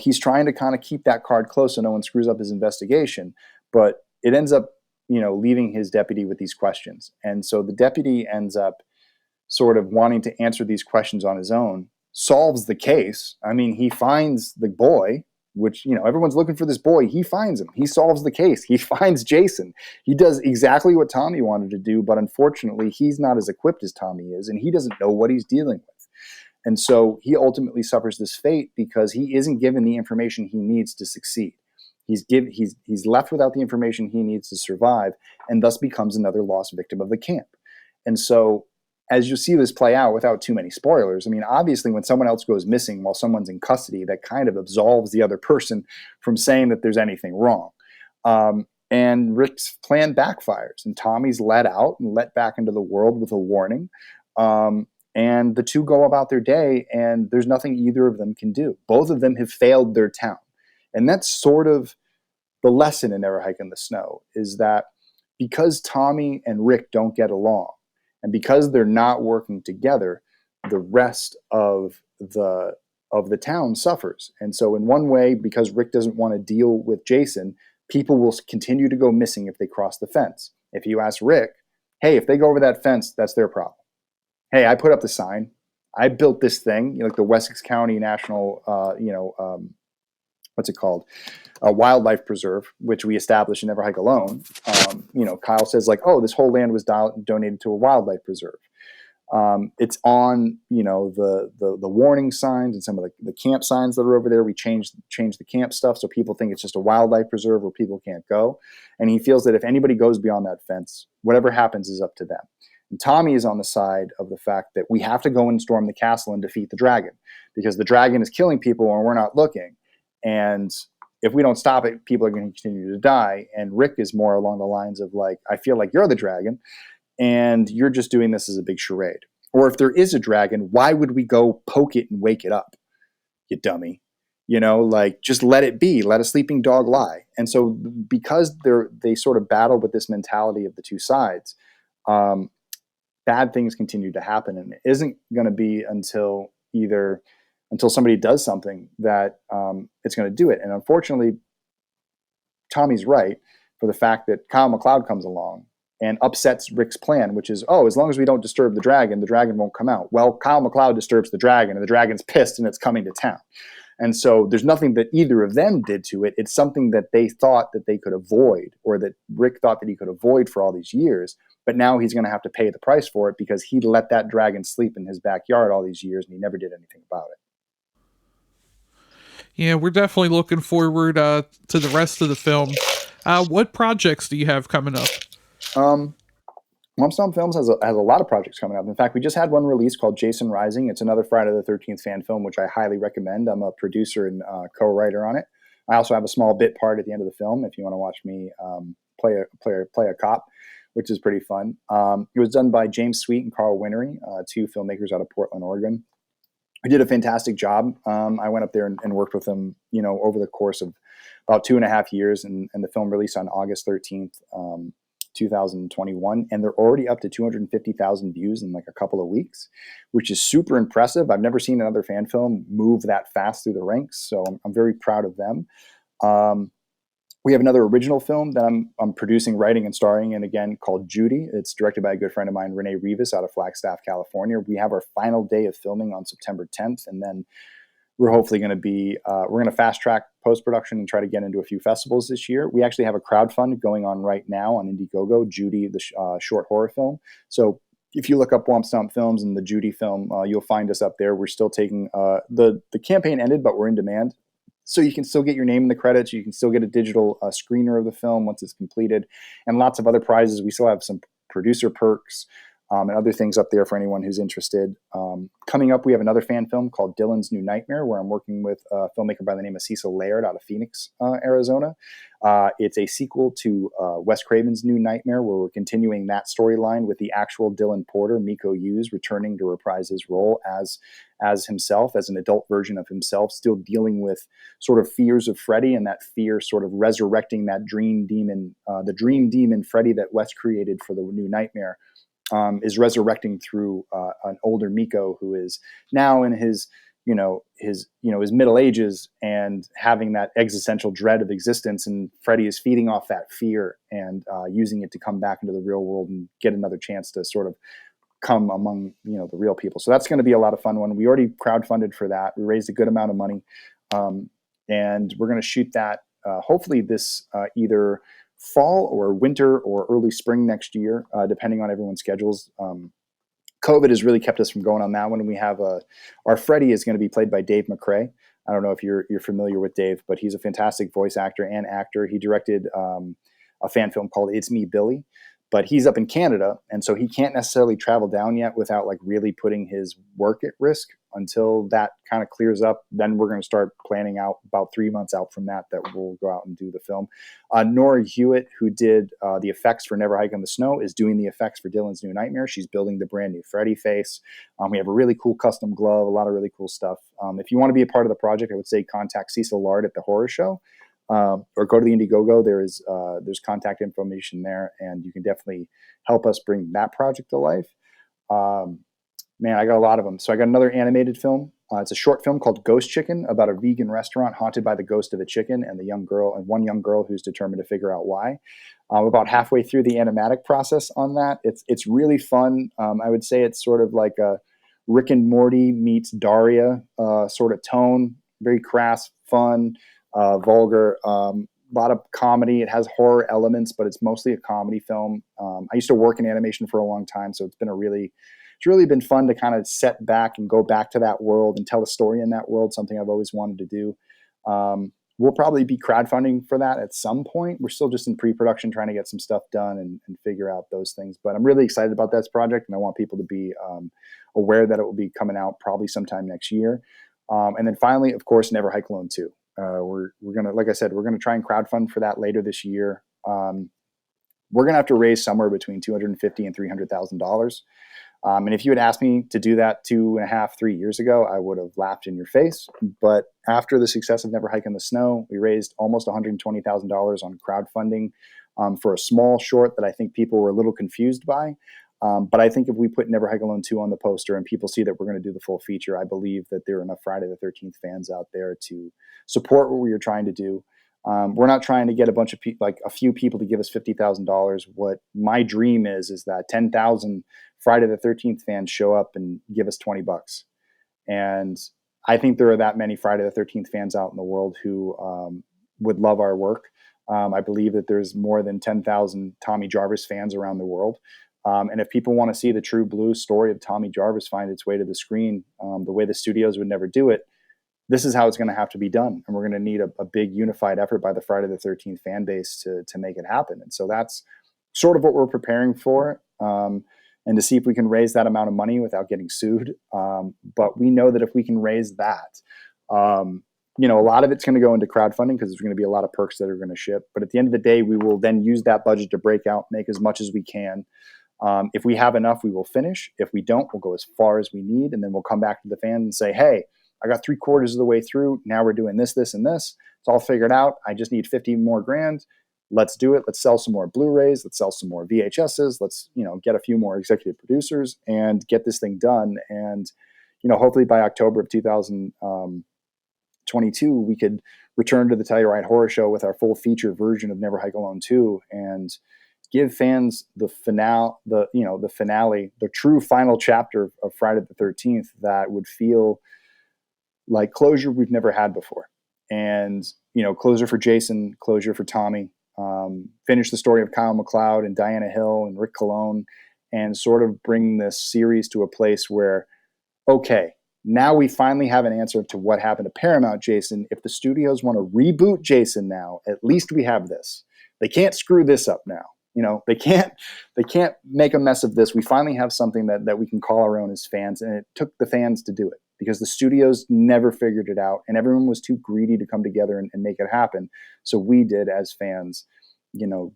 he's trying to kind of keep that card close so no one screws up his investigation, but it ends up, leaving his deputy with these questions. And so the deputy ends up sort of wanting to answer these questions on his own, solves the case. I mean, he finds the boy, which, everyone's looking for this boy. He finds him. He solves the case. He finds Jason. He does exactly what Tommy wanted to do, but unfortunately, he's not as equipped as Tommy is, and he doesn't know what he's dealing with. And so he ultimately suffers this fate because he isn't given the information he needs to succeed. He's left without the information he needs to survive, and thus becomes another lost victim of the camp. And so, as you see this play out without too many spoilers, I mean, obviously when someone else goes missing while someone's in custody, that kind of absolves the other person from saying that there's anything wrong. And Rick's plan backfires, and Tommy's let out and let back into the world with a warning. And the two go about their day, and there's nothing either of them can do. Both of them have failed their town. And that's sort of the lesson in Never Hike in the Snow, is that because Tommy and Rick don't get along, and because they're not working together, the rest of the town suffers. And so in one way, because Rick doesn't want to deal with Jason, people will continue to go missing if they cross the fence. If you ask Rick, hey, if they go over that fence, that's their problem. Hey, I put up the sign. I built this thing, like the Wessex County National, what's it called? Wildlife Preserve, which we established in Never Hike Alone. Kyle says like, oh, this whole land was donated to a wildlife preserve. It's on, the warning signs and some of the camp signs that are over there. We changed the camp stuff so people think it's just a wildlife preserve where people can't go. And he feels that if anybody goes beyond that fence, whatever happens is up to them. And Tommy is on the side of the fact that we have to go and storm the castle and defeat the dragon, because the dragon is killing people and we're not looking. And if we don't stop it, people are going to continue to die. And Rick is more along the lines of like, I feel like you're the dragon and you're just doing this as a big charade. Or if there is a dragon, why would we go poke it and wake it up? You dummy. Just let it be. Let a sleeping dog lie. And so because they sort of battle with this mentality of the two sides, bad things continue to happen. And it isn't going to be until somebody does something that it's going to do it. And unfortunately, Tommy's right for the fact that Kyle MacLeod comes along and upsets Rick's plan, which is, as long as we don't disturb the dragon won't come out. Well, Kyle MacLeod disturbs the dragon, and the dragon's pissed, and it's coming to town. And so there's nothing that either of them did to it. It's something that they thought that they could avoid, or that Rick thought that he could avoid for all these years. But now he's going to have to pay the price for it because he let that dragon sleep in his backyard all these years, and he never did anything about it. Yeah, we're definitely looking forward to the rest of the film. What projects do you have coming up? Momstone Films has a lot of projects coming up. In fact, we just had one release called Jason Rising. It's another Friday the 13th fan film, which I highly recommend. I'm a producer and co-writer on it. I also have a small bit part at the end of the film if you want to watch me play a cop, which is pretty fun. It was done by James Sweet and Carl Winery, two filmmakers out of Portland, Oregon. I did a fantastic job. I went up there and worked with them, over the course of about 2.5 years, and the film released on August 13th, 2021, and they're already up to 250,000 views in like a couple of weeks, which is super impressive. I've never seen another fan film move that fast through the ranks, so I'm very proud of them. We have another original film that I'm producing, writing, and starring in again called Judy. It's directed by a good friend of mine, Renee Rivas, out of Flagstaff, California. We have our final day of filming on September 10th, and then we're hopefully going to we're going to fast track post-production and try to get into a few festivals this year. We actually have a crowdfund going on right now on Indiegogo, Judy, the short horror film. So if you look up Womp Stomp Films and the Judy film, you'll find us up there. We're still taking, the campaign ended, but we're in demand. So you can still get your name in the credits. You can still get a digital screener of the film once it's completed, and lots of other prizes. We still have some producer perks and other things up there for anyone who's interested. Coming up, we have another fan film called Dylan's New Nightmare, where I'm working with a filmmaker by the name of Cecil Laird out of Phoenix, Arizona. It's a sequel to Wes Craven's New Nightmare, where we're continuing that storyline with the actual Dylan Porter, Miko Hughes, returning to reprise his role as himself, as an adult version of himself, still dealing with sort of fears of Freddy, and that fear sort of resurrecting that dream demon, the dream demon Freddy that Wes created for the New Nightmare. Is resurrecting through an older Miko who is now in his middle ages and having that existential dread of existence. And Freddy is feeding off that fear and using it to come back into the real world and get another chance to sort of come among, the real people. So that's going to be a lot of fun one. We already crowdfunded for that. We raised a good amount of money. And we're going to shoot that hopefully this either fall or winter or early spring next year, depending on everyone's schedules. COVID has really kept us from going on that one. And we have our Freddy is going to be played by Dave McCrae. I don't know if you're familiar with Dave, but he's a fantastic voice actor and actor. He directed a fan film called It's Me, Billy. But he's up in Canada, and so he can't necessarily travel down yet without like really putting his work at risk until that kind of clears up. Then we're going to start planning out about 3 months out from that we'll go out and do the film. Nora Hewitt, who did the effects for Never Hike on the Snow, is doing the effects for Dylan's New Nightmare. She's building the brand new Freddy face. We have a really cool custom glove, a lot of really cool stuff. If you want to be a part of the project, I would say contact Cecil Lard at The Horror Show. Or go to the Indiegogo. There's contact information there, and you can definitely help us bring that project to life. Man, I got a lot of them. So I got another animated film. It's a short film called Ghost Chicken about a vegan restaurant haunted by the ghost of a chicken and one young girl who's determined to figure out why. About halfway through the animatic process on that. It's really fun. I would say it's sort of like a Rick and Morty meets Daria sort of tone. Very crass, fun. Vulgar, a lot of comedy. It has horror elements, but it's mostly a comedy film. I used to work in animation for a long time, so it's really been fun to kind of set back and go back to that world and tell a story in that world, something I've always wanted to do. We'll probably be crowdfunding for that at some point. We're still just in pre-production trying to get some stuff done and figure out those things. But I'm really excited about this project, and I want people to be aware that it will be coming out probably sometime next year. And then finally, of course, Never Hike Alone 2. We're gonna, like I said, we're gonna try and crowdfund for that later this year. We're gonna have to raise somewhere between $250,000 and $300,000. And if you had asked me to do that 2.5-3 years ago, I would have laughed in your face. But after the success of Never Hike in the Snow, we raised almost $120,000 on crowdfunding for a small short that I think people were a little confused by. But I think if we put Never Hike Alone 2 on the poster and people see that we're going to do the full feature, I believe that there are enough Friday the 13th fans out there to support what we are trying to do. We're not trying to get a bunch of people, like a few people to give us $50,000. What my dream is that 10,000 Friday the 13th fans show up and give us $20. And I think there are that many Friday the 13th fans out in the world who would love our work. I believe that there's more than 10,000 Tommy Jarvis fans around the world. And if people want to see the true blue story of Tommy Jarvis find its way to the screen, the way the studios would never do it, this is how it's going to have to be done. And we're going to need a big unified effort by the Friday the 13th fan base to make it happen. And so that's sort of what we're preparing for, and to see if we can raise that amount of money without getting sued. But we know that if we can raise that, a lot of it's going to go into crowdfunding because there's going to be a lot of perks that are going to ship. But at the end of the day, we will then use that budget to break out, make as much as we can. If we have enough, we will finish. If we don't, we'll go as far as we need. And then we'll come back to the fans and say, hey, I got 3/4 of the way through. Now we're doing this, this, and this. It's all figured out. I just need 50 more grand. Let's do it. Let's sell some more Blu-rays. Let's sell some more VHSs. Let's, get a few more executive producers and get this thing done. And, hopefully by October of 2022, we could return to the Telluride Horror Show with our full feature version of Never Hike Alone 2 and give fans the finale, the true final chapter of Friday the 13th that would feel like closure we've never had before. And, closure for Jason, closure for Tommy, finish the story of Kyle MacLeod and Diana Hill and Rick Colon, and sort of bring this series to a place where, okay, now we finally have an answer to what happened to Paramount Jason. If the studios want to reboot Jason now, at least we have this. They can't screw this up now. They can't make a mess of this. We finally have something that we can call our own as fans, and it took the fans to do it because the studios never figured it out, and everyone was too greedy to come together and make it happen. So we did as fans,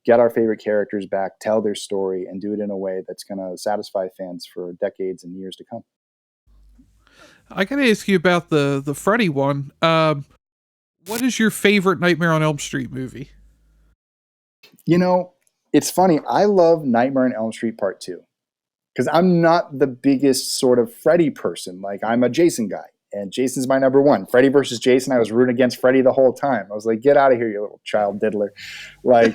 get our favorite characters back, tell their story, and do it in a way that's going to satisfy fans for decades and years to come. I got to ask you about the Freddy one. What is your favorite Nightmare on Elm Street movie? It's funny. I love Nightmare on Elm Street Part 2 because I'm not the biggest sort of Freddy person. Like, I'm a Jason guy, and Jason's my number one. Freddy versus Jason, I was rooting against Freddy the whole time. I was like, get out of here, you little child diddler. Like,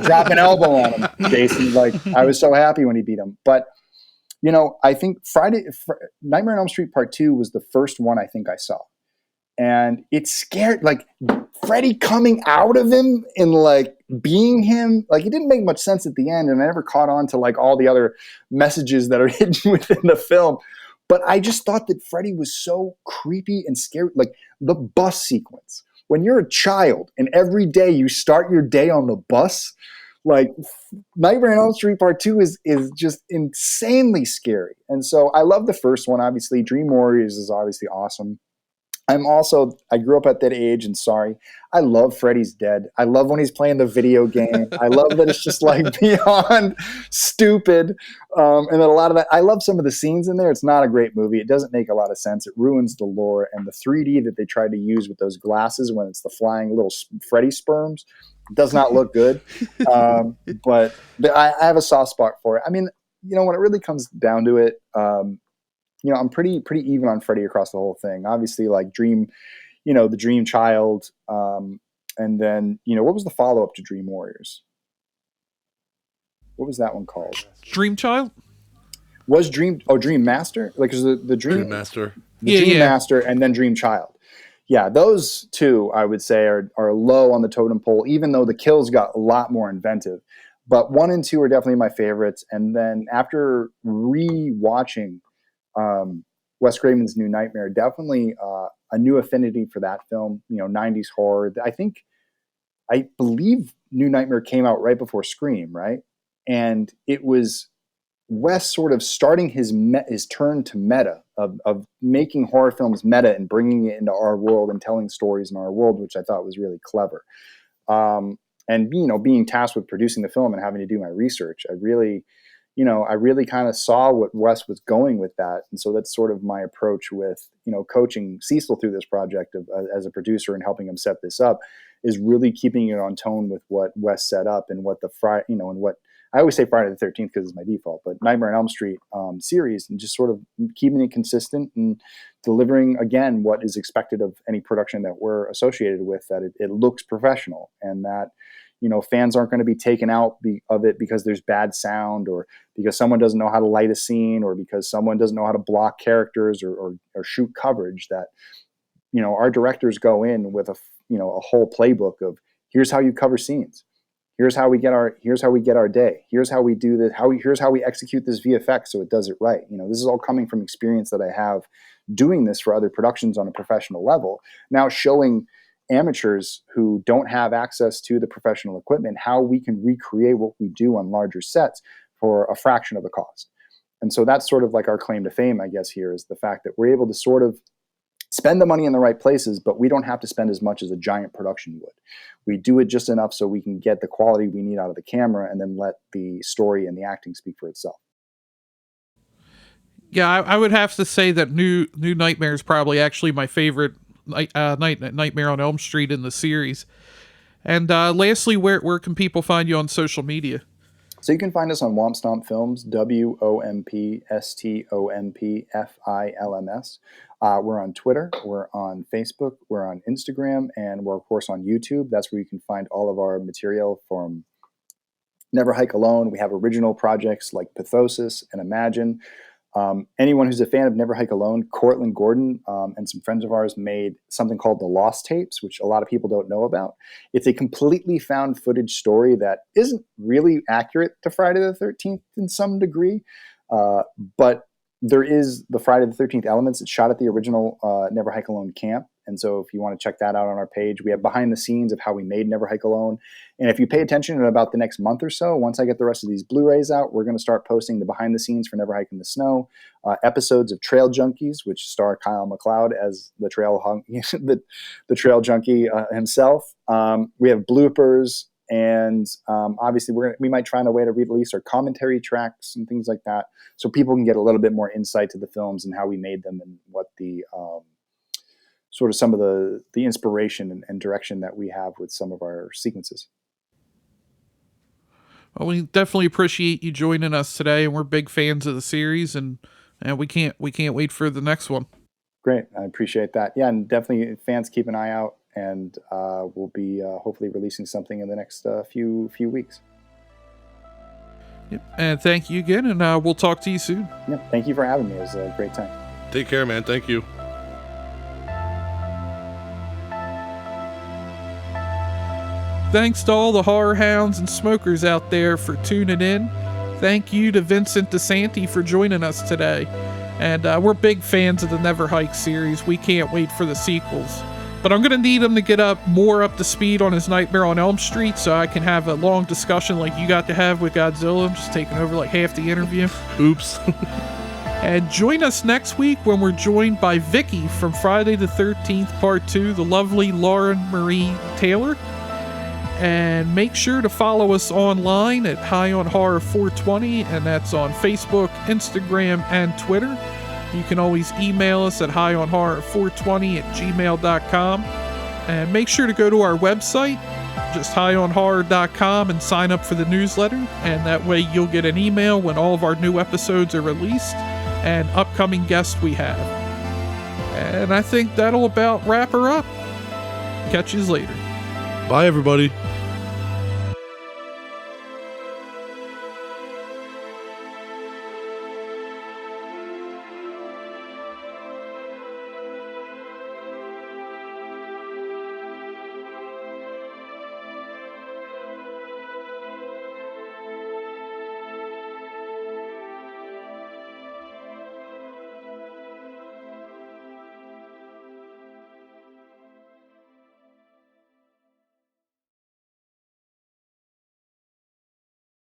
drop an elbow on him, Jason. Like, I was so happy when he beat him. But I think Nightmare on Elm Street Part 2 was the first one I think I saw. And it scared, like, Freddy coming out of him and, like, being him. Like, it didn't make much sense at the end, and I never caught on to, like, all the other messages that are hidden within the film. But I just thought that Freddy was so creepy and scary. Like, the bus sequence. When you're a child and every day you start your day on the bus, like, Nightmare on Elm Street Part 2 is just insanely scary. And so I love the first one, obviously. Dream Warriors is obviously awesome. I grew up at that age, and sorry, I love Freddy's Dead. I love when he's playing the video game. I love that it's just like beyond stupid. And then a lot of that, I love some of the scenes in there. It's not a great movie. It doesn't make a lot of sense. It ruins the lore. And the 3D that they tried to use with those glasses when it's the flying little Freddy sperms does not look good. But I have a soft spot for it. I mean, when it really comes down to it, I'm pretty even on Freddy across the whole thing. Obviously, like the Dream Child, and then what was the follow up to Dream Warriors? What was that one called? Dream Child? Was Dream Master? Like, is the Dream Master, Dream Master, and then Dream Child. Yeah, those two I would say are low on the totem pole, even though the kills got a lot more inventive. But 1 and 2 are definitely my favorites. And then after re-watching Wes Craven's New Nightmare, definitely a new affinity for that film. 90s horror. I believe New Nightmare came out right before Scream, right? And it was Wes sort of starting his turn to meta of making horror films meta and bringing it into our world and telling stories in our world, which I thought was really clever. And being tasked with producing the film and having to do my research, I really kind of saw what Wes was going with that. And so that's sort of my approach with, coaching Cecil through this project as a producer and helping him set this up, is really keeping it on tone with what Wes set up and what and what I always say Friday the 13th because it's my default, but Nightmare on Elm Street series, and just sort of keeping it consistent and delivering, again, what is expected of any production that we're associated with, that it looks professional, and that, fans aren't going to be taken out of it because there's bad sound, or because someone doesn't know how to light a scene, or because someone doesn't know how to block characters or shoot coverage. That, our directors go in with a whole playbook of, here's how you cover scenes. Here's how we get our day. Here's how we do this. Here's how we execute this VFX so it does it right. This is all coming from experience that I have doing this for other productions on a professional level. Now showing amateurs who don't have access to the professional equipment how we can recreate what we do on larger sets for a fraction of the cost. And so that's sort of like our claim to fame, I guess, here, is the fact that we're able to sort of spend the money in the right places, but we don't have to spend as much as a giant production would. We do it just enough so we can get the quality we need out of the camera, and then let the story and the acting speak for itself. Yeah, I would have to say that New Nightmare is probably actually my favorite Nightmare on Elm Street in the series. And lastly, where can people find you on social media? So you can find us on Womp Stomp Films, WOMPSTOMPFILMS. We're on Twitter, we're on Facebook, we're on Instagram, and we're, of course, on YouTube. That's where you can find all of our material from Never Hike Alone. We have original projects like Pathosis and Imagine. Anyone who's a fan of Never Hike Alone, Cortland Gordon and some friends of ours made something called The Lost Tapes, which a lot of people don't know about. It's a completely found footage story that isn't really accurate to Friday the 13th in some degree, but there is the Friday the 13th elements. It's shot at the original Never Hike Alone camp. And so if you want to check that out on our page, we have behind the scenes of how we made Never Hike Alone. And if you pay attention in about the next month or so, once I get the rest of these Blu-rays out, we're going to start posting the behind the scenes for Never Hike in the Snow, episodes of Trail Junkies, which star Kyle MacLeod as the trail trail junkie himself. We have bloopers, and obviously we might find a way to release our commentary tracks and things like that, so people can get a little bit more insight to the films and how we made them, and what the sort of some of the inspiration and direction that we have with some of our sequences. Well, we definitely appreciate you joining us today, and we're big fans of the series, and we can't wait for the next one. Great, I appreciate that. Yeah, and definitely fans, keep an eye out, and we'll be hopefully releasing something in the next few weeks. Yep. And thank you again, and we'll talk to you soon. Yeah, thank you for having me. It was a great time. Take care, man. Thank you. Thanks to all the horror hounds and smokers out there for tuning in. Thank you to Vincent DiSanti for joining us today. And we're big fans of the Never Hike series. We can't wait for the sequels. But I'm going to need him to get more up to speed on his Nightmare on Elm Street so I can have a long discussion like you got to have with Godzilla. I'm just taking over like half the interview. Oops. And join us next week when we're joined by Vicky from Friday the 13th Part 2, the lovely Lauren Marie Taylor. And make sure to follow us online at High on Horror 420, and that's on Facebook, Instagram, and Twitter. You can always email us at highonhorror420@gmail.com. And make sure to go to our website, just highonhorror.com, and sign up for the newsletter. And that way you'll get an email when all of our new episodes are released and upcoming guests we have. And I think that'll about wrap her up. Catch you later. Bye, everybody.